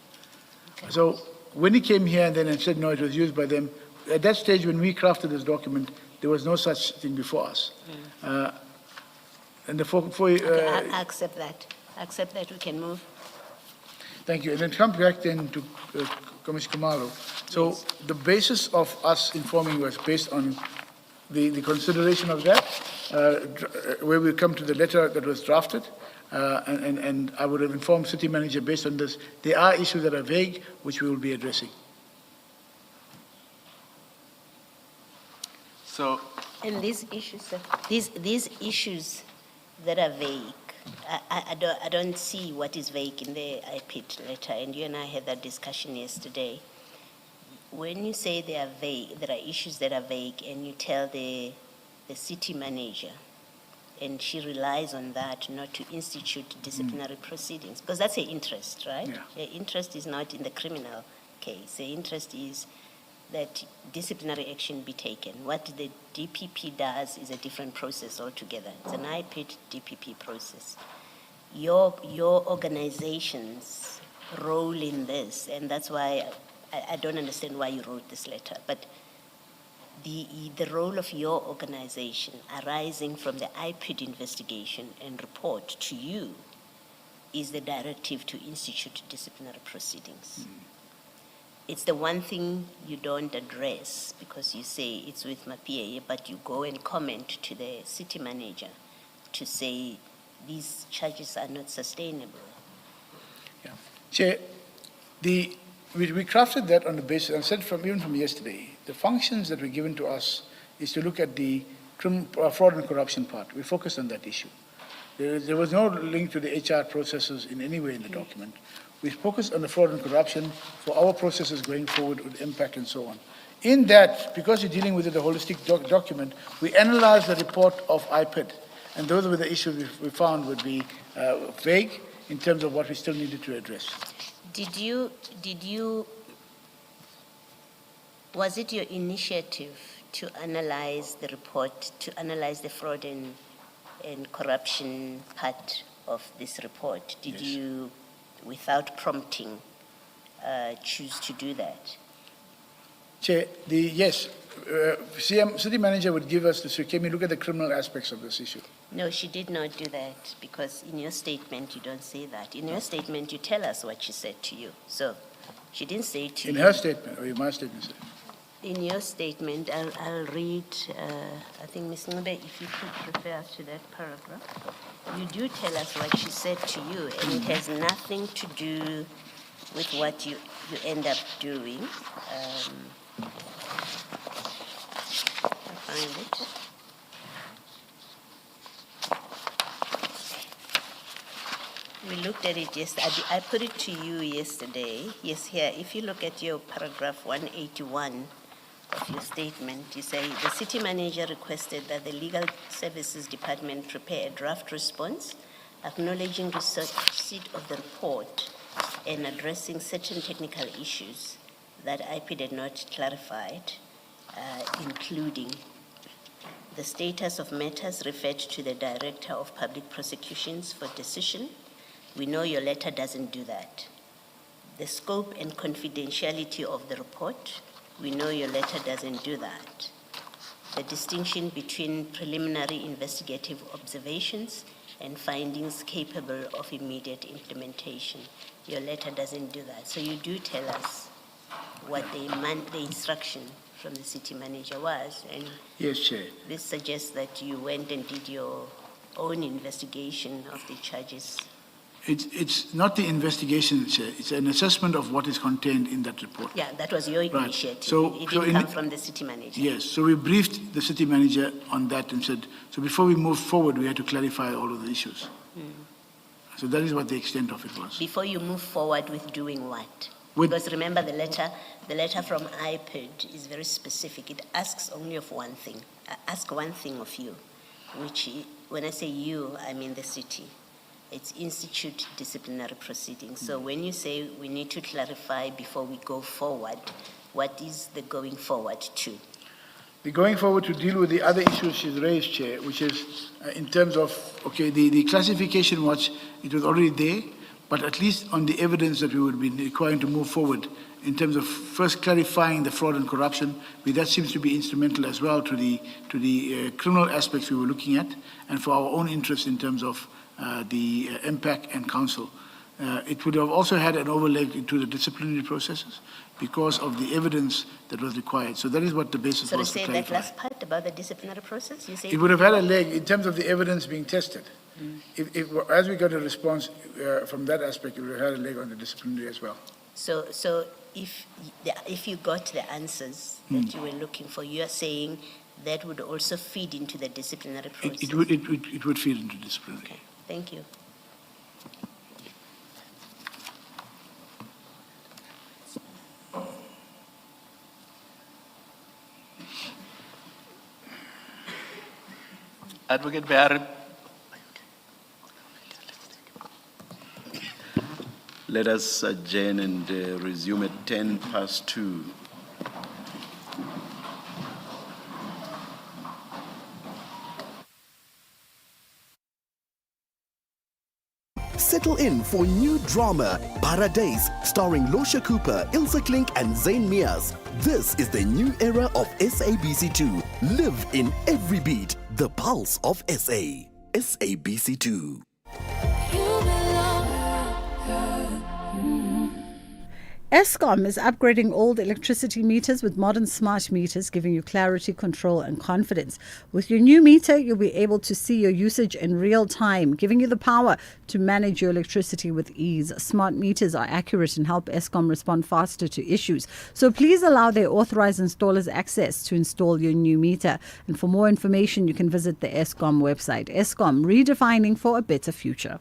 So when he came here and said no, it was used by them, at that stage when we crafted this document, there was no such thing before us. And I accept that. Accept that, we can move. Thank you. And then come back then to Commissioner Kumalo. So the basis of us informing was based on the consideration of that, where we come to the letter that was drafted, and I would have informed City Manager based on this. There are issues that are vague, which we will be addressing. So, And these issues that are vague, I don't see what is vague in the IPIT letter, and you and I had that discussion yesterday. When you say they are vague, there are issues that are vague, and you tell the city manager, and she relies on that not to institute disciplinary proceedings, because that's her interest, right? Yeah. Her interest is not in the criminal case. Her interest is that disciplinary action be taken. What the DPP does is a different process altogether. It's an IPIT DPP process. Your organization's role in this, and that's why I don't understand why you wrote this letter, but the role of your organization arising from the IPID investigation and report to you is the directive to institute disciplinary proceedings. It's the one thing you don't address because you say it's with MAPIA, but you go and comment to the city manager to say these charges are not sustainable. Yeah. Chair, we crafted that on the basis, and said even from yesterday, the functions that were given to us is to look at the fraud and corruption part. We focused on that issue. There was no link to the HR processes in any way in the document. We focused on the fraud and corruption for our processes going forward with impact and so on. In that, because you're dealing with the holistic document, we analyzed the report of IPID, and those were the issues we found would be vague in terms of what we still needed to address. Was it your initiative to analyze the report, to analyze the fraud and corruption part of this report? Did you, without prompting, choose to do that? Chair, city manager would give us can we look at the criminal aspects of this issue? No, she did not do that because in your statement you don't say that. In your statement you tell us what she said to you. So she didn't say to you. In her statement or in my statement, sir? In your statement, I'll read, I think Ms. Ngube, if you could refer to that paragraph. You do tell us what she said to you, and it has nothing to do with what you end up doing. I'll find it. We looked at it yesterday. I put it to you yesterday. Yes, here. If you look at your paragraph 181 of your statement, you say the city manager requested that the Legal Services Department prepare a draft response acknowledging receipt of the report and addressing certain technical issues that IP did not clarified, including The status of matters referred to the Director of Public Prosecutions for decision. We know your letter doesn't do that. The scope and confidentiality of the report. We know your letter doesn't do that. The distinction between preliminary investigative observations and findings capable of immediate implementation. Your letter doesn't do that. So you do tell us what the instruction from the city manager was. And Yes, Chair. this suggests that you went and did your own investigation of the charges. It's not the investigation, Chair. It's an assessment of what is contained in that report. Yeah, that was your Right. initiative. So- it so didn't in- come from the city manager. Yes, so we briefed the city manager on that and said, so before we move forward, we had to clarify all of the issues. So that is what the extent of it was. Before you move forward with doing what? With- Because remember the letter from IPID is very specific. It asks only of one thing. Ask one thing of you, which when I say you, I mean the city. It's institute disciplinary proceedings. So when you say we need to clarify before we go forward, what is the going forward to? The going forward to deal with the other issues she's raised, Chair, which is in terms of, okay, the classification watch, it was already there, but at least on the evidence that we would be requiring to move forward in terms of first clarifying the fraud and corruption, that seems to be instrumental as well to the criminal aspects we were looking at, and for our own interest in terms of the MPAC and council. It would have also had an overlay into the disciplinary processes because of the evidence that was required. So that is what the basis So to was to say that clarify. last part about the disciplinary process, you say It would have had a leg in terms of the evidence being tested. As we got a response from that aspect, it would have had a leg on the disciplinary as well. So if you got the answers that you were looking for, you are saying that would also feed into the disciplinary process. It would feed into disciplinary. Okay, thank you. Advocate Behar. Let us adjourn and resume at 2:10. Settle in for new drama, Paradise, starring Losha Cooper, Ilse Klink and Zayn Mias. This is the new era of SABC2. Live in every beat, the pulse of SA. SABC2. Eskom is upgrading old electricity meters with modern smart meters, giving you clarity, control and confidence. With your new meter, you'll be able to see your usage in real time, giving you the power to manage your electricity with ease. Smart meters are accurate and help Eskom respond faster to issues. So please allow their authorized installers access to install your new meter. And for more information, you can visit the Eskom website. Eskom, redefining for a better future.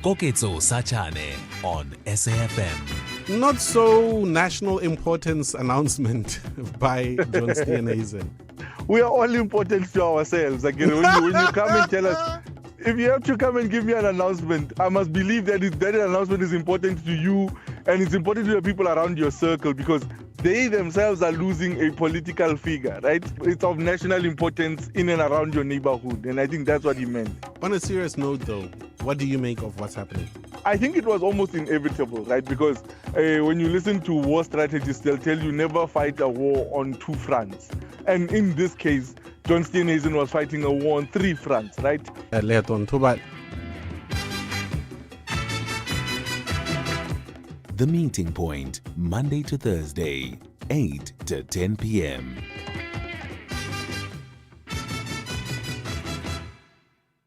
Koketso Sachane on SAfm. Not so national importance announcement by John Steenhuisen. We are all important to ourselves. Like, when you come and tell us, if you have to come and give me an announcement, I must believe that that announcement is important to you and it's important to the people around your circle because they themselves are losing a political figure, right? It's of national importance in and around your neighborhood. And I think that's what he meant. On a serious note, though, what do you make of what's happening? I think it was almost inevitable, right? Because when you listen to war strategists, they'll tell you never fight a war on two fronts. And in this case, John Steenhuisen was fighting a war on three fronts, right? The Meeting Point, Monday to Thursday, 8 to 10 p.m.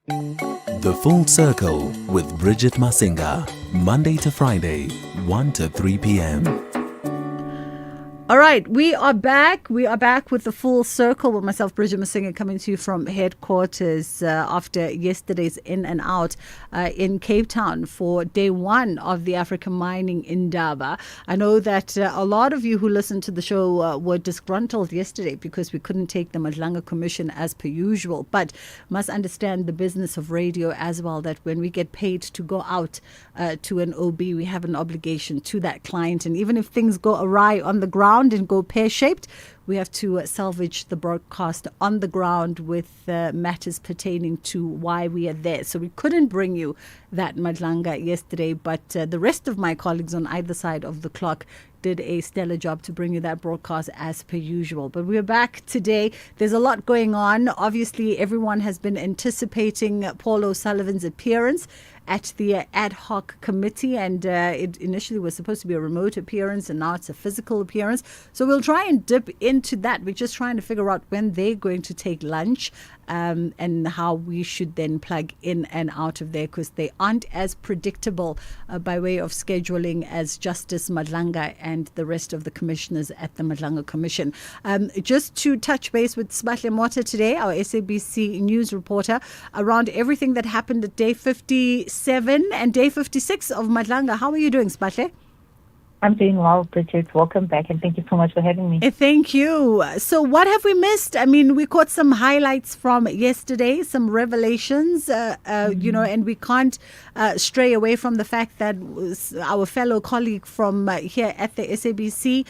The Full Circle with Bridget Masinga, Monday to Friday, 1 to 3 p.m. All right, we are back. We are back with the Full Circle with myself, Bridget Masinga, coming to you from headquarters after yesterday's in and out in Cape Town for day one of the African Mining Indaba. I know that a lot of you who listened to the show were disgruntled yesterday because we couldn't take the Madlanga Commission as per usual, but must understand the business of radio as well, that when we get paid to go out to an OB, we have an obligation to that client. And even if things go awry on the ground, around and go pear-shaped. We have to salvage the broadcast on the ground with matters pertaining to why we are there. So we couldn't bring you that Madlanga yesterday, but the rest of my colleagues on either side of the clock did a stellar job to bring you that broadcast as per usual. But we're back today. There's a lot going on. Obviously, everyone has been anticipating Paul O'Sullivan's appearance at the ad hoc committee, and it initially was supposed to be a remote appearance, and now it's a physical appearance. So we'll try and dip into that. We're just trying to figure out when they're going to take lunch, and how we should then plug in and out of there, because they aren't as predictable by way of scheduling as Justice Madlanga and the rest of the commissioners at the Madlanga Commission. Just to touch base with Sibahle Mota today, our SABC news reporter, around everything that happened at day 57 and day 56 of Madlanga. How are you doing, Sibahle? I'm doing well, Bridget. Welcome back, and thank you so much for having me. Thank you. So what have we missed? I mean, we caught some highlights from yesterday, some revelations, and we can't stray away from the fact that our fellow colleague from here at the SABC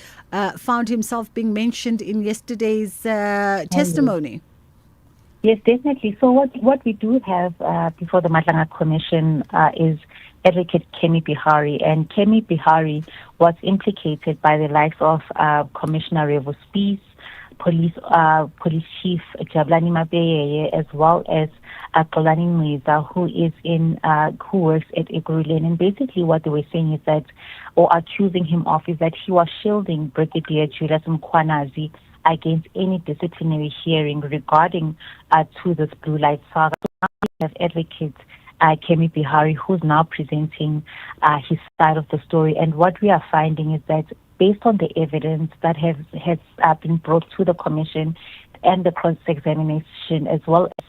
found himself being mentioned in yesterday's testimony. Yes, definitely. So what we do have before the Madlanga Commission is Advocate Kemi Bihari, and Kemi Bihari was implicated by the likes of Commissioner Revo Spies, Police Chief Jabulani Mabeyeye, as well as Xolani Mwiza, who works at Ekurhuleni. And basically what they were saying is that, or accusing him of, is that he was shielding Brigadier Julius Mkhwanazi against any disciplinary hearing regarding to this blue light saga. So now we have Advocate Kemi Bihari, who's now presenting his side of the story. And what we are finding is that based on the evidence that has been brought to the commission and the cross-examination, as well as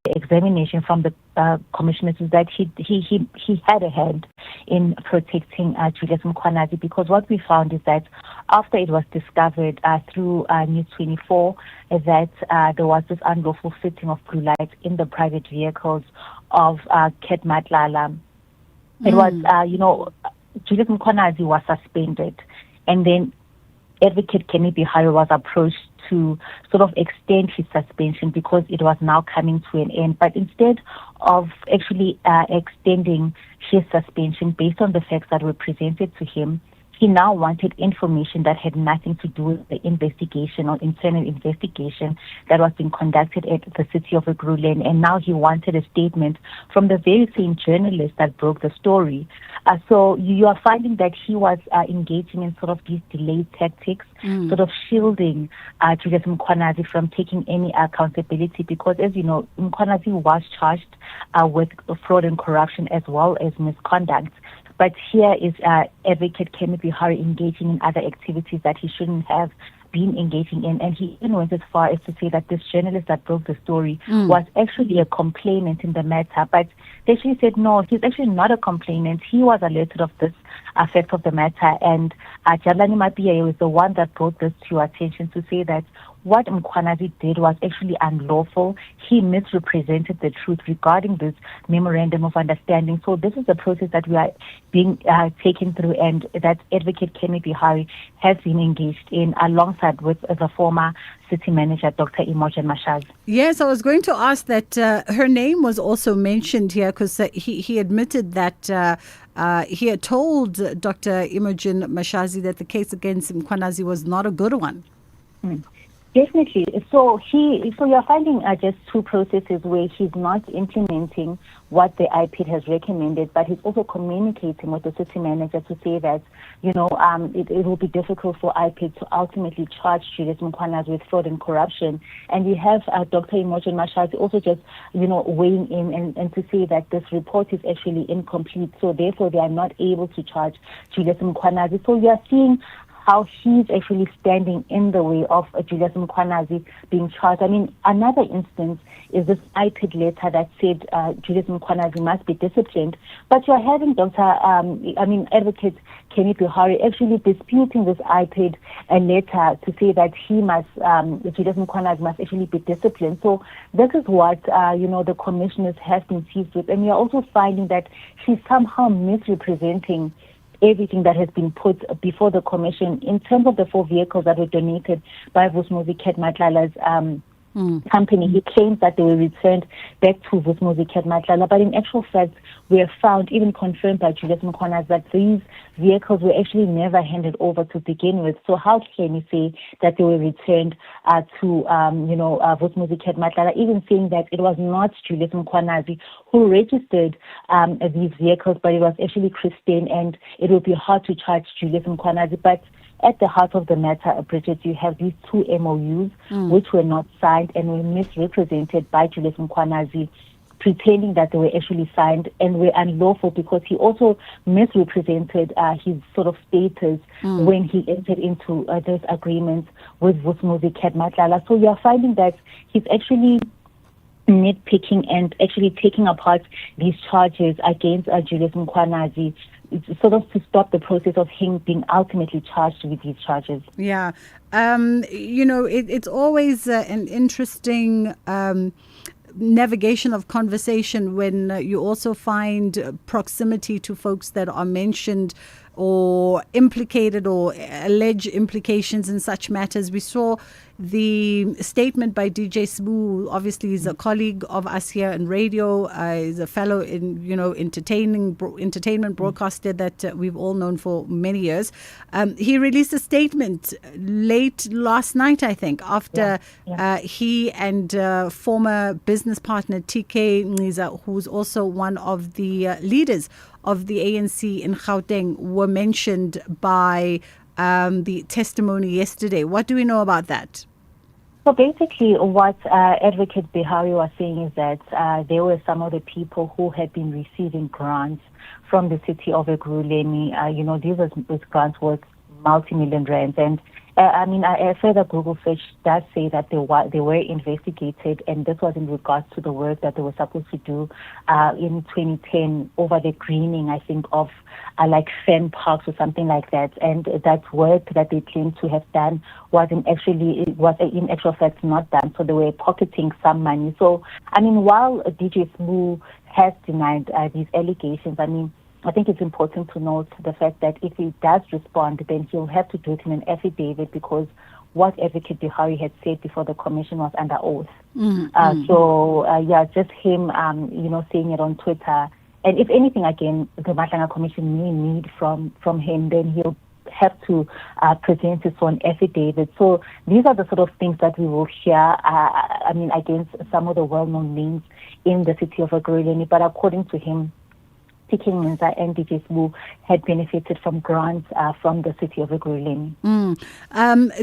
the examination from the commissioners, is that he had a hand in protecting Julius Mkhwanazi, because what we found is that after it was discovered through News 24 that there was this unlawful fitting of blue lights in the private vehicles of Ket Matlala. It was, Julius Mkhwanazi was suspended, and then Advocate Kemi Bihari was approached to sort of extend his suspension because it was now coming to an end. But instead of actually extending his suspension based on the facts that were presented to him, he now wanted information that had nothing to do with the investigation or internal investigation that was being conducted at the city of Ekurhuleni. And now he wanted a statement from the very same journalist that broke the story. So you are finding that he was engaging in sort of these delayed tactics, sort of shielding Julius Mkhwanazi from taking any accountability, because, as you know, Mkhwanazi was charged with fraud and corruption as well as misconduct. But here is Advocate Kemi Bihari engaging in other activities that he shouldn't have been engaging in. And he even went as far as to say that this journalist that broke the story was actually a complainant in the matter. But they actually said, no, he's actually not a complainant. He was alerted of this aspect of the matter. And Jabulani Mabeyeye was the one that brought this to attention to say that what Mkhwanazi did was actually unlawful. He misrepresented the truth regarding this memorandum of understanding. So this is the process that we are being taken through, and that Advocate Kemi Bihari has been engaged in alongside with the former city manager, Dr. Imogen Mashazi. Yes, I was going to ask that her name was also mentioned here, because he admitted that he had told Dr. Imogen Mashazi that the case against Mkhwanazi was not a good one. Definitely. So you're finding just two processes where he's not implementing what the IPID has recommended, but he's also communicating with the city manager to say that, it will be difficult for IPID to ultimately charge Julius Mkhwanazi with fraud and corruption. And we have Dr. Imogen Mashazi also just, weighing in and to say that this report is actually incomplete, so therefore they are not able to charge Julius Mkhwanazi. So we are seeing how he's actually standing in the way of Julius Mkhwanazi being charged. I mean, another instance is this IPID letter that said Julius Mkhwanazi must be disciplined. But you're having Advocate Kemi Bihari actually disputing this IPID letter to say that Julius Mkhwanazi must actually be disciplined. So this is what, the commissioners have been seized with. And we are also finding that she's somehow misrepresenting everything that has been put before the commission in terms of the 4 vehicles that were donated by Vusmuzi Matlala's company. He claims that they were returned back to Vusmuzi Matlala, but in actual fact, we have found, even confirmed by Julius Mkhwanazi, that these vehicles were actually never handed over to begin with. So how can we say that they were returned to Vusmuzi Matlala, even saying that it was not Julius Mkhwanazi who registered these vehicles, but it was actually Christine, and it would be hard to charge Julius Mkhwanazi. But at the heart of the matter, Bridget, you have these 2 MOUs which were not signed and were misrepresented by Julius Mkhwanazi, pretending that they were actually signed and were unlawful because he also misrepresented his sort of status when he entered into those agreements with Vusmuzi Matlala. So you are finding that he's actually nitpicking and actually taking apart these charges against Julius Mkhwanazi, sort of to stop the process of him being ultimately charged with these charges. Yeah. It's always an interesting navigation of conversation when you also find proximity to folks that are mentioned or implicated or allege implications in such matters. We saw the statement by DJ Sbu. Obviously, he's a colleague of us here in radio. He's a fellow in entertainment broadcaster that we've all known for many years. He released a statement late last night, I think, after he and former business partner TK Ngiza, who's also one of the leaders of the ANC in Gauteng, were mentioned by the testimony yesterday. What do we know about that? So basically what Advocate Bihari was saying is that there were some of the people who had been receiving grants from the city of Ekurhuleni. These grants worth multi-million rands. And a further Google search does say that they were investigated, and this was in regards to the work that they were supposed to do in 2010 over the greening, I think, of like fan parks or something like that. And that work that they claimed to have done was in actual fact not done. So they were pocketing some money. So, while DJ Sbu has denied these allegations, I think it's important to note the fact that if he does respond, then he'll have to do it in an affidavit, because what Advocate Bihari had said before the commission was under oath. Just him, saying it on Twitter. And if anything, again, the Madlanga Commission may need from him, then he'll have to present it for an affidavit. So these are the sort of things that we will hear, against some of the well-known names in the city of Ekurhuleni. But according to him, King Menza and DJ Sbu had benefited from grants from the city of Ekurhuleni.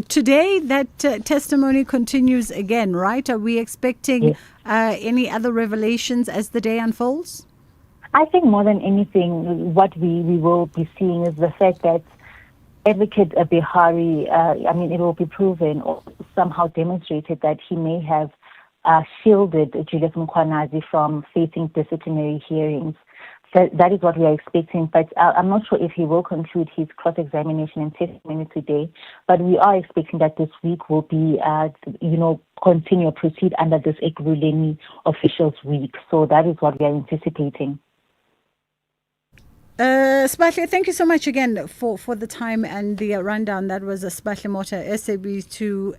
Today, that testimony continues again, right? Are we expecting any other revelations as the day unfolds? I think more than anything, what we will be seeing is the fact that Advocate Bihari, it will be proven or somehow demonstrated that he may have shielded Julius Mkhwanazi from facing disciplinary hearings. That is what we are expecting, but I'm not sure if he will conclude his cross-examination and testimony today, but we are expecting that this week will be, proceed under this Ekurhuleni Officials Week. So that is what we are anticipating. Spahle, thank you so much again for the time and the rundown. That was Spahle Mota,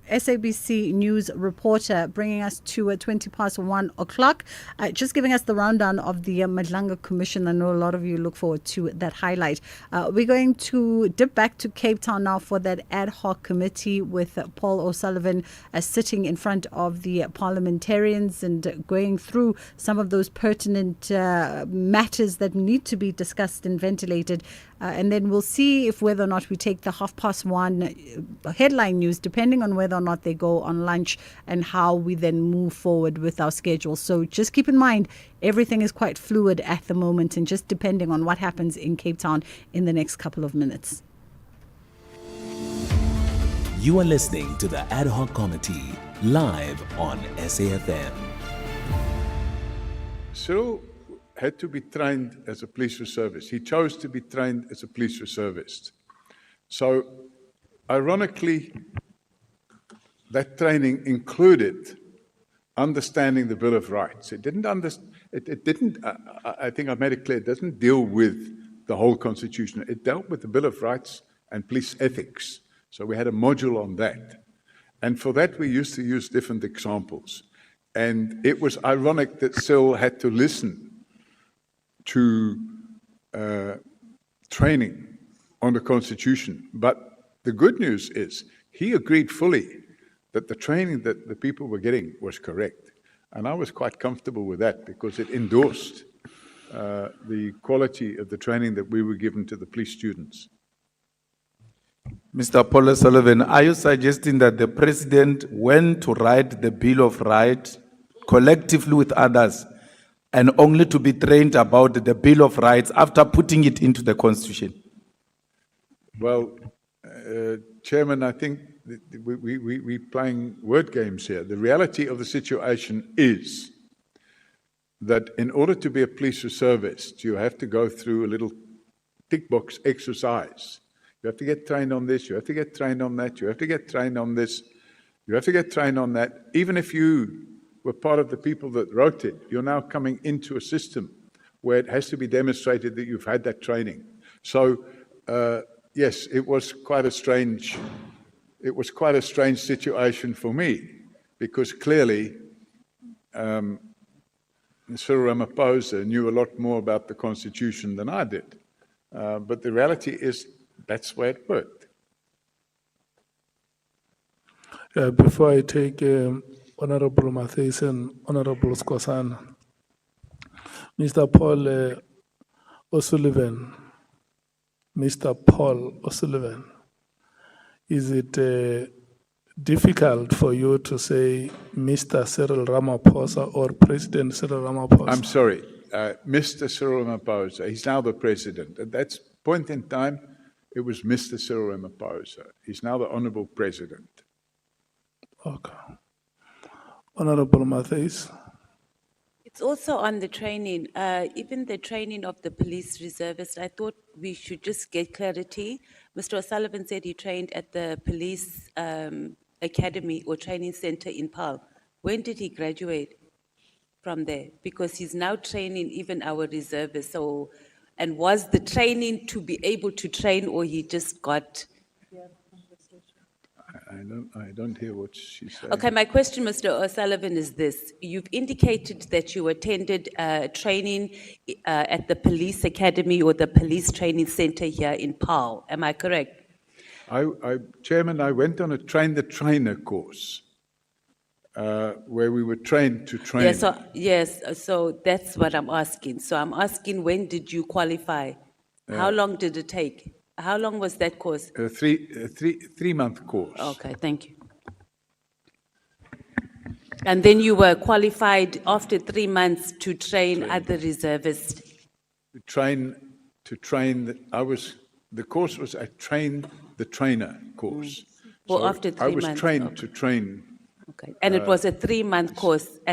SABC News reporter, bringing us to 1:20 just giving us the rundown of the Madlanga Commission. I know a lot of you look forward to that highlight. We're going to dip back to Cape Town now for that ad hoc committee with Paul O'Sullivan sitting in front of the parliamentarians and going through some of those pertinent matters that need to be discussed and ventilated, and then we'll see if whether or not we take the 1:30 headline news, depending on whether or not they go on lunch, and how we then move forward with our schedule. So just keep in mind, everything is quite fluid at the moment, and just depending on what happens in Cape Town in the next couple of minutes. You are listening to the Ad Hoc Committee live on SAfm. Cyril had to be trained as a police reservist. He chose to be trained as a police reservist. So, ironically, that training included understanding the Bill of Rights. It didn't. I think I made it clear. It doesn't deal with the whole Constitution. It dealt with the Bill of Rights and police ethics. So we had a module on that. And for that, we used to use different examples. And it was ironic that Cyril had to listen to training on the Constitution. But the good news is he agreed fully that the training that the people were getting was correct. And I was quite comfortable with that because it endorsed the quality of the training that we were given to the police students. Mr. Paul O'Sullivan, are you suggesting that the president went to write the Bill of Rights collectively with others and only to be trained about the Bill of Rights after putting it into the Constitution? Well, Chairman, I think we're playing word games here. The reality of the situation is that in order to be a police reservist, you have to go through a little tick box exercise. You have to get trained on this, you have to get trained on that, you have to get trained on this, you have to get trained on that. Even if you were part of the people that wrote it, you're now coming into a system where it has to be demonstrated that you've had that training. So, yes, it was quite a strange situation for me, because clearly Cyril Ramaphosa knew a lot more about the Constitution than I did. But the reality is that's where it worked. Before I take Honorable Matthys and Honorable Skosana, Mr. Paul O'Sullivan, is it difficult for you to say Mr. Cyril Ramaphosa or President Cyril Ramaphosa? I'm sorry, Mr. Cyril Ramaphosa. He's now the president. At that point in time, it was Mr. Cyril Ramaphosa. He's now the Honorable President. Okay. Honorable Matthys. It's also on the training, even the training of the police reservists. I thought we should just get clarity. Mr. O'Sullivan said he trained at the police academy or training center in Paarl. When did he graduate from there? Because he's now training even our reservists. So, and was the training to be able to train, or he just got? I don't hear what she said. Okay, my question, Mr. O'Sullivan, is this. You've indicated that you attended training at the police academy or the police training center here in Paarl. Am I correct? Chairman, I went on a train the trainer course where we were trained to train. Yes, so that's what I'm asking. So I'm asking, when did you qualify? How long did it take? How long was that course? A three-month course. Okay, thank you. And then you were qualified after 3 months to train other reservists. The course was a train the trainer course. Well, So after 3 months. I was trained to train. Okay, and it was a 3-month course